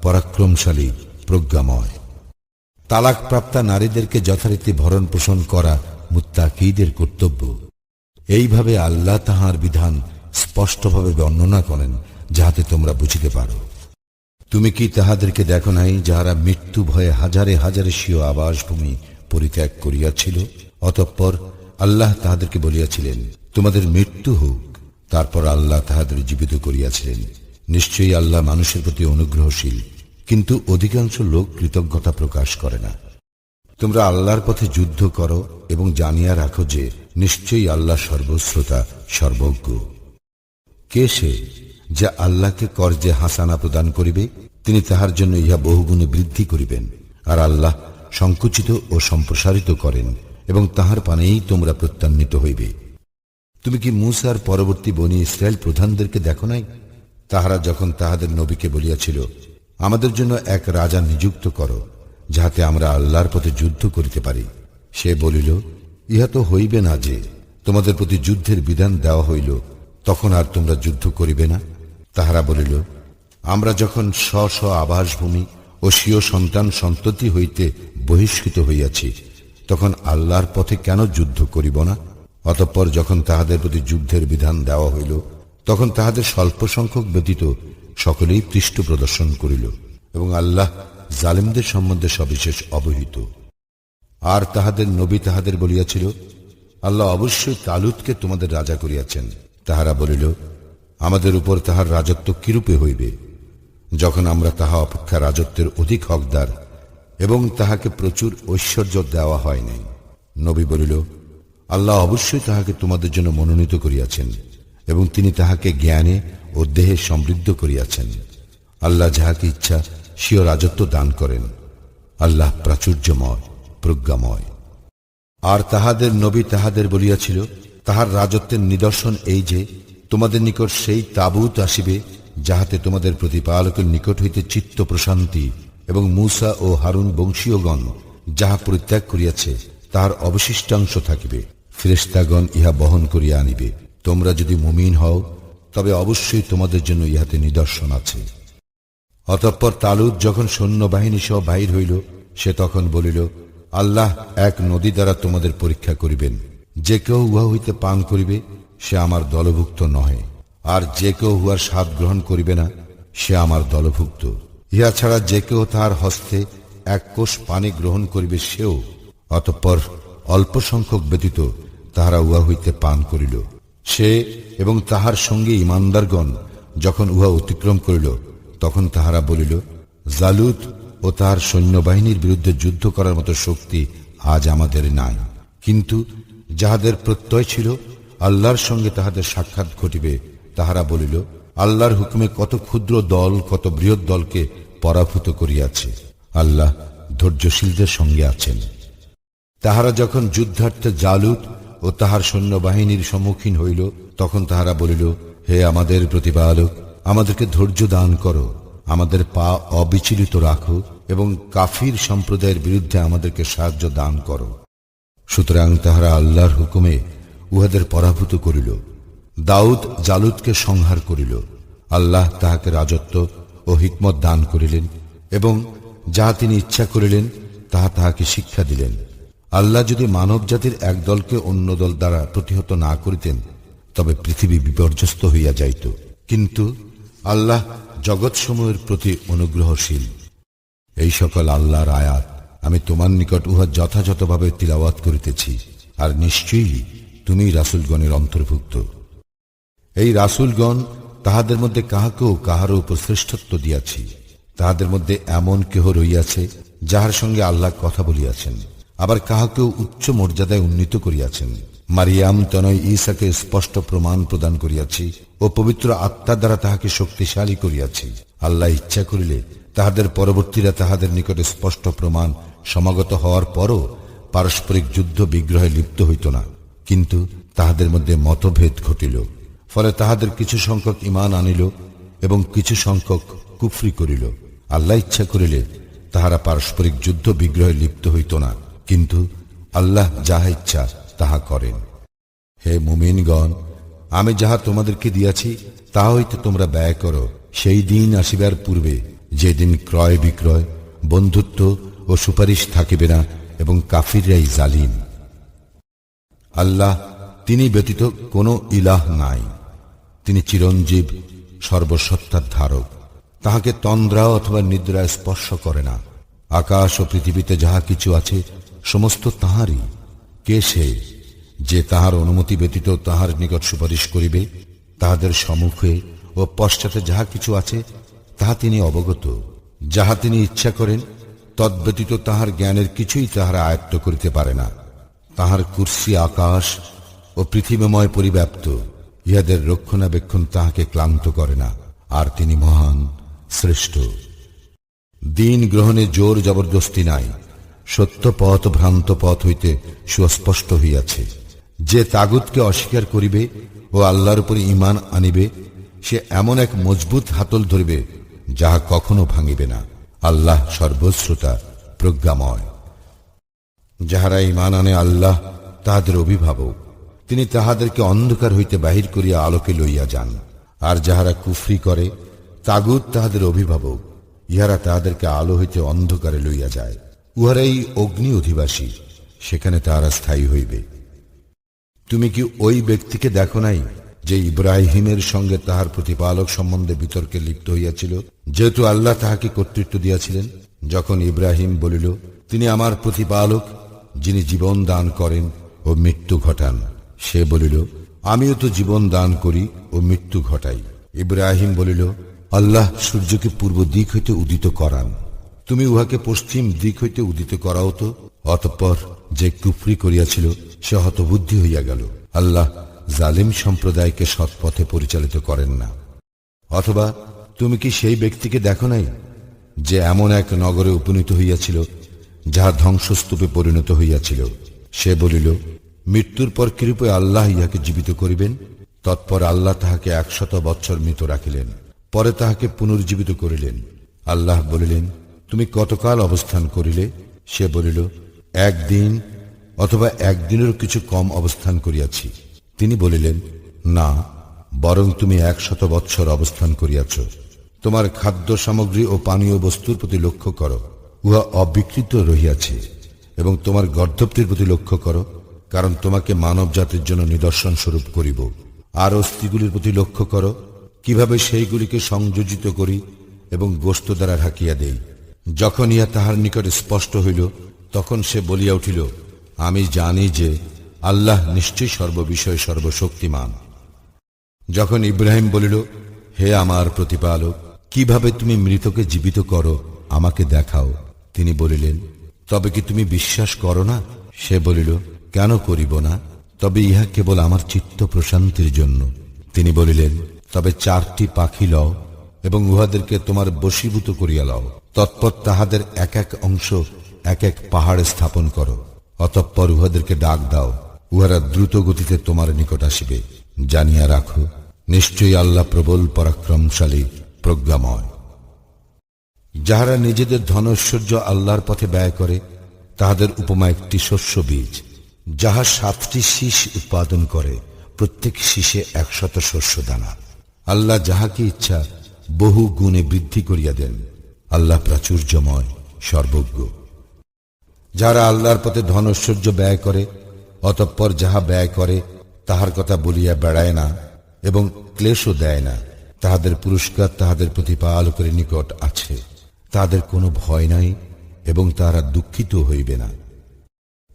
পরাক্রমশালী, প্রজ্ঞাময়। তালাক প্রাপ্তা নারীদেরকে যথারীতি ভরণ পোষণ করা মুত্তাকীদের কর্তব্য। এইভাবে আল্লাহ তাহার বিধান স্পষ্টভাবে বর্ণনা করেন, যাহাতে তোমরা বুঝিতে পারো। তুমি কি তাহাদেরকে দেখো নাই, যাহারা মৃত্যু ভয়ে হাজারে হাজারে স্বীয় আবাসভূমি পরিত্যাগ করিয়াছিল? অতঃপর আল্লাহ তাহাদেরকে বলিয়াছিলেন, তোমাদের মৃত্যু হোক। তারপর আল্লাহ তাহাদের জীবিত করিয়াছিলেন। নিশ্চয়ই আল্লাহ মানুষের প্রতি অনুগ্রহশীল, কিন্তু অধিকাংশ লোক কৃতজ্ঞতা প্রকাশ করে না। তোমরা আল্লাহর পথে যুদ্ধ করো এবং জানিয়া রাখো যে নিশ্চয়ই আল্লাহ সর্বশ্রোতা, সর্বজ্ঞ। কে সে যা আল্লাহকে কর্জে হাসানা প্রদান করিবে? তিনি তাহার জন্য ইহা বহুগুণে বৃদ্ধি করিবেন। আর আল্লাহ সংকুচিত ও সম্প্রসারিত করেন, এবং তাহার পানেই তোমরা প্রত্যান্বিত হইবে। তুমি কি মূসার পরবর্তী বনি ইসরায়েল প্রধানদেরকে দেখো নাই? তাহারা যখন তাহাদের নবীকে বলিয়াছিল, আমাদের জন্য এক রাজা নিযুক্ত করো, যাহাতে আমরা আল্লাহর পথে যুদ্ধ করিতে পারি। সে বলিল, ইহা তো হইবে না যে তোমাদের প্রতি যুদ্ধের বিধান দেওয়া হইল, তখন আর তোমরা যুদ্ধ করিবে না। তাহারা বলিল, আমরা যখন স্ব স্ব আবাসভূমি ও স্বীয় সন্তান সন্ততি হইতে বহিষ্কৃত হইয়াছি, তখন আল্লাহর পথে কেন যুদ্ধ করিব না? অতঃপর যখন তাহাদের প্রতি যুদ্ধের বিধান দেওয়া হইল, তখন তাহাদের স্বল্প সংখ্যক ব্যতীত সকলেই পৃষ্ঠ প্রদর্শন করিল, এবং আল্লাহ জালিমদের সম্বন্ধে সবিশেষ অবহিত। আর তাহাদের নবী তাহাদের বলিয়াছিল, আল্লাহ অবশ্যই তালুতকে তোমাদের রাজা করিয়াছেন। তাহারা বলিল, আমাদের উপর তাহার রাজত্ব কিরূপে হইবে, যখন আমরা তাহা অপেক্ষা রাজত্বের অধিক হকদার এবং তাহাকে প্রচুর ঐশ্বর্য দেওয়া হয় নাই। নবী বলিল, আল্লাহ অবশ্যই তাহাকে তোমাদের জন্য মনোনীত করিয়াছেন, এবং তিনি তাহাকে জ্ঞানে ও দেহে সমৃদ্ধ করিয়াছেন। আল্লাহ যাহাকে ইচ্ছা স্বীয় রাজত্ব দান করেন। আল্লাহ প্রাচুর্যময়, প্রজ্ঞাময়। আর তাহাদের নবী তাহাদের বলিয়াছিল, তাহার রাজত্বের নিদর্শন এই যে, তোমাদের নিকট সেই তাবুত আসিবে, যাহাতে তোমাদের প্রতিপালকের নিকট হইতে চিত্ত প্রশান্তি এবং মূসা ও হারুন বংশীয়গণ যাহা পরিত্যাগ করিয়াছে তাহার অবশিষ্টাংশ থাকিবে। ফেরেশতাগণ ইহা বহন করিয়া আনিবে। তোমরা যদি মুমিন হও, তবে অবশ্যই তোমাদের জন্য ইহাতে নিদর্শন আছে। অতঃপর তালুত যখন সৈন্যবাহিনী সহ বাহির হইল, সে তখন বলিল, আল্লাহ এক নদী দ্বারা তোমাদের পরীক্ষা করিবেন। যে কেউ উহা হইতে পান করিবে, সে আমার দলভুক্ত নহে, আর যে কেউ উহার স্বাদ গ্রহণ করিবে না, সে আমার দলভুক্ত। ইহা ছাড়া যে কেউ তাহার হস্তে এক কোষ পানি গ্রহণ করিবে, সেও। অতঃপর অল্প সংখ্যক ব্যতীত তাহারা উহা হইতে পান করিল। সে এবং তাহার সঙ্গে ইমানদারগণ যখন উহা অতিক্রম করিল, তখন তাহারা বলিল, জালুত ও তাহার সৈন্যবাহিনীর বিরুদ্ধে যুদ্ধ করার মতো শক্তি আজ আমাদের নাই। কিন্তু যাহাদের প্রত্যয় ছিল আল্লাহর সঙ্গে তাহাদের সাক্ষাৎ ঘটিবে, তাহারা বলিল, আল্লাহর হুকুমে কত ক্ষুদ্র দল কত বৃহৎ দলকে পরাভূত করিয়াছে। আল্লাহ ধৈর্যশীলদের সঙ্গে আছেন। তাহারা যখন যুদ্ধার্থে জালুত ও তাহার সৈন্যবাহিনীর সম্মুখীন হইল, তখন তাহারা বলিল, হে আমাদের প্রতিপালক, আমাদেরকে ধৈর্য দান করো, আমাদের পা অবিচলিত রাখো এবং কাফির সম্প্রদায়ের বিরুদ্ধে আমাদেরকে সাহায্য দান করো। সুতরাং তাহারা আল্লাহর হুকুমে উহাদের পরাভূত করিল। দাউদ জালুতকে সংহার করিল। আল্লাহ তাহাকে রাজত্ব ও হিকমত দান করিলেন, এবং যাহা তিনি ইচ্ছা করিলেন তাহা তাহাকে শিক্ষা দিলেন। আল্লাহ যদি মানব জাতির এক দলকে অন্য দল দ্বারা প্রতিহত না করিতেন, তবে পৃথিবী বিপর্যস্ত হইয়া যাইত। কিন্তু আল্লাহ জগৎসমূহের প্রতি অনুগ্রহশীল। এই সকল আল্লাহর আয়াত আমি তোমার নিকট উহা যথাযথভাবে তিলাওয়াত করিতেছি, আর নিশ্চয়ই তুমি রাসূলগণের অন্তর্ভুক্ত। এই রাসূলগণ তাহাদের মধ্যে কাহাকেও কাহারও উপর শ্রেষ্ঠত্ব দিয়াছি। তাহাদের মধ্যে এমন কেহ রইয়াছে যাহার সঙ্গে আল্লাহ কথা বলিয়াছেন, আবার কাহাকেও উচ্চ মর্যাদায় উন্নীত করিয়াছেন। মারিয়াম তনয় ঈসাকে স্পষ্ট প্রমাণ প্রদান করিয়াছি ও পবিত্র আত্মার দ্বারা তাহাকে শক্তিশালী করিয়াছি। আল্লাহ ইচ্ছা করিলে তাহাদের পরবর্তীরা তাহাদের নিকটে স্পষ্ট প্রমাণ সমাগত হওয়ার পরও পারস্পরিক যুদ্ধ বিগ্রহে লিপ্ত হইত না, কিন্তু তাহাদের মধ্যে মতভেদ ঘটিল। ফলে তাহাদের কিছু সংখ্যক ঈমান আনিল এবং কিছু সংখ্যক কুফরি করিল। আল্লাহ ইচ্ছা করিলে তাহারা পারস্পরিক যুদ্ধ বিগ্রহে লিপ্ত হইত না, কিন্তু আল্লাহ যাহা ইচ্ছা তাহা করেন। হে মুমিনগণ, আমি যাহা তোমাদেরকে দিয়াছি তা হইতে তোমরা ব্যয় করো, সেই দিন আসিবার পূর্বে, যেদিন ক্রয় বিক্রয়, বন্ধুত্ব ও সুপারিশ থাকিবে না, এবং কাফিররাই জালিম। আল্লাহ, তিনি ব্যতীত কোনো ইলাহ নাই। তিনি চিরঞ্জীব, সর্বসত্তার ধারক। তাহাকে তন্দ্রা অথবা নিদ্রা স্পর্শ করে না। আকাশ ও পৃথিবীতে যাহা কিছু আছে সমস্ত তাহারই। কে সে যে তাহার অনুমতি ব্যতীত তাহার নিকট সুপারিশ করিবে? তাহাদের সম্মুখে ও পশ্চাতে যাহা কিছু আছে তাহা তিনি অবগত। যাহা তিনি ইচ্ছা করেন তদ্ব্যতীত তাহার জ্ঞানের কিছুই তাহারা আয়ত্ত করিতে পারে না। তাহার কুরসি আকাশ ও পৃথিবীময় পরিব্যাপ্ত, ইহাদের রক্ষণাবেক্ষণ তাহাকে ক্লান্ত করে না। আর তিনি মহান, শ্রেষ্ঠ। দিন গ্রহণে জোর জবরদস্তি নাই। সত্য পথ ভ্রান্ত পথ হইতে সুস্পষ্ট হইয়াছে। যে তাগুতকে অস্বীকার করিবে ও আল্লাহর উপর ঈমান আনিবে, সে এমন এক মজবুত হাতল ধরিবে যাহা কখনো ভাঙিবে না। আল্লাহ সর্বশ্রোতা, প্রজ্ঞাময়। যাহারা ঈমান আনে আল্লাহ তাহাদের অভিভাবক। তিনি তাহাদেরকে অন্ধকার হইতে বাহির করিয়া আলোকে লইয়া যান। আর যাহারা কুফরি করে তাগুত তাহাদের অভিভাবক। ইহারা তাহাদেরকে আলো হইতে অন্ধকারে লইয়া যায়। উহারাই অগ্নি অধিবাসী, সেখানে তাহারা স্থায়ী হইবে। তুমি কি ওই ব্যক্তিকে দেখো নাই যে ইব্রাহিমের সঙ্গে তাহার প্রতিপালক সম্বন্ধে বিতর্কে লিপ্ত হইয়াছিল, যেহেতু আল্লাহ তাহাকে কর্তৃত্ব দিয়াছিলেন? যখন ইব্রাহিম বলিল, তিনি আমার প্রতিপালক, যিনি জীবন দান করেন ও মৃত্যু ঘটান। সে বলিল, আমিও তো জীবন দান করি ও মৃত্যু ঘটাই। ইব্রাহিম বলিল, আল্লাহ সূর্যকে পূর্ব দিক হইতে উদিত করান, তুমি উহাকে পশ্চিম দিক হইতে উদিত করাও তো। অতঃপর যে কুফরি করিয়াছিল সে হতবুদ্ধি হইয়া গেল। আল্লাহ জালিম সম্প্রদায়কে সৎপথে পরিচালিত করেন না। অথবা তুমি কি সেই ব্যক্তিকে দেখো নাই যে এমন এক নগরে উপনীত হইয়াছিল যাহা ধ্বংসস্তূপে পরিণত হইয়াছিল? সে বলিল, মৃত্যুর পর কিরূপে আল্লাহ ইহাকে জীবিত করিবেন? তৎপর আল্লাহ তাহাকে 100 বৎসর মৃত রাখিলেন, পরে তাহাকে পুনর্জীবিত করিলেন। আল্লাহ বলিলেন, তুমি কতকাল অবস্থান করিলে? সে বলিল, 1 দিন অথবা 1 দিনেরও কিছু কম অবস্থান করিয়াছি। তিনি বলিলেন, না, বরং তুমি 100 বৎসর অবস্থান করিয়াছ। তোমার খাদ্য সামগ্রী ও পানীয় বস্তুর প্রতি লক্ষ্য করো, উহা অবিকৃত রহিয়াছে, এবং তোমার গর্ধবটির প্রতি লক্ষ্য করো, কারণ তোমাকে মানব জাতির জন্য নিদর্শন স্বরূপ করিব। আর অস্থিগুলির প্রতি লক্ষ্য করো, কিভাবে সেইগুলিকে সংযোজিত করি এবং গোশত দ্বারা ঢাকিয়া দেই। যখন ইহা তাহার নিকট স্পষ্ট হইল, তখন সে বলিয়া উঠিল, আমি জানি যে আল্লাহ নিশ্চয়ই সর্ববিষয়ে সর্বশক্তিমান। যখন ইব্রাহিম বলিল, হে আমার প্রতিপালক, কিভাবে তুমি মৃতকে জীবিত করো আমাকে দেখাও। তিনি বলিলেন, তবে কি তুমি বিশ্বাস করো না? সে বলিল, কেন করিব না? তবে ইহা কেবল আমার চিত্ত প্রশান্তির জন্য। তিনি বলিলেন, তবে 4টি পাখি লও এবং উহাদেরকে তোমার বশীভূত করিয়া লও। তৎপর তাহাদের এক এক অংশ এক এক পাহাড়ে স্থাপন করো। অতঃপর উহাদেরকে ডাক দাও, উহারা দ্রুত গতিতে তোমার নিকট আসিবে। জানিয়া রাখো, নিশ্চয়ই আল্লাহ প্রবল পরাক্রমশালী, প্রজ্ঞাময়। যাহারা নিজেদের ধনৈশ্বর্য আল্লাহর পথে ব্যয় করে, তাহাদের উপমা একটি শস্য বীজ, যাহা 7টি শীষ উৎপাদন করে, প্রত্যেক শীষে 100 শস্য দানা। আল্লাহ যাহাকে ইচ্ছা বহু গুণে বৃদ্ধি করিয়া দেন। আল্লাহ প্রাচুর্যময়, সর্বজ্ঞ। যারা আল্লাহর পথে ধনৈশ্বর্য ব্যয় করে, অতঃপর যাহা ব্যয় করে তাহার কথা বলিয়া বেড়ায় না এবং ক্লেশও দেয় না, তাহাদের পুরস্কার তাহাদের প্রতিপালকের নিকট আছে। তাহাদের কোনো ভয় নাই এবং তাহারা দুঃখিত হইবে না।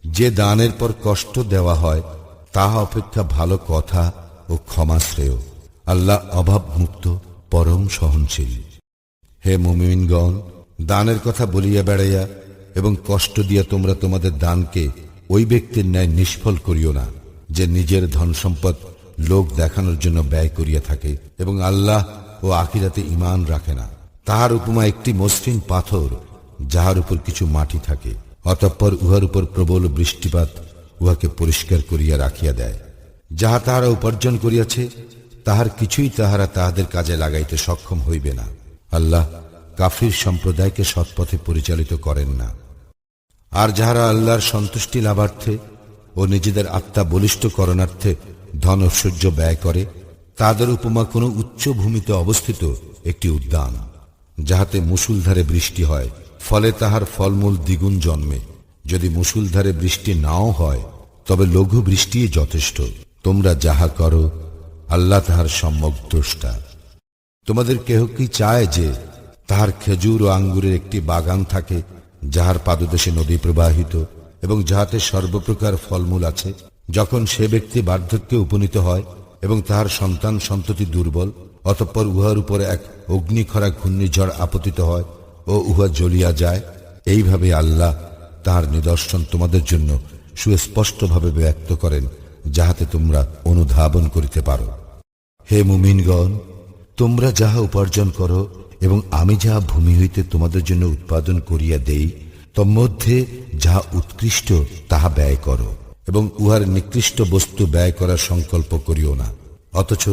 যে দানের পর কষ্ট দেওয়া হয় তাহা অপেক্ষা ভালো কথা ও ক্ষমা শ্রেয়। আল্লাহ অভাবমুক্ত, পরম সহনশীল। হে মুমিনগণ, দানের কথা বলিয়া বেড়াইয়া এবং কষ্ট দিয়া তোমরা তোমাদের দানকে ওই ব্যক্তির ন্যায় নিষ্ফল করিও না, যে নিজের ধন সম্পদ লোক দেখানোর জন্য ব্যয় করিয়া থাকে এবং আল্লাহ ও আখিরাতে ঈমান রাখে না। তাহার উপমা একটি মসৃণ পাথর, যাহার উপর কিছু মাটি থাকে, অতঃপর উহার উপর প্রবল বৃষ্টিপাত উহাকে পরিষ্কার করিয়া রাখিয়া দেয়। যাহা তাহারা উপার্জন করিয়াছে তাহার কিছুই তাহারা তাহাদের কাজে লাগাইতে সক্ষম হইবে না। আল্লাহ কাফির সম্প্রদায়কে সৎপথে পরিচালিত করেন না। আর যাহারা আল্লাহর সন্তুষ্টি লাভার্থে ও নিজেদের আত্মা বলিষ্ঠ করণার্থে ধন ঐশ্বর্য ব্যয় করে, তাদের উপমা কোনো উচ্চ ভূমিতে অবস্থিত একটি উদ্যান, যাহাতে মুষলধারে বৃষ্টি হয়, ফলে তাহার ফলমূল দ্বিগুণ জন্মে। যদি মুষলধারে বৃষ্টি নাও হয়, তবে লঘু বৃষ্টিই যথেষ্ট। তোমরা যাহা করো, আল্লাহ তাহার সম্যক দ্রষ্টা। তোমাদের কেহ কি চায় যে তাহার খেজুর ও আঙ্গুরের একটি বাগান থাকে, যাহার পাদদেশে নদী প্রবাহিত এবং যাহাতে সর্বপ্রকার ফলমূল আছে? যখন সে ব্যক্তি বার্ধক্যে উপনীত হয় এবং তাহার সন্তান সন্ততি দুর্বল, অতঃপর উহার উপরে এক অগ্নিখরা ঘূর্ণিঝড় আপতিত হয় ও উহা জ্বলিয়া যায়, এইভাবে আল্লাহ তাহার নিদর্শন তোমাদের জন্য সুস্পষ্টভাবে ব্যক্ত করেন, যাহাতে তোমরা অনুধাবন করিতে পারো। হে মুমিনগণ, তোমরা যাহা উপার্জন করো এবং আমি যাহা ভূমি হইতে তোমাদের জন্য উৎপাদন করিয়া দেই, তন্মধ্যে যাহা উৎকৃষ্ট তাহা ব্যয় করো, এবং উহার নিকৃষ্ট বস্তু ব্যয় করার সংকল্প করিও না। অথচ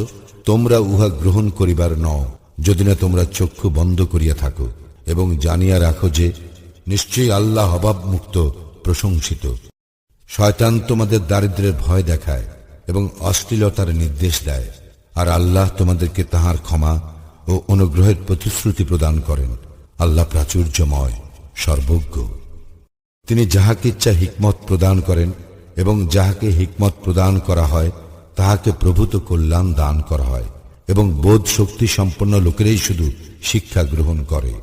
তোমরা উহা গ্রহণ করিবার নও, যদি না তোমরা চক্ষু বন্ধ করিয়া থাকো, এবং জানিয়া রাখো যে নিশ্চয়ই আল্লাহ অভাবমুক্ত প্রশংসিত। শয়তান তোমাদের দারিদ্র্যের ভয় দেখায় এবং অশ্লীলতার নির্দেশ দেয়, আর আল্লাহ তোমাদেরকে তাহার ক্ষমা ও অনুগ্রহের প্রতিশ্রুতি প্রদান করেন। আল্লাহ প্রাচুর্যময়, সর্বজ্ঞ। তিনি যাহাকে ইচ্ছা হিকমত প্রদান করেন, এবং যাহাকে হিকমত প্রদান করা হয় তাহাকে প্রভূত কল্যাণ দান করা হয়, এবং বোধ শক্তি সম্পন্ন লোকেরাই শুধু শিক্ষা গ্রহণ করে।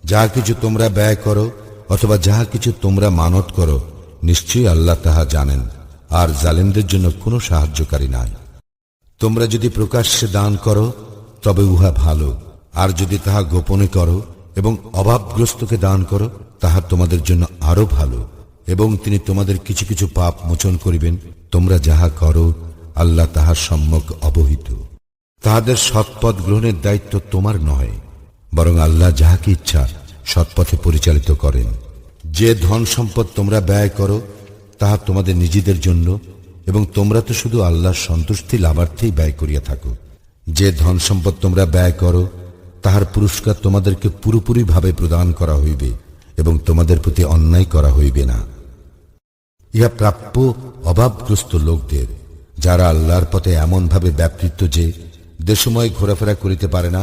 যাহা কিছু তোমরা ব্যয় করো অথবা যাহা কিছু তোমরা মানত করো, নিশ্চয়ই আল্লাহ তাহা জানেন, আর জালেমদের জন্য কোনো সাহায্যকারী নাই। তোমরা যদি প্রকাশ্যে দান করো তবে উহা ভালো, আর যদি তাহা গোপনে করো এবং অভাবগ্রস্তকে দান করো, তাহা তোমাদের জন্য আরো ভালো, এবং তিনি তোমাদের কিছু কিছু পাপ মোচন করিবেন। তোমরা যাহা করো, আল্লাহ তাহার সম্যক অবহিত। তাহাদের সৎপথ গ্রহণের দায়িত্ব তোমার নয়, বরং আল্লাহ যাহাকে ইচ্ছা সৎপথে পরিচালিত করেন। যে ধন সম্পদ তোমরা ব্যয় করো তাহা তোমাদের নিজেদের জন্য, এবং তোমরা তো শুধু আল্লাহর সন্তুষ্টি লাভার্থেই ব্যয় করিয়া থাকো। যে ধন সম্পদ তোমরা ব্যয় করো তাহার পুরস্কার তোমাদেরকে পুরোপুরিভাবে প্রদান করা হইবে, এবং তোমাদের প্রতি অন্যায় করা হইবে না। ইহা প্রাপ্য অভাবগ্রস্ত লোকদের, যারা আল্লাহর পথে এমনভাবে ব্যাপৃত যে দেশময় ঘোরাফেরা করিতে পারে না।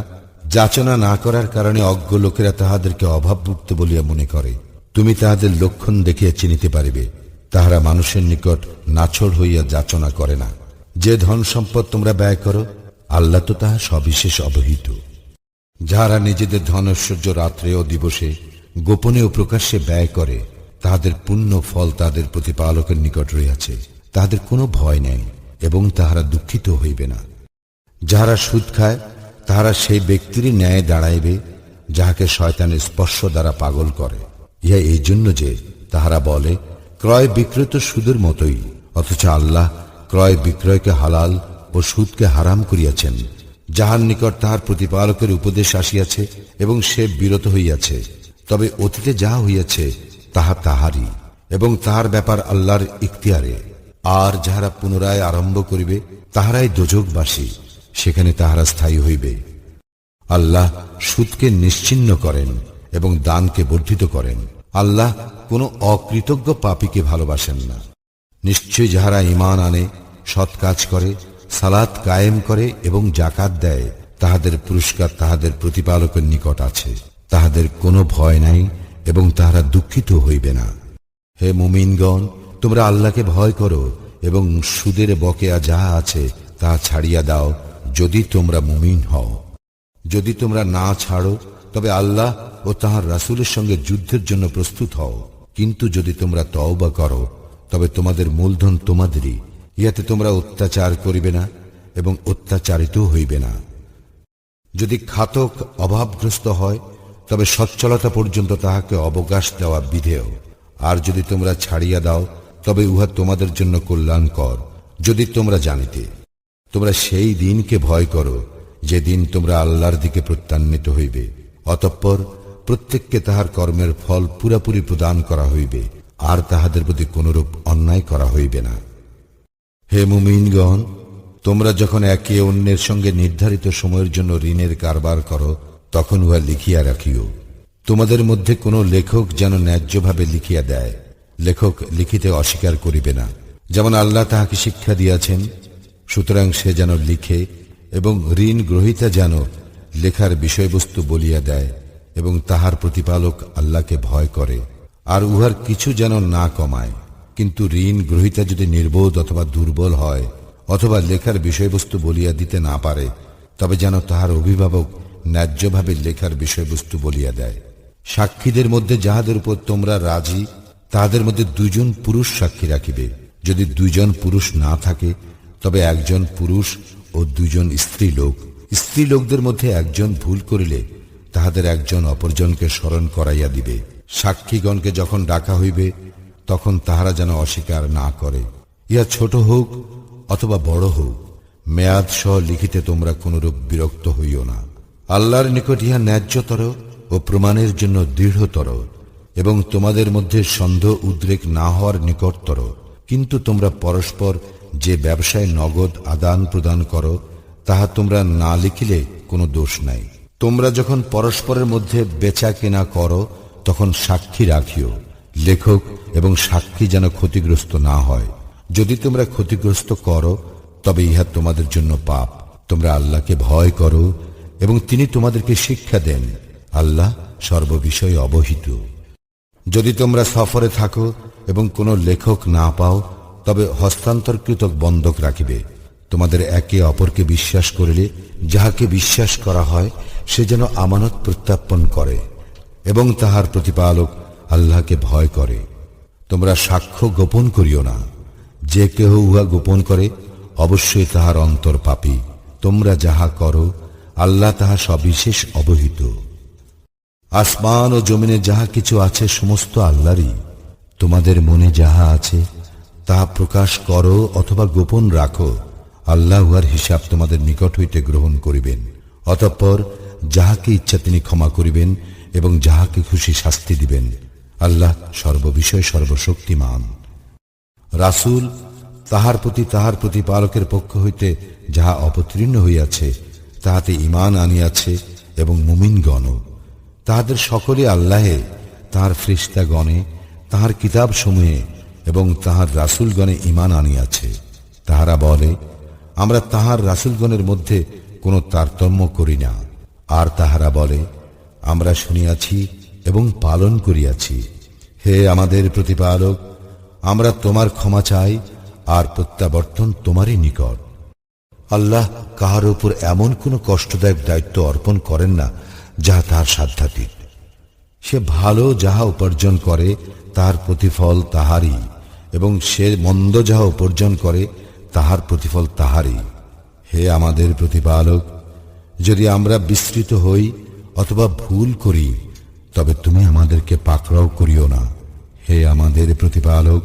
যাচনা না করার কারণে অজ্ঞ লোকেরা তাহাদেরকে অভাবমুক্ত বলিয়া মনে করে। তুমি তাহাদের লক্ষণ দেখিয়া চিনিতে পারিবে, তাহারা মানুষের নিকট নাছড় হইয়া যাচনা করে না। যে ধন সম্পদ তোমরা ব্যয় করো, আল্লাহ তো তাহা সবিশেষ অবহিত। যাহারা নিজেদের ধন ঐশ্বর্য রাত্রে ও দিবসে গোপনে ও প্রকাশ্যে ব্যয় করে, তাহাদের পুণ্য ফল তাহাদের প্রতিপালকের নিকট রহিয়াছে। তাহাদের কোনো ভয় নেই, এবং তাহারা দুঃখিত হইবে না। যাহারা সুদ খায়, তাহারা সেই ব্যক্তিরই ন্যায় দাঁড়াইবে যাহাকে শয়তানের স্পর্শ দ্বারা পাগল করে। ইহা এই জন্য যে তাহারা বলে, ক্রয় বিক্রয় তো সুদের মতোই, অথচ আল্লাহ ক্রয় বিক্রয়কে হালাল ও সুদকে হারাম করিয়াছেন। যাহার নিকট তাহার প্রতিপালকের উপদেশ আসিয়াছে এবং সে বিরত হইয়াছে, তবে অতীতে যাহা হইয়াছে তাহা তাহারই, এবং তাহার ব্যাপার আল্লাহর ইখতিয়ারে। আর যাহারা পুনরায় আরম্ভ করিবে, তাহারাই দোজখবাসী, সেখানে তাহারা স্থায়ী হইবে। আল্লাহ সুদকে নিশ্চিহ্ন করেন এবং দানকে বর্ধিত করেন। আল্লাহ কোনো অকৃতজ্ঞ পাপীকে ভালোবাসেন না। নিশ্চয় যাহারা ঈমান আনে, সৎ কাজ করে, সালাত কায়েম করে এবং যাকাত দেয়, তাহাদের পুরস্কার তাহাদের প্রতিপালকের নিকট আছে। তাহাদের কোনো ভয় নাই এবং তাহারা দুঃখিত হইবে না। হে মুমিনগণ, তোমরা আল্লাহকে ভয় করো এবং সুদের বকেয়া যাহা আছে তাহা ছাড়িয়া দাও, যদি তোমরা মুমিন হও। যদি তোমরা না ছাড়ো, তবে আল্লাহ ও তাহার রাসূলের সঙ্গে যুদ্ধের জন্য প্রস্তুত হও। কিন্তু যদি তোমরা তওবা করো, তবে তোমাদের মূলধন তোমাদেরই। ইহাতে তোমরা অত্যাচার করিবে না এবং অত্যাচারিত হইবে না। যদি খাতক অভাবগ্রস্ত হয়, তবে সচ্ছলতা পর্যন্ত তাহাকে অবকাশ দেওয়া বিধেয়। আর যদি তোমরা ছাড়িয়া দাও, তবে উহা তোমাদের জন্য কল্যাণকর, যদি তোমরা জানিতে। তোমরা সেই দিনকে ভয় করো, যেদিন তোমরা আল্লাহর দিকে প্রত্যান্বিত হইবে। অতঃপর প্রত্যেককে তাহার কর্মের ফল পুরাপুরি প্রদান করা হইবে, আর তাহাদের প্রতি কোনরূপ অন্যায় করা হইবে না। হে মুমিনগণ, তোমরা যখন একে অন্যের সঙ্গে নির্ধারিত সময়ের জন্য ঋণের কারবার করো, তখন উহা লিখিয়া রাখিও। তোমাদের মধ্যে কোনো লেখক যেন ন্যায্যভাবে লিখিয়া দেয়। লেখক লিখিতে অস্বীকার করিবে না, যেমন আল্লাহ তাহাকে শিক্ষা দিয়াছেন। সুতরাং সে যেন লিখে এবং ঋণ গ্রহীতা যেন লেখার বিষয়বস্তু বলিয়া দেয় এবং তাহার প্রতিপালক আল্লাহকে ভয় করে, আর উহার কিছু যেন না কমায়। কিন্তু ঋণ গ্রহীতা যদি নির্বোধ অথবা দুর্বল হয় অথবা লেখার বিষয়বস্তু বলিয়া দিতে না পারে, তবে যেন তাহার অভিভাবক ন্যায্যভাবে লেখার বিষয়বস্তু বলিয়া দেয়। সাক্ষীদের মধ্যে যাহাদের উপর তোমরা রাজি, তাহাদের মধ্যে 2 জন পুরুষ সাক্ষী রাখিবে। যদি 2 জন পুরুষ না থাকে, তবে 1 জন পুরুষ ও 2 জন স্ত্রী লোক। স্ত্রী লোকদের মধ্যে 1 জন ভুল করিলে তাহাদের 1 জন অপরজনকে স্মরণ করাইয়া দিবে। সাক্ষীগণকে যখন ডাকা হইবে, তখন তাহারা যেন অস্বীকার না করে। ইহা ছোট হোক অথবা বড় হোক, মেয়াদ সহ লিখিতে তোমরা কোনরূপ বিরক্ত হইও না। আল্লাহর নিকট ইহা ন্যায্যতর ও প্রমাণের জন্য দৃঢ়তর এবং তোমাদের মধ্যে সন্দেহ উদ্রেক না হওয়ার নিকটতর। কিন্তু তোমরা পরস্পর যে ব্যবসায় নগদ আদান প্রদান করো, তাহা তোমরা না লিখিলে কোনো দোষ নাই। তোমরা যখন পরস্পরের মধ্যে বেচা কেনা করো, তখন সাক্ষী রাখিও। লেখক এবং সাক্ষী যেন ক্ষতিগ্রস্ত না হয়। যদি তোমরা ক্ষতিগ্রস্ত করো, তবে ইহা তোমাদের জন্য পাপ। তোমরা আল্লাহকে ভয় করো এবং তিনি তোমাদেরকে শিক্ষা দেন। আল্লাহ সর্ববিষয়ে অবহিত। যদি তোমরা সফরে থাকো এবং কোনো লেখক না পাও, তবে হস্তান্তরকৃত বন্ধক রাখিবে। তোমাদের একে অপরকে বিশ্বাস করিলে যাহাকে বিশ্বাস করা হয়, সে যেন আমানত প্রত্যাপন করে এবং তাহার প্রতিপালক আল্লাহকে ভয় করে। তোমরা সাক্ষ্য গোপন করিও না। যে কেহ উহা গোপন করে, অবশ্যই তাহার অন্তর পাপী। তোমরা যাহা করো, আল্লাহ তাহা সবিশেষ অবহিত। আসমান ও জমিনে যাহা কিছু আছে, সমস্ত আল্লাহরই। তোমাদের মনে যাহা আছে, তাহা প্রকাশ করো অথবা গোপন রাখো, আল্লাহ উহার হিসাব তোমাদের নিকট হইতে গ্রহণ করিবেন। অতঃপর যাহাকে ইচ্ছা তিনি ক্ষমা করিবেন এবং যাহাকে খুশি শাস্তি দিবেন। আল্লাহ সর্ববিষয়ে সর্বশক্তিমান। রাসূল তাহার প্রতি তাহার প্রতিপালকের পক্ষ হইতে যাহা অবতীর্ণ হইয়াছে, তাহাতে ঈমান আনিয়াছে এবং মুমিনগণ তাহাদের সকলে আল্লাহে, তাহার ফেরেশতাগণে, তাহার কিতাবসমূহে এবং তাহার রাসূলগণে ঈমান আনিয়াছে। তাহারা বলে, আমরা তাহার রাসূলগণের মধ্যে কোনো তারতম্য করি না। আর তাহারা বলে, আমরা শুনিয়াছি এবং পালন করিয়াছি। হে আমাদের প্রতিপালক, আমরা তোমার ক্ষমা চাই আর প্রত্যাবর্তন তোমারই নিকট। আল্লাহ কাহার উপর এমন কোনো কষ্টদায়ক দায়িত্ব অর্পণ করেন না যাহা তাহার সাধ্যাতীত। সে ভালো যাহা উপার্জন করে, তাহার প্রতিফল তাহারই, এবং সে মন্দ যাহা উপার্জন করে, তাহার প্রতিফল তাহারই। হে আমাদের প্রতিপালক, যদি আমরা বিস্মৃত হই অথবা ভুল করি, তবে তুমি আমাদেরকে পাকড়াও করিও না। হে আমাদের প্রতিপালক,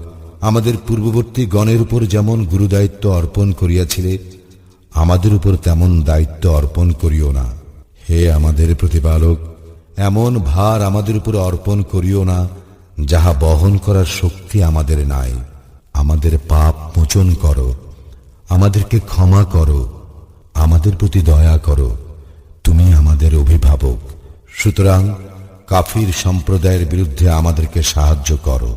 আমাদের পূর্ববর্তী গণের উপর যেমন গুরুদায়িত্ব অর্পণ করিয়াছিলে, আমাদের উপর তেমন দায়িত্ব অর্পণ করিও না। হে আমাদের প্রতিপালক, এমন ভার আমাদের উপর অর্পণ করিও না যাহা বহন করার শক্তি আমাদের নাই। আমাদের পাপ মোচন করো, আমাদেরকে ক্ষমা করো, আমাদের প্রতি দয়া করো, তুমি আমাদের অভিভাবক। সুতরাং কাফির সম্প্রদায়ের বিরুদ্ধে আমাদেরকে সাহায্য করো।